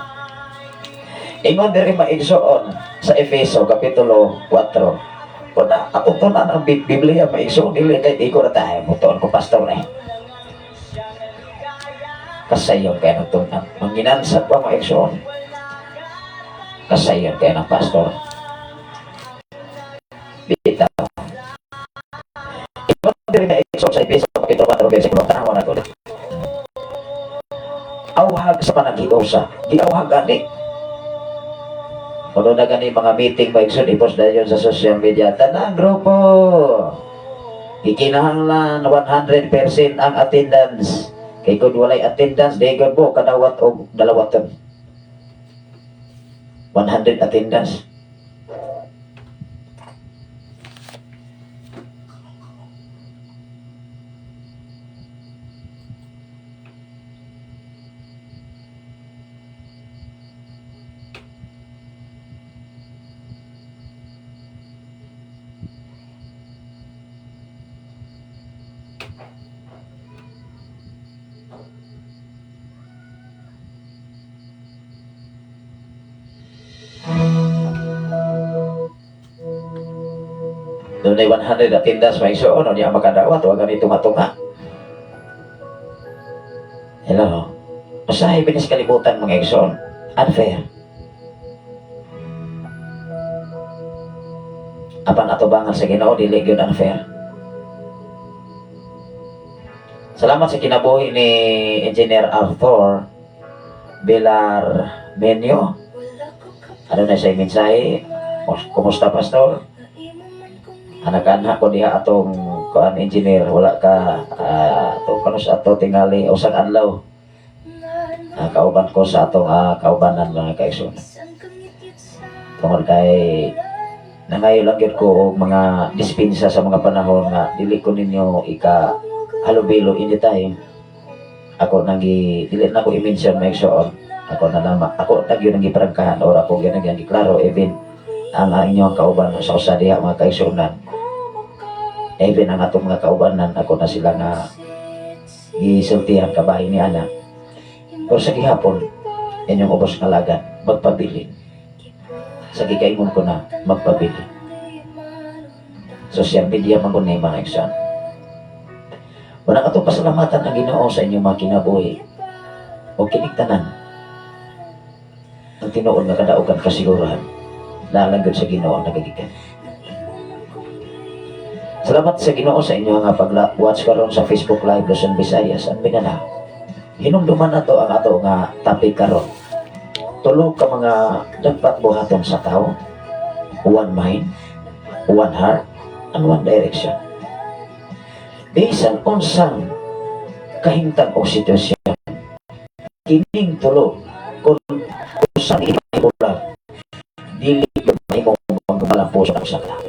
S2: Ingon diri maigsoon sa Efeso Kapitulo 4. Kung atutunan ang Biblia maigsoon, dili kay iko na tayo, mutuon ko pastor eh. Kasayon kaya natunan. Manginansag pa maigsoon. Kasayon kaya ng pastor. Bita. Ingon diri maigsoon sa Efeso Kapitulo 4, versikulo 1 na ko. Awhag sa panaghiusa, giawhag gani. Kuno na gani mga meeting maigsoon, i-post na yun sa social media. Tanang grupo, ikinahanglan 100% ang attendance. Kay kung walay attendance, daygon po kadawat o dalawaton. 100 attendance. Doon ay 100 attendance may iso, ano niya makadawat, huwag ganito matunga. Hello? Usahay pinis kalibutan mga igsoon. Unfair. Apan atubangan sa Ginoo, dili gyud unfair. Salamat sa kinabuhi ni Engineer Arthur Bilar Menyo. Ano na siya mensahe? Kumusta pastor? Anak-anak ko diha atong kuan engineer, wala ka atong kanus ato tingali usag adlaw. Kauban ko sa atong kaubanan mga kaigsoon. Tungod kay nangayo lang gyud ko og mga dispensa sa mga panahon nga dili ko ninyo ika halubilo anytime. Ako dili na ko i-mention mga igsoon. Ako na naman, ako na gyud nang giprangkahan or ako gyud nang giklaro even ang inyong kauban sa usa diha mga kaigsuonan. Even ang atong mga kaubanan, ako na sila nga gisultihan kabahin ni ana. Pero sa gihapon, inyong ubos nga lagad, magpabilin. Sa gigaingon ko na, magpabilin. Social media man ko na yung mga eksan. Wala ka itong pasalamatan ang Ginoo sa inyong mga kinabuhi. O kiniktanan. Ang tinuod nga kadaugan kasiguruhan. Nalanggan sa Ginoo ang nagagikan. Salamat sa Ginoo sa inyo nga pag-watch karon sa Facebook Live Luzon, Visayas. Ang binana. Hinumduman na to ang ato nga topic karon. Tulo ka mga dapat buhaton sa tao. One mind, one heart, and one direction. Bisan unsang kahimtang o sitwasyon. Kining tulo kung saan ibulag. Dili mahimong magmalapuson ang usa ka.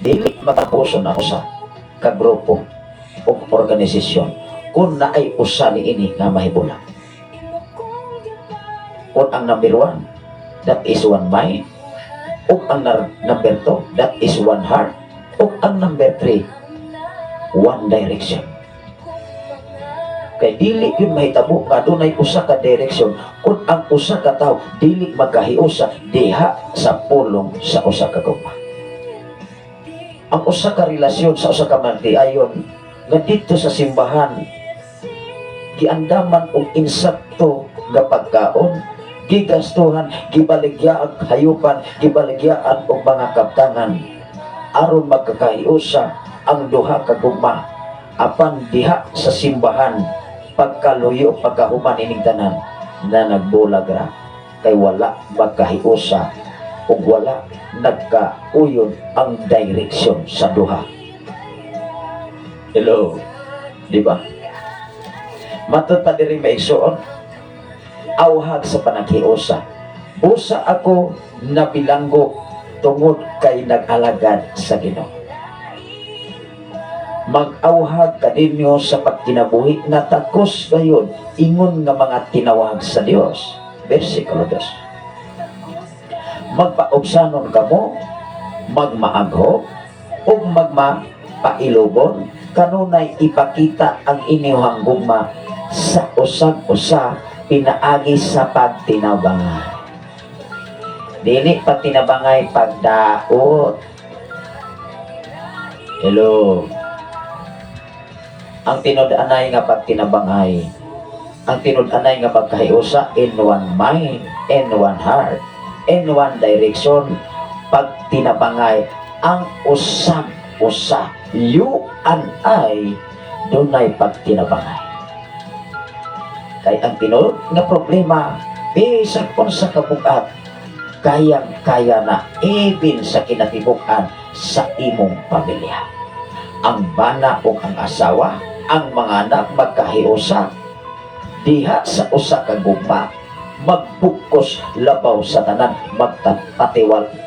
S2: Dili matapuson ang usa ka grupo o organisasyon kung naay usa ni ini nga mahibulang. Kung ang number 1, that is one mind. O ang number 2, that is one heart. O ang number 3, one direction. Kay dili yun mahitabo nga dunay usa ka direksyon kung ang usa ka tawo dili magkahiusa diha sa pulong sa usa ka gugma. Ang usa ka relasyon sa usa ka magtiayon nga dito sa simbahan giandaman og insakto nga pagkaon, gigastuhan, gibaligyaan hayupan, gibaligyaan og mga kaptangan aron magkakahiusa ang duha ka gugma apan diha sa simbahan pagkaluyo pagkahuman ining tanan na nagbulag ra kay wala magkahiusa ug wala nagkauyon ang direksyon sa duha. Hello, di ba? Matod pa diri maigsuon awhag sa panaghiusa. Usa ako nabilanggo tungod kay nag-alagad sa Ginoo. Mag-awhag kaninyo sa pagkinabuhi na takos gayon ingon nga mga tinawag sa Dios. Versikulo 2. Magpaubsanon kamo, magmaagho, o magmapailubon, kanunay ipakita ang inyong gugma sa usag-usa pinaagi sa pagtinabangay. Dili pagtinabangay pagdaot. Hello. Ang tinud-anay nga pagtinabangay, ang tinud-anay nga pagkahiusa in one mind, in one heart, in one direction, pagtinabangay ang usag-usa. You and I, dunay pagtinabangay. Kay ang tinud nga problema, bisag unsa ka bugat, kayang-kaya na even sa kinatibukan sa imong pamilya. Ang bana o ang asawa, ang mga anak magkahiusa diha sa usa ka gugma, magbukos labaw sa tanan,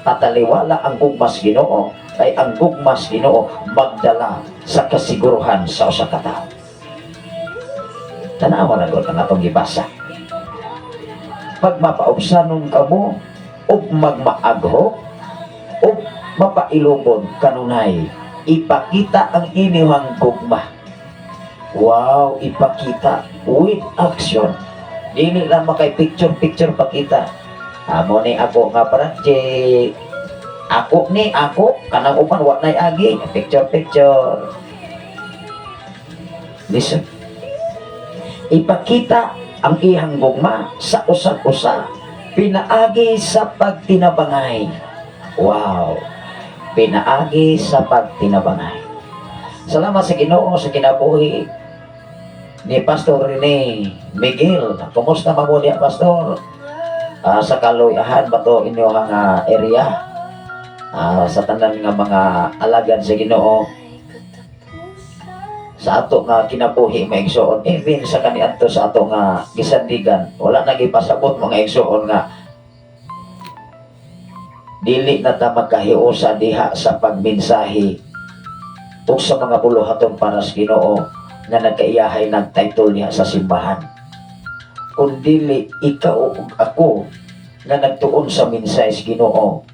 S2: pataliwala ang gugmas Ginoo, kay ang gugmas Ginoo magdala sa kasiguruhan sa usa ka tawo. Tanawa na gud ang atong gibasa. Pag mapaubsanon kamo ug magmaagho ug mapailubon kanunay ipakita ang inyong gugma. Wow, ipakita with action. Dili lang makay picture pakita. Amo ni ako nga project. Ako kanang upan wa nay agi picture. Listen. Ipakita ang iyang gugma sa usag-usa pinaagi sa pagtinabangay. Wow. Pinaagi sa pagtinabangay. Salamat sa Ginoo sa kinabuhi ni Pastor Rene Miguel. Kumusta ba mo niya, Pastor? Sa Kaloyahan ba to inyong area? Sa tanan nga mga alagad sa Ginoo sa ato nga kinabuhi maigsoon, even sa kaniadto sa ato nga gisandigan, wala na gipasabot mga igsoon nga dili na ta magkahiusa diha sa pagmensahe ug sa mga buluhaton para sa Ginoo nga nagkaiyahay ng title niya sa simbahan. Kung dili ikaw ug ako nga nagtuon sa mensahe sa Ginoo,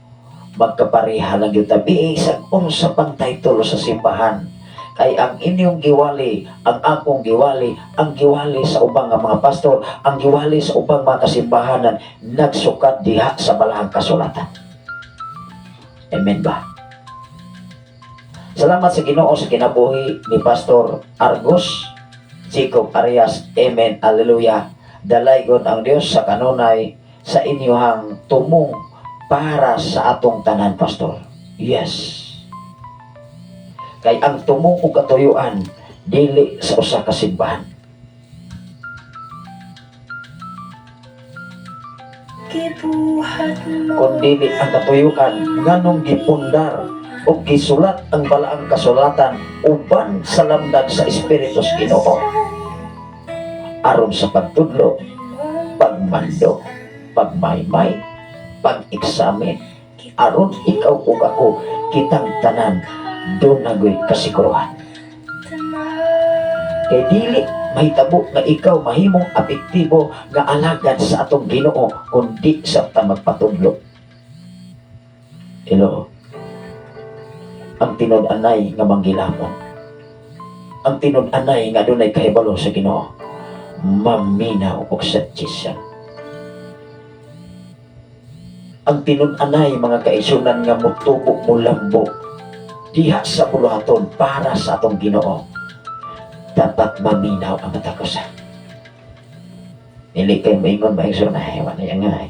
S2: magkapareha lang yung tabi sa unsa pang title sa simbahan. Kay ang inyong giwali, ang akong giwali, ang giwali sa ubang nga mga pastor, ang giwali sa ubang mga kasimbahanan, nagsukat diha sa balahang kasulatan. Amen ba? Salamat sa Ginoo sa kinabuhi ni Pastor Argos Jacob Arias. Amen. Alleluia. Dalaygon ang Dios sa kanunay sa inyong tumong para sa atong tanan, Pastor. Yes. Kay ang tumong o katuyuan dili sa usa ka simbahan. Kundi ang katuyuan nganong gipundar o gisulat ang balaang kasulatan uban sa lamdag sa Espiritus Ginoo aron sa pagtudlo, pagmando, pagmaymay, pag-examine aron ikaw ug ako kitang tanan doon nagoy kasiguruhan. Kay dili mahitabo nga ikaw mahimong apektibo nga alagad sa atong Ginoo kundi sa magpatudlo. Hello. Ang tinud-anay nga manggilamon, ang tinud-anay nga dunay kahibalo sa Ginoo, maminaw og satisyan. Ang tinud-anay mga kaisunan nga mutubo mulambo diha sa buluhaton para sa atong Ginoo, dapat maminaw ang mata ko sa. Dili kay maingon maigsoon na hewan ay angay.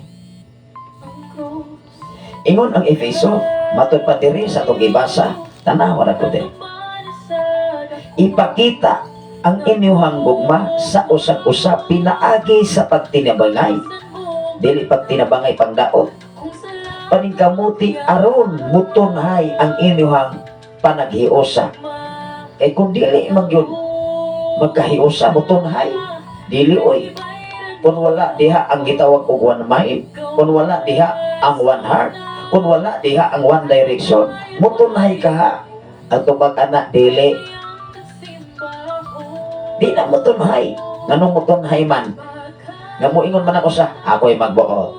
S2: Ingon ang Efeso, matod pa diri sa atong gibasa, tanawa na ko din. Ipakita ang inyong gugma sa usag-usa pinaagi sa pagtinabangay. Dili pagtinabangay pangdaot. Paningkamuti aron mutunhay ang inyong panaghiusa. Kay kung dili magyud magkahiusa mutunhay, dili oy. Kung wala diha ang gitawag og one mind, kung wala diha ang one heart, kung wala diha ang one direction, mutunhay ka ha. Ang tubag anak dili. Di na mutunhay. Nganong mutunhay man? Nga mo ingon man ako sa ako'y magbuot.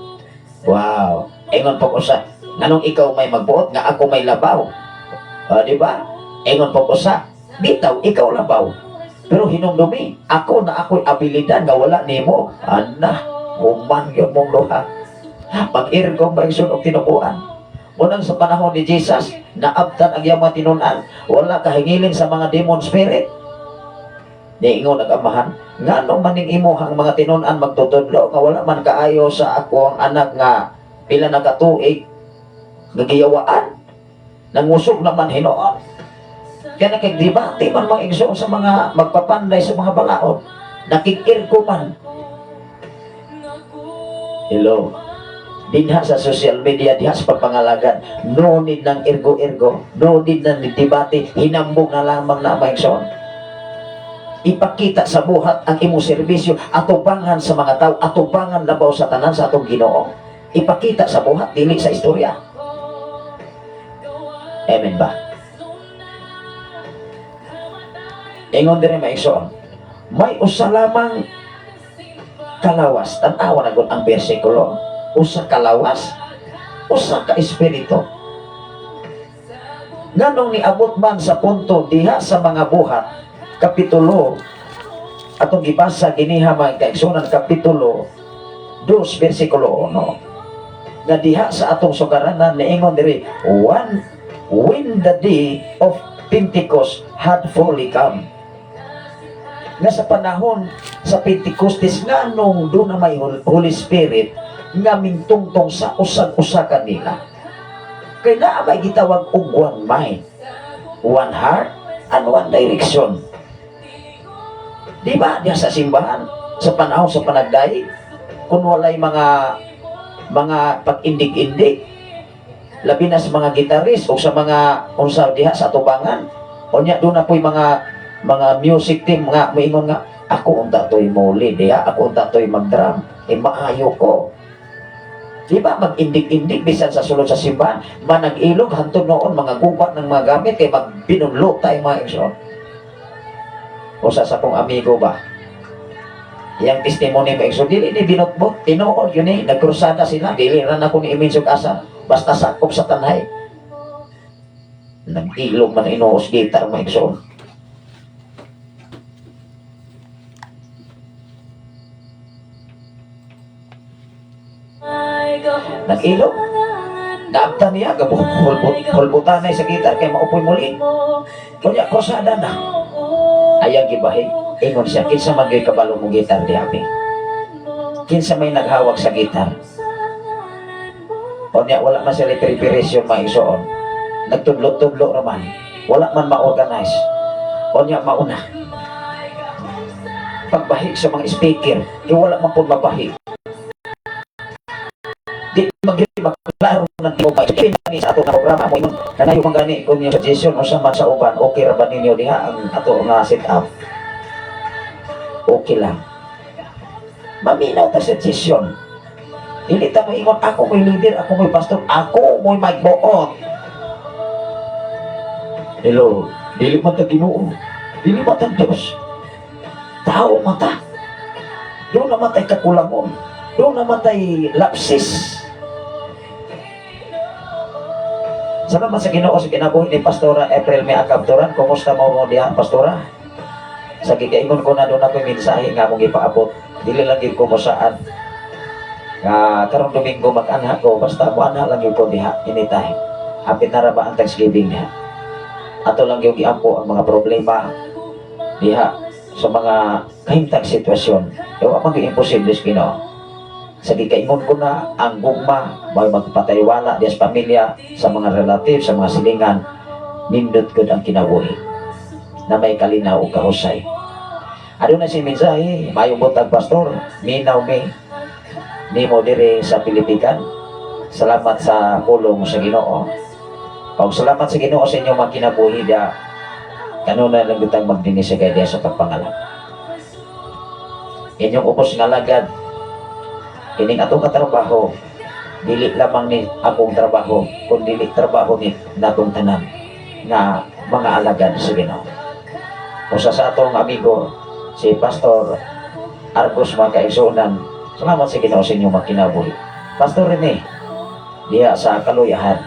S2: Wow. Ingon po ko sa nganong ikaw may magbuot nga ako may labaw. Di ba? Ingon po ko sa bitaw ikaw labaw. Pero hinumdumi, ako na ako'y abilidad nga wala nimo. Ana, human yun mong luha. Pag-irgong ba og tinukuan? Unang sa panahon ni Jesus, naabtan ang iyang mga tinunan. Wala kahingilin sa mga demon spirit. Niingon nag-amahan, nga nung maning imuhang mga tinunan magtutudlo, nga wala man kaayo sa ako ang anak nga pila na katuig, nagiyawaan, nangusog naman hinoon. Kaya nakigdibati man mga igsoon sa mga magpapanday sa mga balaod, nakikirko man. Hello. Dinha sa social media, diha sa pagpangalagan, no need ng ergo-ergo, no need ng debate, hinambog na lamang na maigsoon. Ipakita sa buhat ang imong serbisyo, atubangan sa mga tao, atubangan labaw sa tanan sa atong Ginoo. Ipakita sa buhat, dili sa istorya. Amen ba? Ingon din maigsoon, may usa lamang kalawas, tanawa na ang bersikulo. Usa kalawas, usa ka espiritu. Nganong niabot man sa punto diha sa mga buhat, kapitulo, atong gibasa giniha mga kaigsunan, kapitulo 2, versikulo 1. Nga diha sa atong sugaranan, niingon diri, when the day of Pentecost had fully come. Nga sa panahon sa Pentecostes, nga nung doon na may Holy Spirit, nga mintungtong sa usag-usa kanila. Kaya na may gitawag og one mind, one heart, and one direction. Di ba diya sa simbahan, sa panahon sa panagdaig, kung walay mga pag-indig-indig, labi na sa mga gitaris o sa mga unsa diha sa tubangan, o niya doon na po'y mga music team nga moingon nga ako unta toy muli diha, ako unta toy magdrum, maayo ko. Di ba mag-indig-indig bisan sa sulod sa simbahan, manag-ilog hantod noon mga gubat ng mga gamit kay magbinunlo tayo mga igsoon. Usa sa pong amigo ba, yang testimony mo igsoon, dili ni binutbot, tinuod yun nagkrusada sila, dili ran ako ni iminsog asa, basta sakop sa tanhay. Nag-ilog man inuos gitar mga igsoon. Nag-ilog. Naabtan niya, hulbutanay sa gitar kay maupoy muli. Kunya, krosada na. Ayang gibahi. Ingon siya, kinsa man gay kabalo mo gitar di abi. Kinsa may naghawak sa gitar. Kunya, wala man sila preparation maigsoon. Nagtudlo-tudlo naman. Wala man ma-organize. Kunya, mauna. Pagbahi sa mga speaker, wala man po mabahi. Di maglaro ng tipo ba pinani sa ato nga programa mo ingon kanayo man gani kung yung suggestion o sa man sa uban okay ra ba ninyo diha ang ato nga set up okay lang maminaw ta suggestion dili ta mo ingon ako may leader ako may pastor ako may magbuot hello dili man ta Ginoo dili man ta Dios tao man ta doon naman tayo kakulangon doon naman tayo lapsis. Salamat sa Ginoo sa kinabuhi ni Pastora April May Acabturan. Kumusta mo diha, Pastora? Sa gigaingon ko na doon ako mensahe nga mong ipaabot. Dili lang gyud ko mo saan. Karong Domingo mag-anha ko basta mo anha lang gyud ko diha anytime. Hapit na ra ba ang Thanksgiving diha. Ato lang gyud giampo ang mga problema diha sa mga kahimtang sitwasyon. Wa man gyud imposible sa Ginoo. Sa gikaingon ko na ang gugma may magpataywala diya sa pamilya sa mga relatives, sa mga silingan nindot gud ang kinabuhi na may kalinaw o kahusay. Ano na si mensahe mayong butag pastor minaw ni mo dire sa Pilipican. Salamat sa pulong sa Ginoo. Pag salamat sa Ginoo sa inyo mga kinabuhi diya kanuna lang gutang magdinis sa kay diya sa pagpangalan. Inyong upos nga lagad ining atong katrabaho dili lamang ni akong trabaho kundi dili trabaho ni natong tanan nga mga alagad sa Ginoo. Usa sa atong amigo si Pastor Argos Magkaigsunan, salamat sa Ginoo sa inyong makinabuhi. Pastor Rene diya sa Kaluyahan,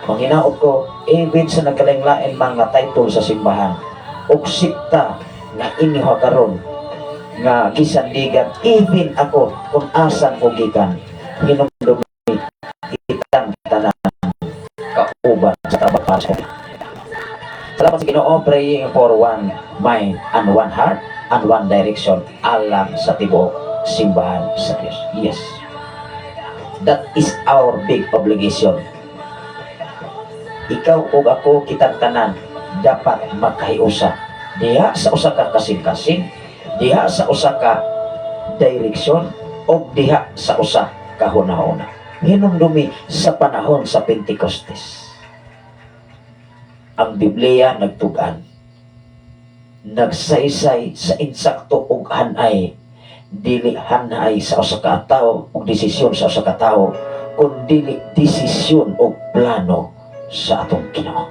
S2: manginaot ko even sa nagkalain-lain mga title sa simbahan ug sikta nga inyo karon nga gisandigan even ako kung asan ko gikan hinumdumi kitang tanan kauban sa trabaho. Salamat sa Ginoo, praying for one mind and one heart and one direction alang sa tibuok simbahan sa Diyos. Yes, that is our big obligation. Ikaw o ako kitang tanan dapat magkahiusa diha sa usa ka kasing-kasing, diha sa usa ka direksyon o diha sa usa ka hunahuna. Hinumdumi sa panahon sa Pentecostes. Ang Biblia nagtugan, nagsaysay sa insakto ug hanay, dili hanay sa usa ka tawo ug desisyon sa usa ka tawo, kundi desisyon ug plano sa atong Ginoo.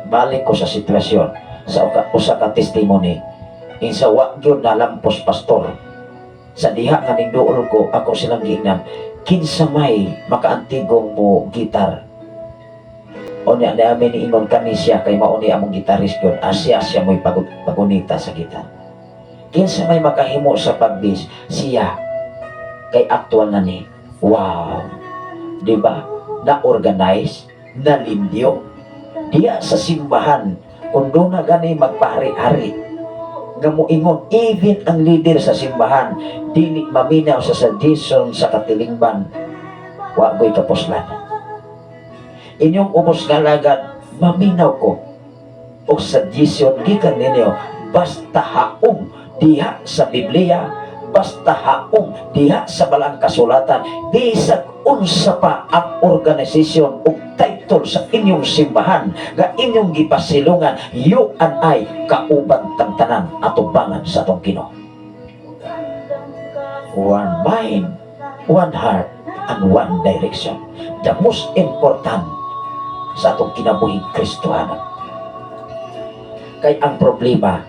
S2: Balik ko sa sitwasyon sa usa ka testimony insa wa gyud nalampos pastor sa diha nga ningduol ko ako silang giingnan kinsa may makaantigong mo gitar o niya namin niingon kani siya kay mao ni among gitaris gyud asya mo'y pagunita sa gitar kinsa may makahimo sa pagbis siya kay actual na ni wow di ba na organize na limpyo diya sa simbahan kung doon na gani magpahari-hari nga moingon even ang leader sa simbahan dili maminaw sa suggestion sa katilingban wa ko'y kapuslan inyong ubos nga lagad maminaw ko o suggestion gikan ninyo basta haong diha sa Biblia basta haong diha sa balang kasulatan bisag unsa pa ang organisasyon o title sa inyong simbahan nga inyong gipasilungan you and I kauban tantanan atubangan sa atong Ginoo. One mind, one heart, and one direction. The most important sa atong kinabuhing Kristohanan. Kay ang problema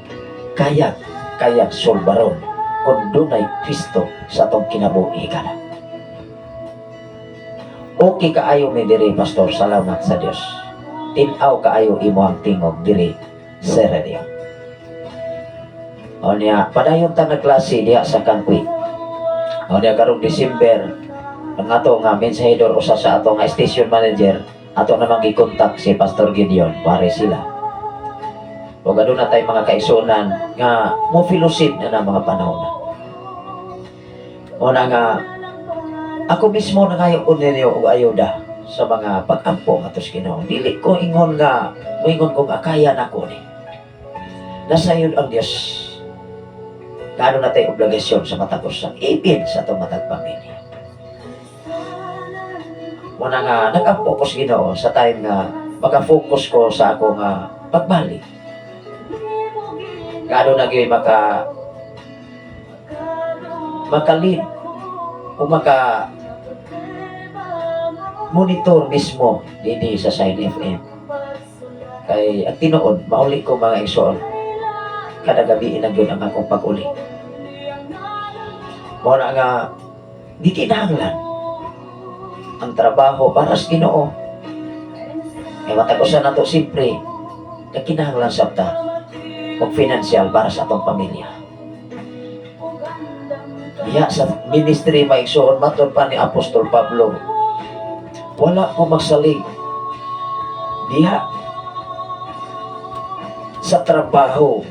S2: kaya solbaron kung dunay Kristo sa atong kinabuhi kana. Okay kaayo mi diri pastor, salamat sa Dios. Tinaw kaayo imo ang tingog diri sa radio. O niya, padayon ta nagklase diha sa Kanqui. O niya karong December ang ato nga mensahedor usa sa ato nga station manager ato namang gikontak si Pastor Gideon pare sila o gano'n na tayo mga kaisunan nga mo filosid na mga panahon na o na nga ako mismo na ngayon ko ninyo og ayuda sa mga pag-ampo atos Ginoo dili ko ingon nga moingon ko kaya na ko ni nasayod ang Dios kano na tayo obligasyon sa matapusan ipin sa itong matag pamilya. Muna nga, nag-ampo ko sa Ginoo sa time nga maka-focus ko sa akong pagbalik. Kano na gyud makalin o monitor mismo dini sa Sign FM. Kay ang tinuod, mauli ko mga igsoon. Kada gabi na gyud ang akong pag-uli. Muna nga, di kinahanglan ang trabaho para sa Ginoo. Kaya matagusan na ito, siyempre, na kinahanglan sabta mag-financial para sa atong pamilya. Diya sa ministry maigsoon, matod pa ni Apostol Pablo, wala ko magsalig. Diya sa trabaho,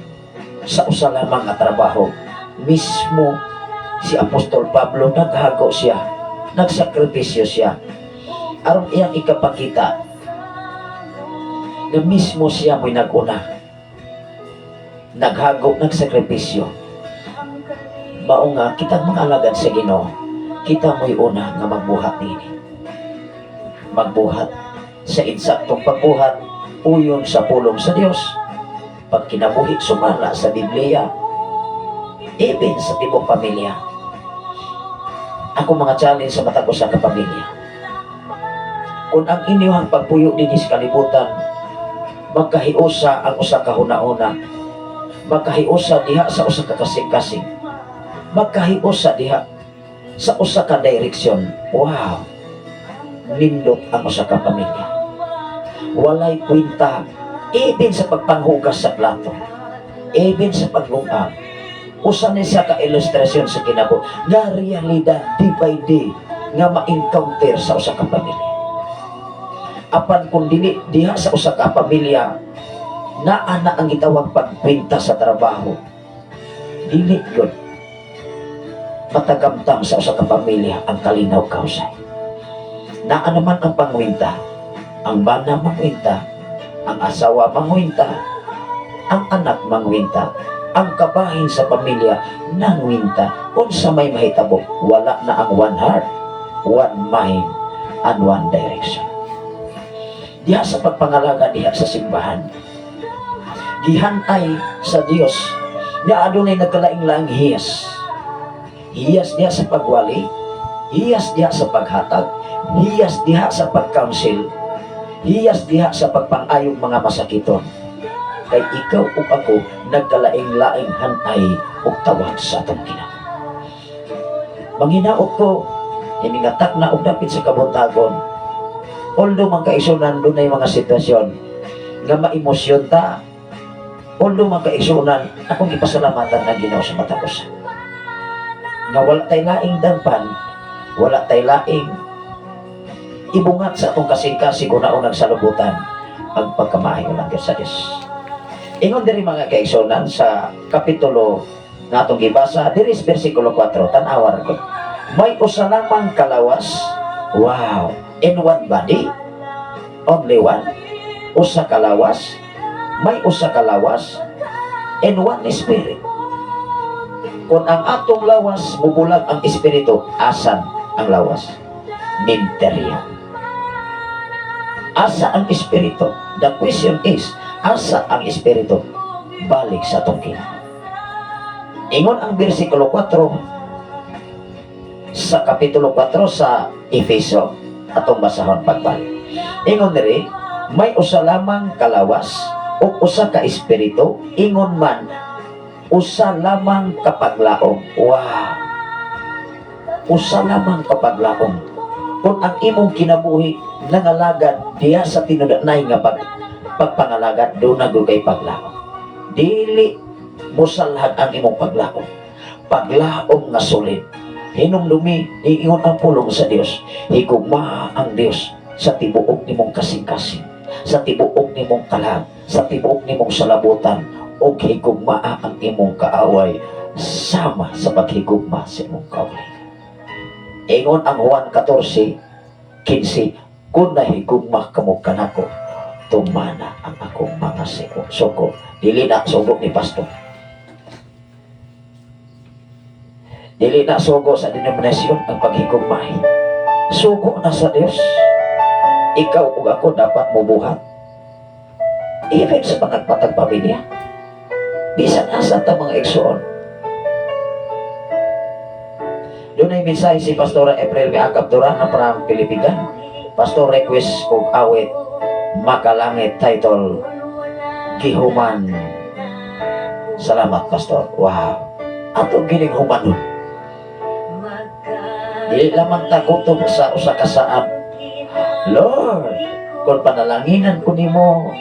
S2: sa usa lamang nga trabaho, mismo si Apostol Pablo naghago siya, nagsakripisyo siya aron iyang ikapakita na mismo siya mo'y naguna, naghago, nagsakripisyo. Mao nga kitang mga alagad sa Ginoo, kita mo'y una nga magbuhat nini, magbuhat sa insaktong pagbuhat uyon sa pulong sa Dios, pagkinabuhi sumala sa Biblia, even sa tibok pamilya. Ako mga challenge sa matag usa ka pamilya. Kung ang inyong pagpuyo din sa kalibutan, magkahiusa ang usa ka huna-una, magkahiusa diha sa usa ka kasing-kasing, magkahiusa diha sa usa ka direksyon. Wow! Nindot ang usa ka pamilya. Walay kwenta, even sa pagpanghugas sa plato, even sa paglungag. Usa ni sa ka-ilustrasyon sa kinabo na realidad di by day nga ma-encounter sa usa ka pamilya. Apan kung dili diha sa usa ka pamilya na ana ang gitawag pagkwenta sa trabaho, dili yun matagamtang sa usa ka pamilya ang kalinaw kausay. Naa naman ang pangwinta, ang bana mangwinta, ang asawa mangwinta, ang anak mangwinta, ang kabahin sa pamilya nangwinta. Unsa may mahitabo, wala na ang one heart, one mind, and one direction. Diha sa pagpangalaga, diha sa simbahan, gihanay sa Dios nga adunay nagkalaing-laing hiyas. Hiyas diha sa pagwali, hiyas diha sa paghatag, hiyas diha sa pag-counsel, hiyas diha sa pagpangayong mga masakiton. Kay ikaw ug ako nagkalaing-laing hanay ug tawag sa atong Ginoo. Manghinaot ko, iningatak na og dapit sa kabuntagon. Although man kaisunan dunay mga sitwasyon nga maemosyon ta, although man kaisunan akong ipasalamatan na Ginoo sa matapos. Nga wala tay laing dampan, wala tay laing ibungat sa atong kasing-kasing una-unang nagsalubutan ang pagkamaayo ng Diyos sa Diyos. Ingon diri mga kaigsonan sa kapitulo nga atong gibasa, diri sa bersikulo 4, tan-awar ko. May usa lamang kalawas, wow, in one body, only one, usa kalawas, may usa kalawas, in one spirit. Kung ang atong lawas mubulag ang espiritu, asan ang lawas? Minteryo. Asa ang espiritu? The question is, asa ang espiritu? Balik sa atong Ginoo. Ingon ang bersikulo 4 sa kapitulo 4 sa Efeso, atong basahon pagbalik. Ingon diri, may usa lamang kalawas o usa ka espiritu, ingon man usa lamang kapaglaom. Wow! Usa lamang kapaglaom. Kung ang imong kinabuhi nangalagad diha sa tinudanay nga pagpangalagad, doon na kay paglaom. Dili mosalhag ang imong paglaom. Paglaom nga sulit. hinumdumi, iingon ang pulong sa Dios. Higugma ang Dios sa tibuok nimong kasing-kasing, sa tibuok nimong kalag, sa tibuok nimong salabutan, o higugma ang imong kaaway sama sa paghigugma sa imong kaaway. Ingon ang Juan 14:15, kung nahigugma kamo kanako, tumana ang akong mga suko. Dili na sugo ni pastor. Dili na sugo sa denominasyon ang paghigugmay. Sugo na sa Dios. Ikaw ug ako dapat mubuhat. Even sa panagpatag pamilya. Bisan asa ta mga igsoon. Doon ay mensahe si Pastora April Miakap Duran na parang Pilipigan. Pastor request kong awit Makalangit title Gihuman. Salamat Pastor. Wow. Ato gining human nun. Dili lamang takutob sa usa ka saad. Lord, kung panalanginan ko nimo,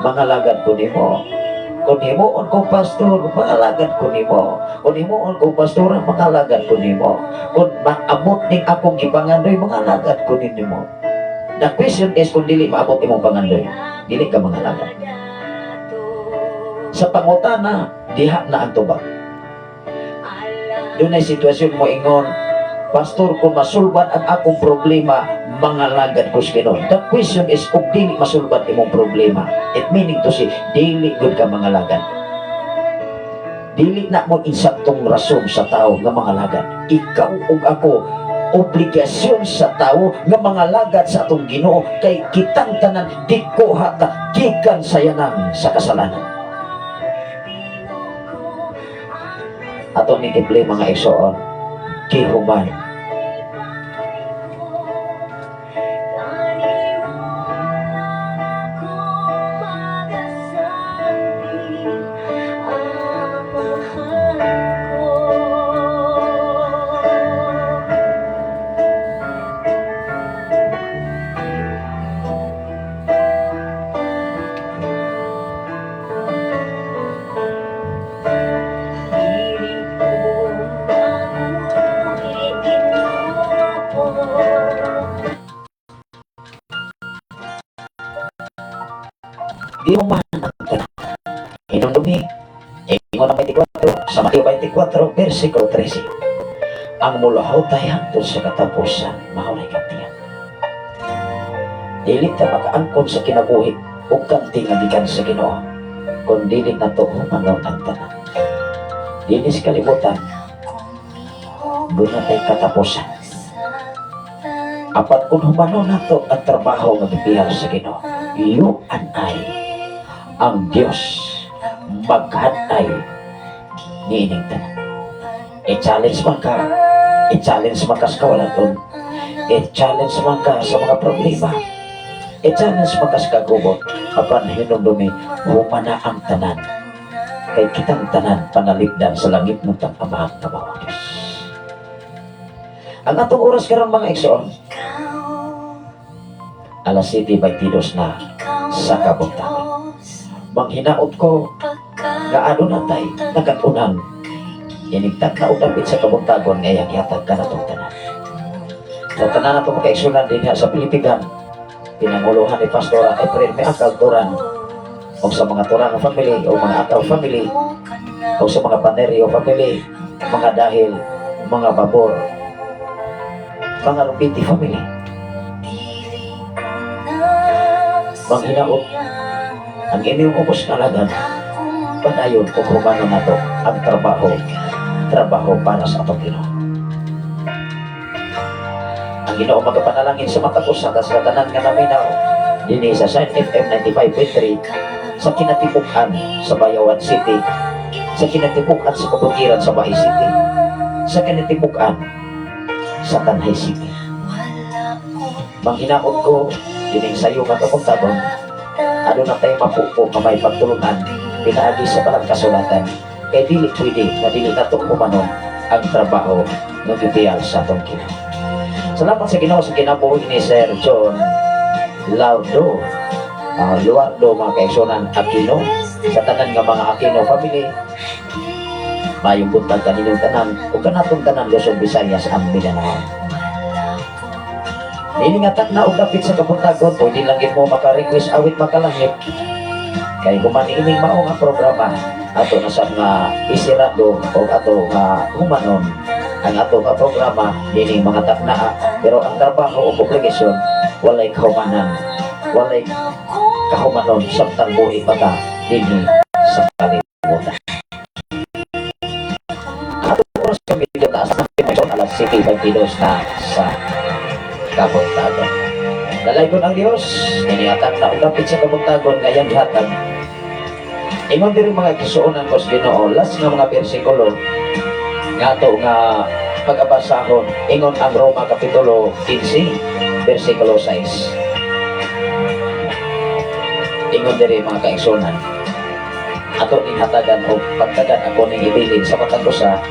S2: mangalagad ko nimo. Kung himuon kong pastor, mangalagad ko nimo. Kung himuon kong pastor, mangalagad ko nimo. Kung maabot ning akong ipangandoy, mangalagad ko nimo. The question is, kung dili maabot imong pangandoy, dili ka mangalagad. Sa pangutana, diha na ang tubag. Doon ay sitwasyon mo ingon, Pastor, kung masulban ang akong problema, mangalagad ko sa Ginoo. The question is, kung dili masulban imong problema, it meaning to say, dili good ka mangalagad. Dili na mo insaktong rason sa tao nga mangalagad. Ikaw ug ako, obligasyon sa tao nga mangalagad sa atong Ginoo, kay kitang tanan di ko hata gikan sa yanang sa kasalanan. Ato ni kiplay mga igsoon, gihuman. Gihuman ang tanan. Hinumdumi, ingon ang 24, sa Mateo 24, versikulo 13. Ang mulahaw tayo hangtod sa katapusan, mahulay kantiyan. Dili ta makaangkon sa kinabuhi ug kanti nga gikan sa Ginoo, kun dili nato humanon ang tanan. Dili sa kalibutan, doon tay katapusan. Apat kung humanon nato ang trabaho nga gibiyar sa Ginoo, you and I, ang Diyos maghatay niining tanan. I-challenge man ka, i-challenge man ka sa kawalan, i-challenge man ka sa mga problema, i-challenge man ka sa kagubot, apan hinumdumi, humana ang tanan, kay kitang tanan panalipdan sa langit ng Amahang Kamawang Diyos. Ang atong oras karang mga igsoon, alas 7:22 na sa kabuntagon. Manghinaot ko nga ano na tay nagatunang inigtag na udapit sa kabuntagon ngayang yatag ka na itong tanan. Sa tanan na itong makaigsunan din sa Pilipigan, pinanguluhan ni Pastora April Miakap Duran o sa mga Turang family o mga Ataw family o sa mga Panerio family, mga Dahil, mga Babor, mga Rupiti family. Manghinaot ang inyong ubos na lagan, panayon kung humano na to ang trabaho para sa atong Ginoo. Ang Ginoo magapanalangin sa matapusan sa tanan nga naminaw dinhi sa Sign FM 95.3 sa kinatibukan sa Bayawan City, sa kinatibukan sa Kaputiran sa Bahay City, sa kinatibukan sa Tanhay City. Manghinaot ko dining sayo nga kabuntagon, ano na tayo mapupo na may pagtulungan pinaagi sa parang kasulatan, kay dili pwede na dili nato kumanon ang trabaho ng bibiyal sa atong Ginoo. Salamat sa Ginoo sa kinabuhi ni Sir John Laudo, Luardo, mga kaigsunan Aquino, sa tanan nga mga Aquino family, Mayong buntag kaninyong tanan o kanatong tanan Luzon, Visayas ang Mindanao. Nilingatak na og dapit sa kabuntagon, pwede lang mo maka-request awit makalangit. Kay kumaniining mao nga programa ato na sa nga isirado o ato nga humanon ang ato nga programa dining mga taknaa, pero ang trabaho o obligasyon walay kahumanan, walay kahumanon samtang buhi pa ta dinhi sa kalibutan. Ato oras kami dito na sa alas 7:22 na sa kabuntagon. Dalaygon ang Dios, iniatag na ugapit sa kabuntagon ngayang hatag. Ingon diri mga kisuonan ko sa Ginoo, last nga mga bersikulo nga ato nga pag-abasahon, ingon ang Roma Kapitulo 15, versikulo 6. Ingon diri mga kaigsunan, ato ning hatagan o pagtagan ako ning ibilin sa matag usa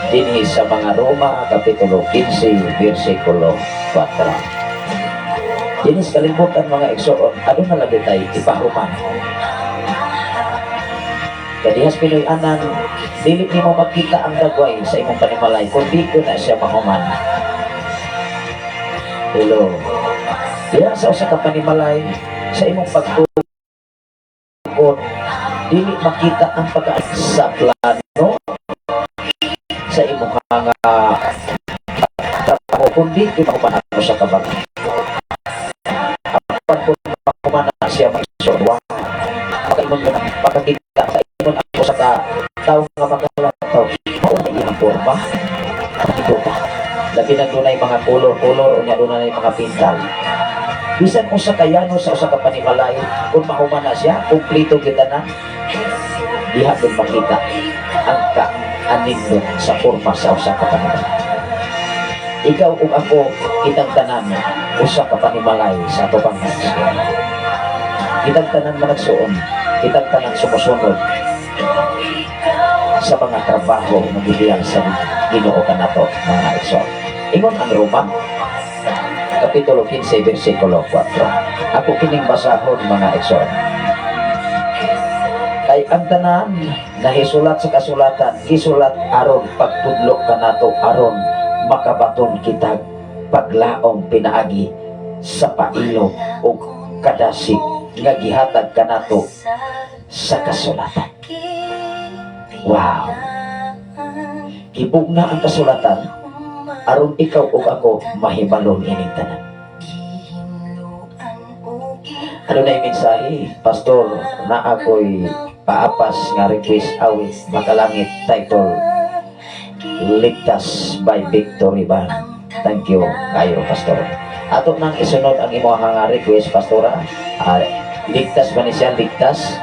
S2: dinhi sa mga Roma Kapitulo 15, versikulo 4. Dinis kalibutan mga igsoon, ano na labi tayo ipahuman. Kadihas Pinoy anan, dili nimo makita ang dagway sa imong panimalay kung di ko na siya mahuman. Hello. Diya sa usa ka panimalay sa imong pagtugon, dili makita ang pagka sa plano sa imong mga trabaho kung di ko mahuman mo sa kabag. Apan kung mahuman na siya mag-isyon, makaimon mo na, makakita sa imon ako sa tao nga magalataw, mauna iyang forma, ito pa. Labi na doon ay mga kolor-kolor o niya doon ay mga pintal. Bisan mo sa kayano sa usa ka panimalay, kung mahuman na siya, kumplito kita na, diha doon makita ang ka-aning sa forma sa usa ka panimalay. Ikaw ug ako, kitang tanan, usa ka panimalay sa ato pang nasyon. Kitang tanan managsuon, kitang tanan sumusunod sa mga trabaho na bibiyang sa Ginoo kanato mga igsoon. Ingon ang Roma Kapitulo 15, versikulo 4. Ako kining basahon mga igsoon. Kay ang tanan nahisulat sa kasulatan, gisulat aron pagtudlo kanato aron makabaton kitag paglaong pinaagi sa pailog o kadasig nga gihatag kanato sa kasulatan. Wow! Ibug na ang kasulatan aron ikaw o ako mahibalon ining tanan. Ano na yung mensahe? Pastor, na ako'y paapas nga request awit makalangit title Ligtas by Victory Band. Thank you kayo, Pastor. Ato nang isunod ang imo nga request, Pastora. Ligtas ba ni siya? Ligtas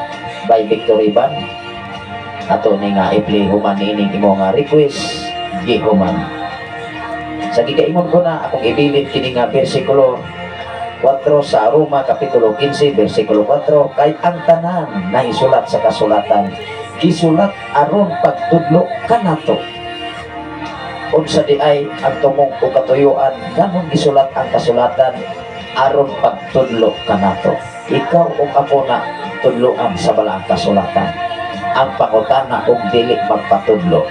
S2: by Victory Band. Ato ni nga i-play human ining imo nga request gihuman. Sa gigaingon ko na akong ibilin kini nga bersikulo 4 sa Roma Kapitulo 15 versikulo 4, kay ang tanan na isulat sa kasulatan gisulat aron pagtudlo kanato. Unsa di ay ang tumong o katuyuan ganun gisulat ang kasulatan aron pagtudlo kanato. Ikaw o ako na tudloan sa balaang kasulatan. Ang pangutana kung dili magpatudlo.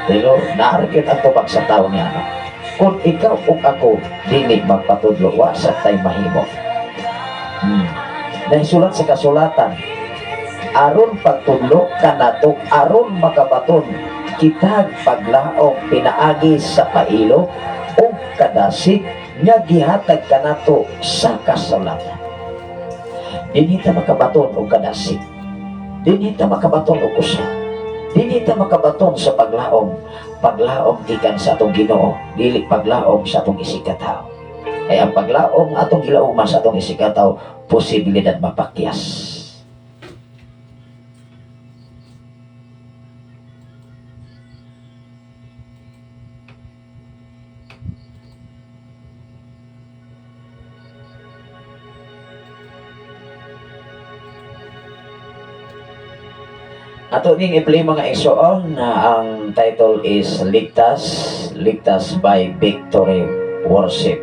S2: Pero naarigin ang tubag sa tao niya. Kung ikaw o ako dili magpatudlo, wa sa tay mahimo. Nahisulat sa kasulatan, aron pagtudlo kanato, aron makabaton kitag paglaong pinaagi sa pailog o kadasig nga gihatag kanato sa kasulatan. Dinhi ta makabaton og kadasig. Dinhi ta makabaton og usa. Dinhi ta makabaton sa paglaom gikan sa atong Ginoo, dili paglaom sa atong isikataw. Ay ang paglaom atong gilauma sa atong isikataw, posibilidad mapakyas. Ato ning i-play mga igsoon na ang title is Ligtas by Victory Worship.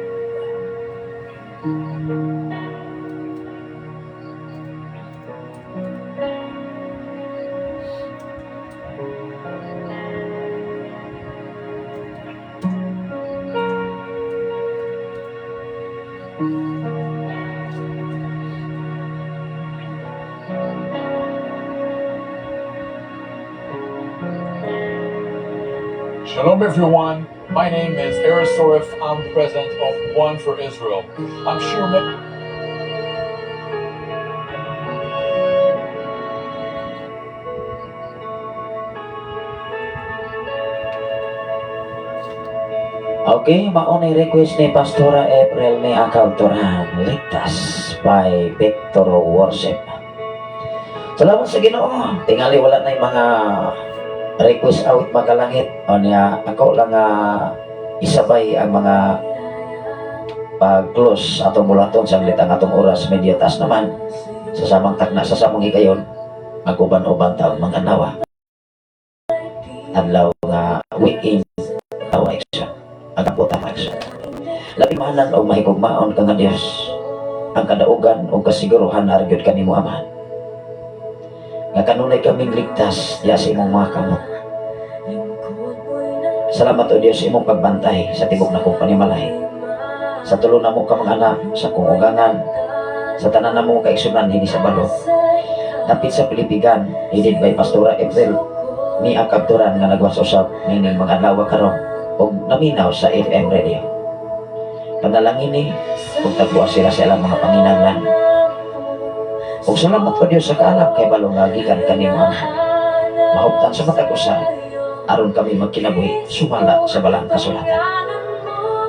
S5: Shalom everyone, my name is Eris Soref. I'm the president of One for Israel. I'm sure
S2: Okay, maunay request ni Pastora April ni ang kauturan Ligtas by Victor Worship. Salamat sa Ginoo. Tingali wala na yung mga request awit magalangit. O niya, ako lang isabay ang mga pag-close atong mulaton sa litang atong oras media tas naman sa samang takna sa samong hikayon maguban-uban taon mga nawa. Adlaw nga weekend tawa siya. Ang kaputa siya. Labi mahalan o mahigugmaon ka nga Diyos ang kadaugan o kasiguruhan na argyod kanimo Ama. Nga kanunay kaming ligtas diya sa imong mga kamot. Salamat o Diyos imong pagbantay sa tibok na kong panimalay. Sa tulo na mo ka mga anak, sa kong ugangan, sa tanan na mo kaigsunan hindi sa balo. Napit sa Pilipigan, headed by Pastora April, ni ang kapturan nga nagwasosap nining mga adlaw karon o naminaw sa FM radio. Panalangin ni kung tagbuas sila sa ilang mga panginanglan. O salamat ko Diyos sa kaalam kay balong gikan kanimo Ama. Mahuptan sa mata ko sa aron kami magkinabuhi sumala sa balang kasulatan.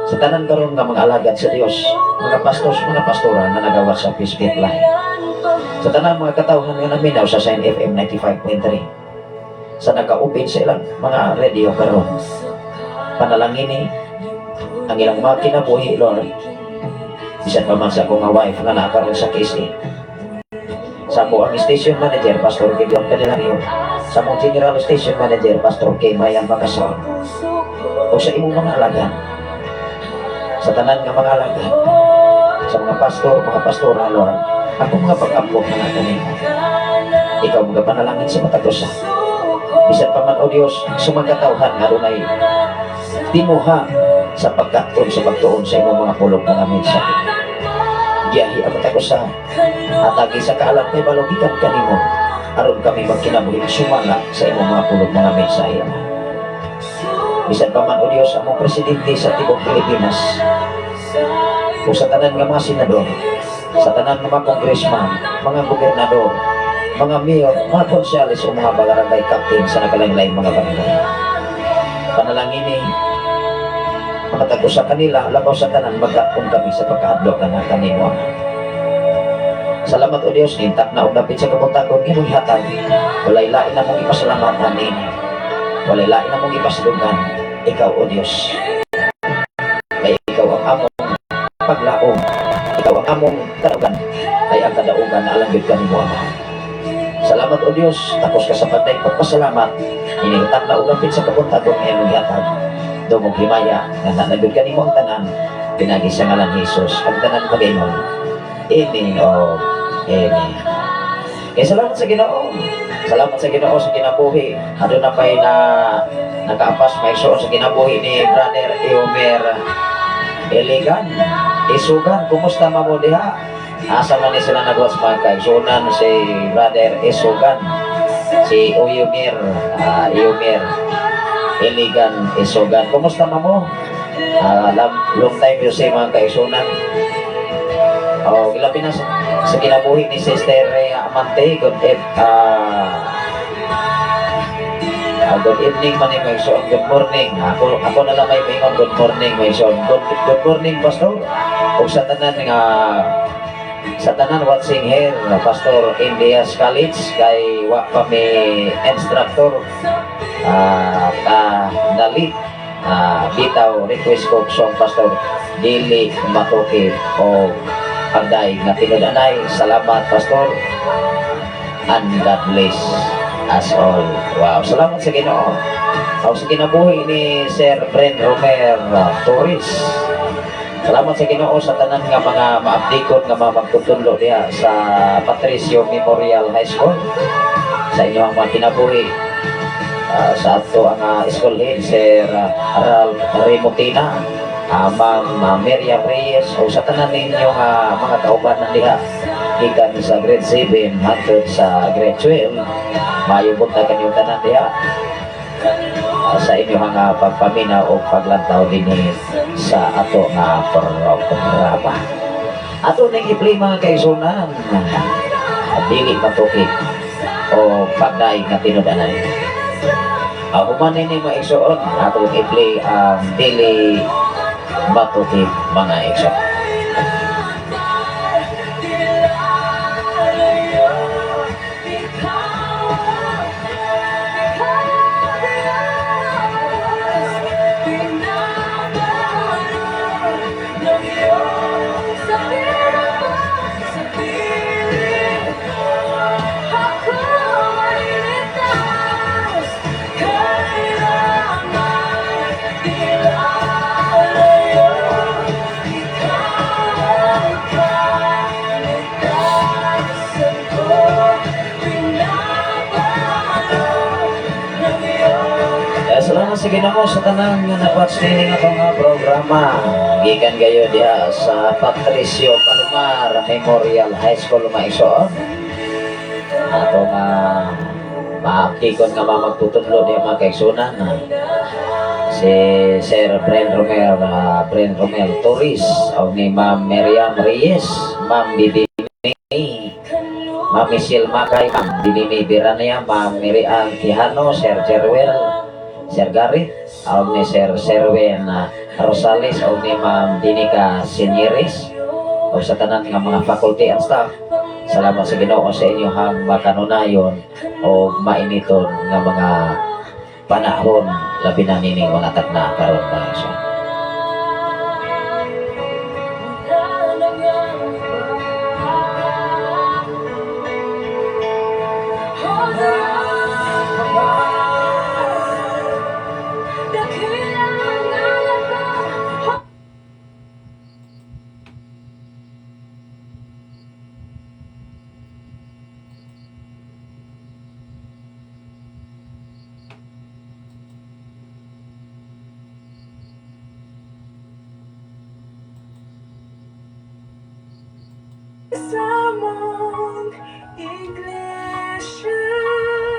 S2: Sa tanan karon nga mga alagad sa Dios, mga pastos, mga pastora nga nagawa sa Facebook Live. Sa tanan mga katawhan nga naminaw sa Sign FM 95.3. Sa naka-open sa ilang mga radio karon. Panalangin ni ang ilang mga kinabuhi, Lord. Bisan pa man sa akong nga wife nga nakaroon sa case eh. Sa ako ang station manager, Pastor Gideon Candelario. Sa akong general station manager, Pastor K. Mayan Bacasor. O sa imong mga alagan. Sa tanan nga mga alagan. Sa mga pastor, mga pastora, Lord. Ako mga pag-ambok na natin. Ikaw mga panalangin sa matagosa. Bisan pa man o Diyos, sumagatawhan nga runay timuha sa pagkakton sa pagtuon sa imong mga pulong mga mensahe. Giyahi ang mata ko sa atagi sa kaalam kay balogikan kanimo aron kami magkinabuhi sumala sa imong mga pulong mga mensahe. Bisan pa man o Diyos among presidente sa tibok Pilipinas o sa tanan nga mga senador, sa tanan nga mga congressman, mga gobernador, mga mayor, mga konsyales o mga barangay captain sa nagalain-lain mga barangay. Panalangin ni makatagos sa kanila, labaw sa tanan, magkakong kami sa pagkahadlok na kanimo. Salamat o Diyos, nintak na updapit sa kapuntagon, imong hatag. Walay lain na mong ipasalamatan ini. Walay lain na mong ipasalugan. Ikaw o Diyos. Kaya ikaw ang among paglaong. Ikaw ang among kadaugan. Kaya ang kadaugan na alanggit kanimo, Ama. Salamat o Diyos, tapos ka sa pagday pagpasalamat. Inintak na updapit sa kapuntagon, imong hatag. Dumog himaya, nga nanagod ka nimo ang tanan, pinagi sa ngalan ni Jesus, ang tanan pag-inon. Amen o Amen. Kaya salamat sa Ginoo. Salamat sa Ginoo sa kinabuhi. Ano na pa'y na nakapas may so sa kinabuhi ni Brother Eomer Eligan. Isugan, kumusta mo diha? Asa man ni sila nagwas mga kaigsunan si Brother Isugan. Si Eomer Eligan Isugan. Kumusta mo? Long time you say mga kaisunan. Ilabi na sa kinabuhi ni Sister Amante. Good evening man ni Maison. Good morning. Ako na lang may paingon. Good morning Maison. Good morning Pastor. O sa tanan watching here Pastor Indias College kay wa pa may instructor nalit bitaw request ko song Pastor dili matuki o pagday na tinudanay. Salamat Pastor and God bless us all. Wow, salamat sa Ginoo. Sa kinabuhi ni Sir Bren Romer Torres. Salamat sa Ginoo sa tanan nga mga maapdikot nga mga magtutulo diha sa Patricio Memorial High School. Sa inyo ang mga kinabuhi. Sa ato ang school head Sir Aral Remotina, Ma'am Maria Reyes, o sa tanan ninyo mga kauban na diha gikan sa grade 7 hangtod sa grade 12. Mayubot na kanyang tanan diha. sa inyo nga pagpaminaw o paglantaw din sa ato nga programa. Ato nang i-play mga kaisunan, dili matukik o pagdaig na tinudanan. Humanin ni mga igsoon, ato i-play ang dili matukik mga igsoon. Salamat sa Ginoo sa tanan nga napatch nining atong programa. Gikan gayo diha sa Patricio Palomar Memorial High School Maigsoon. Ato nga maaptikon nga magtutudlo diha mga kaigsunan. Si Sir Bren Romel Torres o ni Ma'am Miriam Reyes, Ma'am Bibi Ma'am Michelle Makay, Ma'am Dinini Birania, Ma'am Miriam Quijano, Sir Jerwell, Sir Gary, aw ni Sir Serwen Rosales, aw ni Ma'am Dinica Senyeres, o sa tanan nga mga faculty and staff. Salamat sa Ginoo sa inyong makanunayon o mainiton nga mga panahon labi na nining mga tagna karon mga igsoon.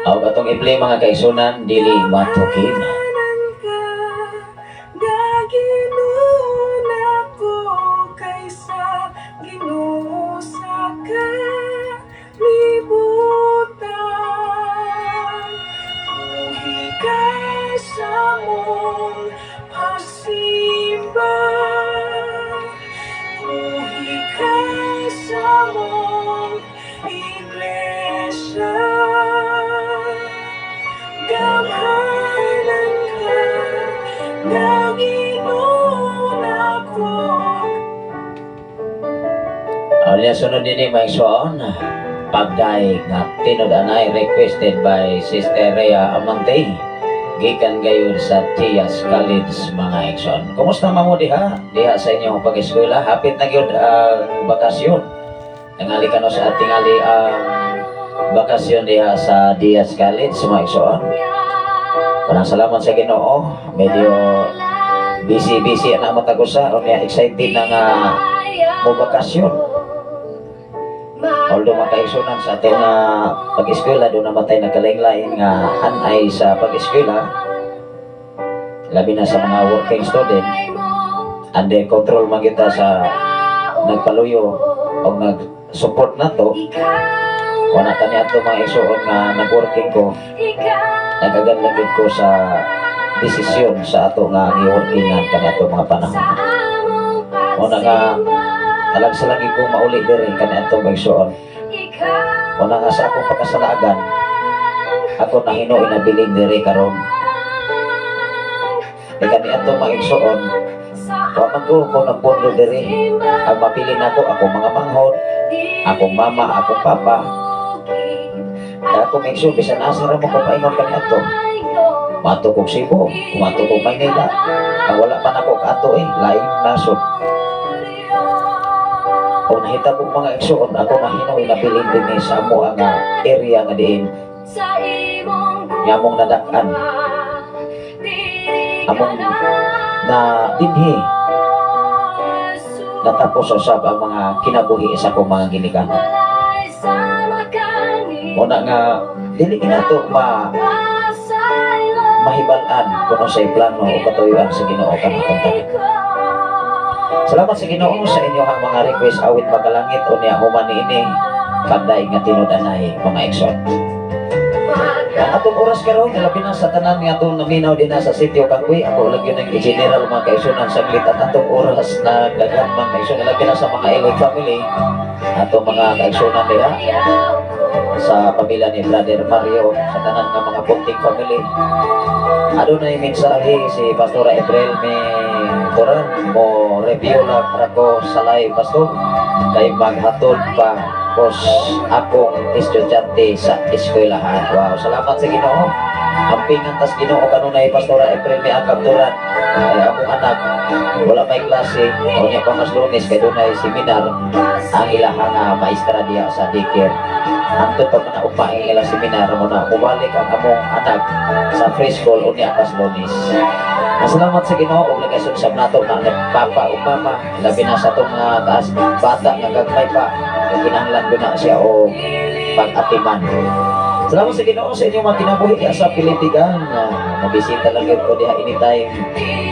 S2: Aw atong i-play mga kaisunan dili matukin. Aliya sunod din mga igsoon, pagdaig nga tinud-anay requested by Sister Rhea Amante, gikan gayon sa Tias College mga igsoon. Kumusta mo diha? Diha sa inyong pag-eskwela, hapit na gyud ang bakasyon. Nangali ka no sa tingali ang bakasyon diha sa Tias College mga igsoon. Maraming salamat sa Ginoo. Medyo busy na matagusa, o niya excited na nga mo bakasyon. Although makaigsunan sa ating pag-eskwela, doon namatay na kalain-lain nga hanay sa pag-eskwela, labi na sa mga working student, and then control man kita sa nagpaluyo o nag-support na to. Kung natanya ito mga igsuon nga nag-working ko, nagagalagid ko sa desisyon sa ato nga i-workingan kanya ito mga panahon. O talag sa lagi kong mauli din kanya itong magsuon. O nga sa akong pagkasalagan, ako na hinuin na biling diri karon. E kanya itong magsuon, waman ko kung nagpondo diri, ang mapili na ko, akong mga manghod, akong mama, akong papa. Kaya akong magsuon, bisan asara mo kung paingon kanya ito. Mato kong Cebu, mato kong Maynila. Ang wala pa na ko kato laing nasod. O nahita kong mga igsoon, ako na hinoy na bilin din sa amo ang area nga diin. Yamong nadakan. Among na dinhi. Natapos usab ang mga kinabuhi sa akong mga ginikanan. O na nga, dili inato mahibalan kuno sa plano o katuyuan sa Ginoo kanang tanan. Salamat sa Ginoo sa inyo ang mga request awit magalangit o niya human niini pagdaig nga tinud-anay mga igsoon. Ang atong oras karon labi na sa tanan nga atong naminaw din sa sitio Kangkoy, ako lagi ng general mga kaisunan sa glit at atong oras na dagan mga kaisunan labi na sa mga Eloy family, atong mga kaisunan nila sa pamilya ni Brother Mario, sa tanan nga mga punting family. Adunay mensahe si Pastora April may Toran mo review lang para ko salay pastor kay maghatod pa kos akong estudyante sa eskwelahan. Wow, salamat sa Ginoo. Amping ang tas Ginoo kanunay Pastora April may agkapturan ay akong anak wala may klase o niya pa mas Lunes kay dunay seminar ang ilahang maestra diya sa daycare. Antod pa man upaing ilang seminar mo na umalik ang among anak sa preschool o niya pas Lunes. Masalamat sa Ginoo ug nagasun sa nato na nagpapa ug mama labi na sa tong mga taas bata nga gagmay pa ug kinahanglan na siya o pag-atiman. Salamat sa Ginoo sa inyong mga kinabuhi sa Pilitigan. Mabisita lang yun ko diha anytime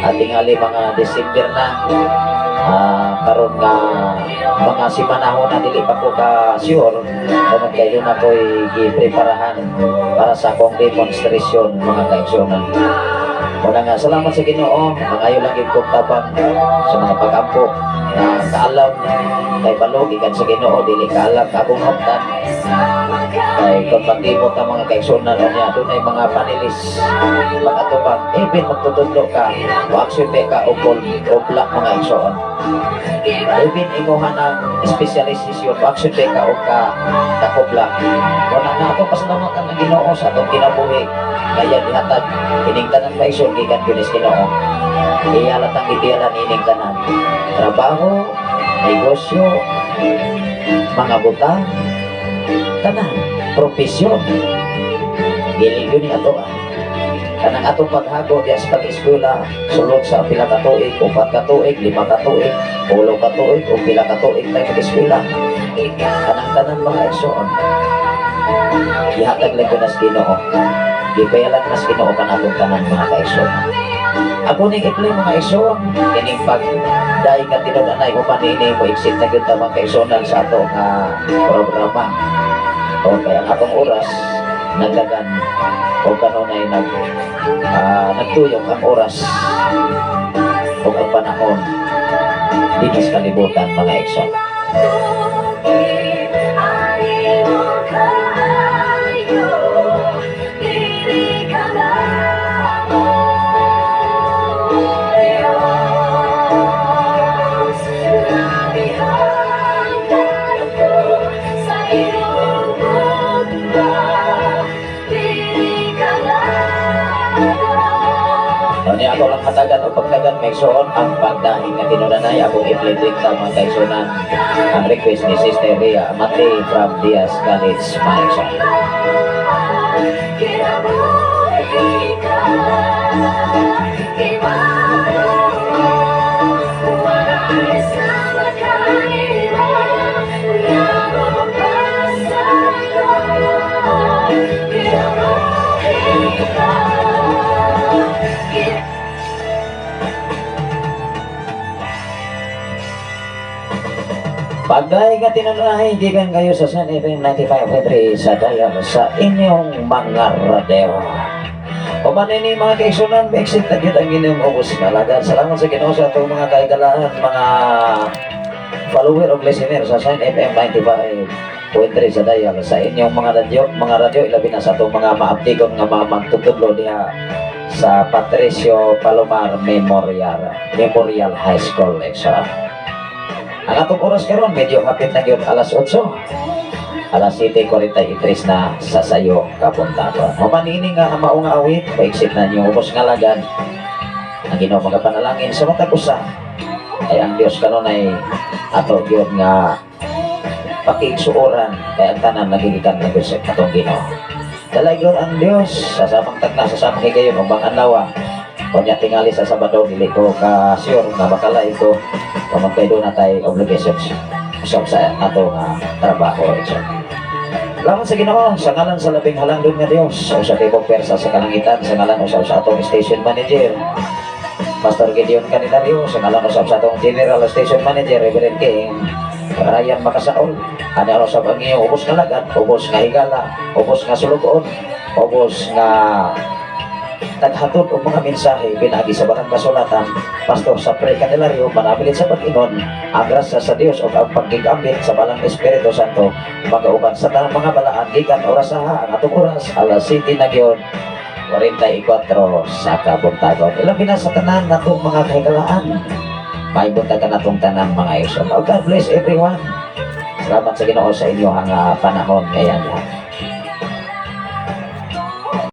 S2: at tingali mga December na. Karon nga mga simanahon na dili pa ko ka sure kung kayo na ko'y gipreparahan para sa akong demonstration mga kaigsunan. Muna nga, salamat sa Ginoo, mangayo lang yung kong tabang sa mga pag-ampo na kaalam kay balog ikan sa Ginoo, dili kaalam akong haptan kay kung pag-imot ng mga kaigsunan o niya, doon ay mga panelis mag-atubang, even magtutudlo ka o aksyon ka o black mga igsoon. Even imuhan ng specialization o aksyon ka o kakubla. Muna nga, itong pasalamatan ng Ginoo sa itong kinabuhi kaya dihatag ining tanan kaigsoon gikan kinis Ginoo. Iyalat ang itiyalan ining tanan. Trabaho, negosyo, mga butang, tanan, profesyon. Dili yun yung ato. Kanang atong paghago diya sa pag-eskwela, sulod sa pila ka tuig, 4 ka tuig, 5 ka tuig, 10 ka tuig, o pila ka tuig tayo pag-eskwela. Kanang tanan mga igsoon. Ihatag lang ko na sa Ginoo. Ipayalan na sa Ginoo ka natong tanan mga kaigsoon. Ako ning iplay mga igsoon, kining pag-daig ka tinud-anay, umanini mo exit na gyud ta mga kaigsoon sa ato nga programa. O kaya ang atong oras nagdagan o kanunay nagtuyok ang oras o ang panahon dito sa kalibutan mga igsoon. Ni ako lang hatagan o pagtagan may soon ang pagdahing na tinunanay akong i-pleding sa mga kaisunan ang request ni Sister Ria Amate from Diaz College, Malaysia. Pagdaig at tinunay, gikan kayo sa San FM 95.3 sa dayang sa inyong mga radio. Pamanay ni mga kaigsunan, exit na kita ang inyong ubos nalagan. Salamat sa Ginoo sa itong mga kaigalaan, mga follower o listener sa San FM 95.3 sa dayang sa inyong mga radio, ilabi na sa itong mga maabtikon nga mga magtutudlo diha sa Patricio Palomar Memorial High School Exam. Ang atong oras karon medyo hapit na gyud alas 8. Alas 7:43 na sa sayo kapuntaton. Mapanini nga ang maong awit, paiksit na niyo ubos nga lagan. Ang Ginoo magapanalangin sa matag usa ay ang Dios kanon ay ato gyud nga pakigsuoran kay ang tanan nagigikan ng Dios atong Ginoo. Dalay gyud ang Dios sa samang tagna sa samang higayon ug bang adlaw. Kunya tingali sa Sabado dili ko ka sure nga bakala ito pamagkay doon na tayo obligations sa ato nga trabaho. Salamat sa Ginoo sa ngalan sa labing halangdon nga Dios, sa usa kay pwersa sa kalangitan, sa ngalan usab sa atong station manager Pastor Gideon Canitario, sa ngalan usab sa atong General Station Manager Reverend King Ryan Makasaol. Ani usab ang iyong ubos nga lagat, ubos nga higala, ubos nga sulugoon, ubos nga taghatod og mga mensahe pinagi sa barang kasulatan. Pastor sa Pre Candelario manabilin sa pag-ingon ang grasya sa Dios o ang paggigamit sa balang Espiritu Santo magauban sa tanang mga balaan gikan oras sa ang atong oras alas 7 na gyud 44 sa kabuntagon. Ilabi na sa tanan natong mga kahigalaan. May buntagan natong tanan mga igsoon. God bless everyone. Salamat sa Ginoo sa inyo ang panahon ngayon.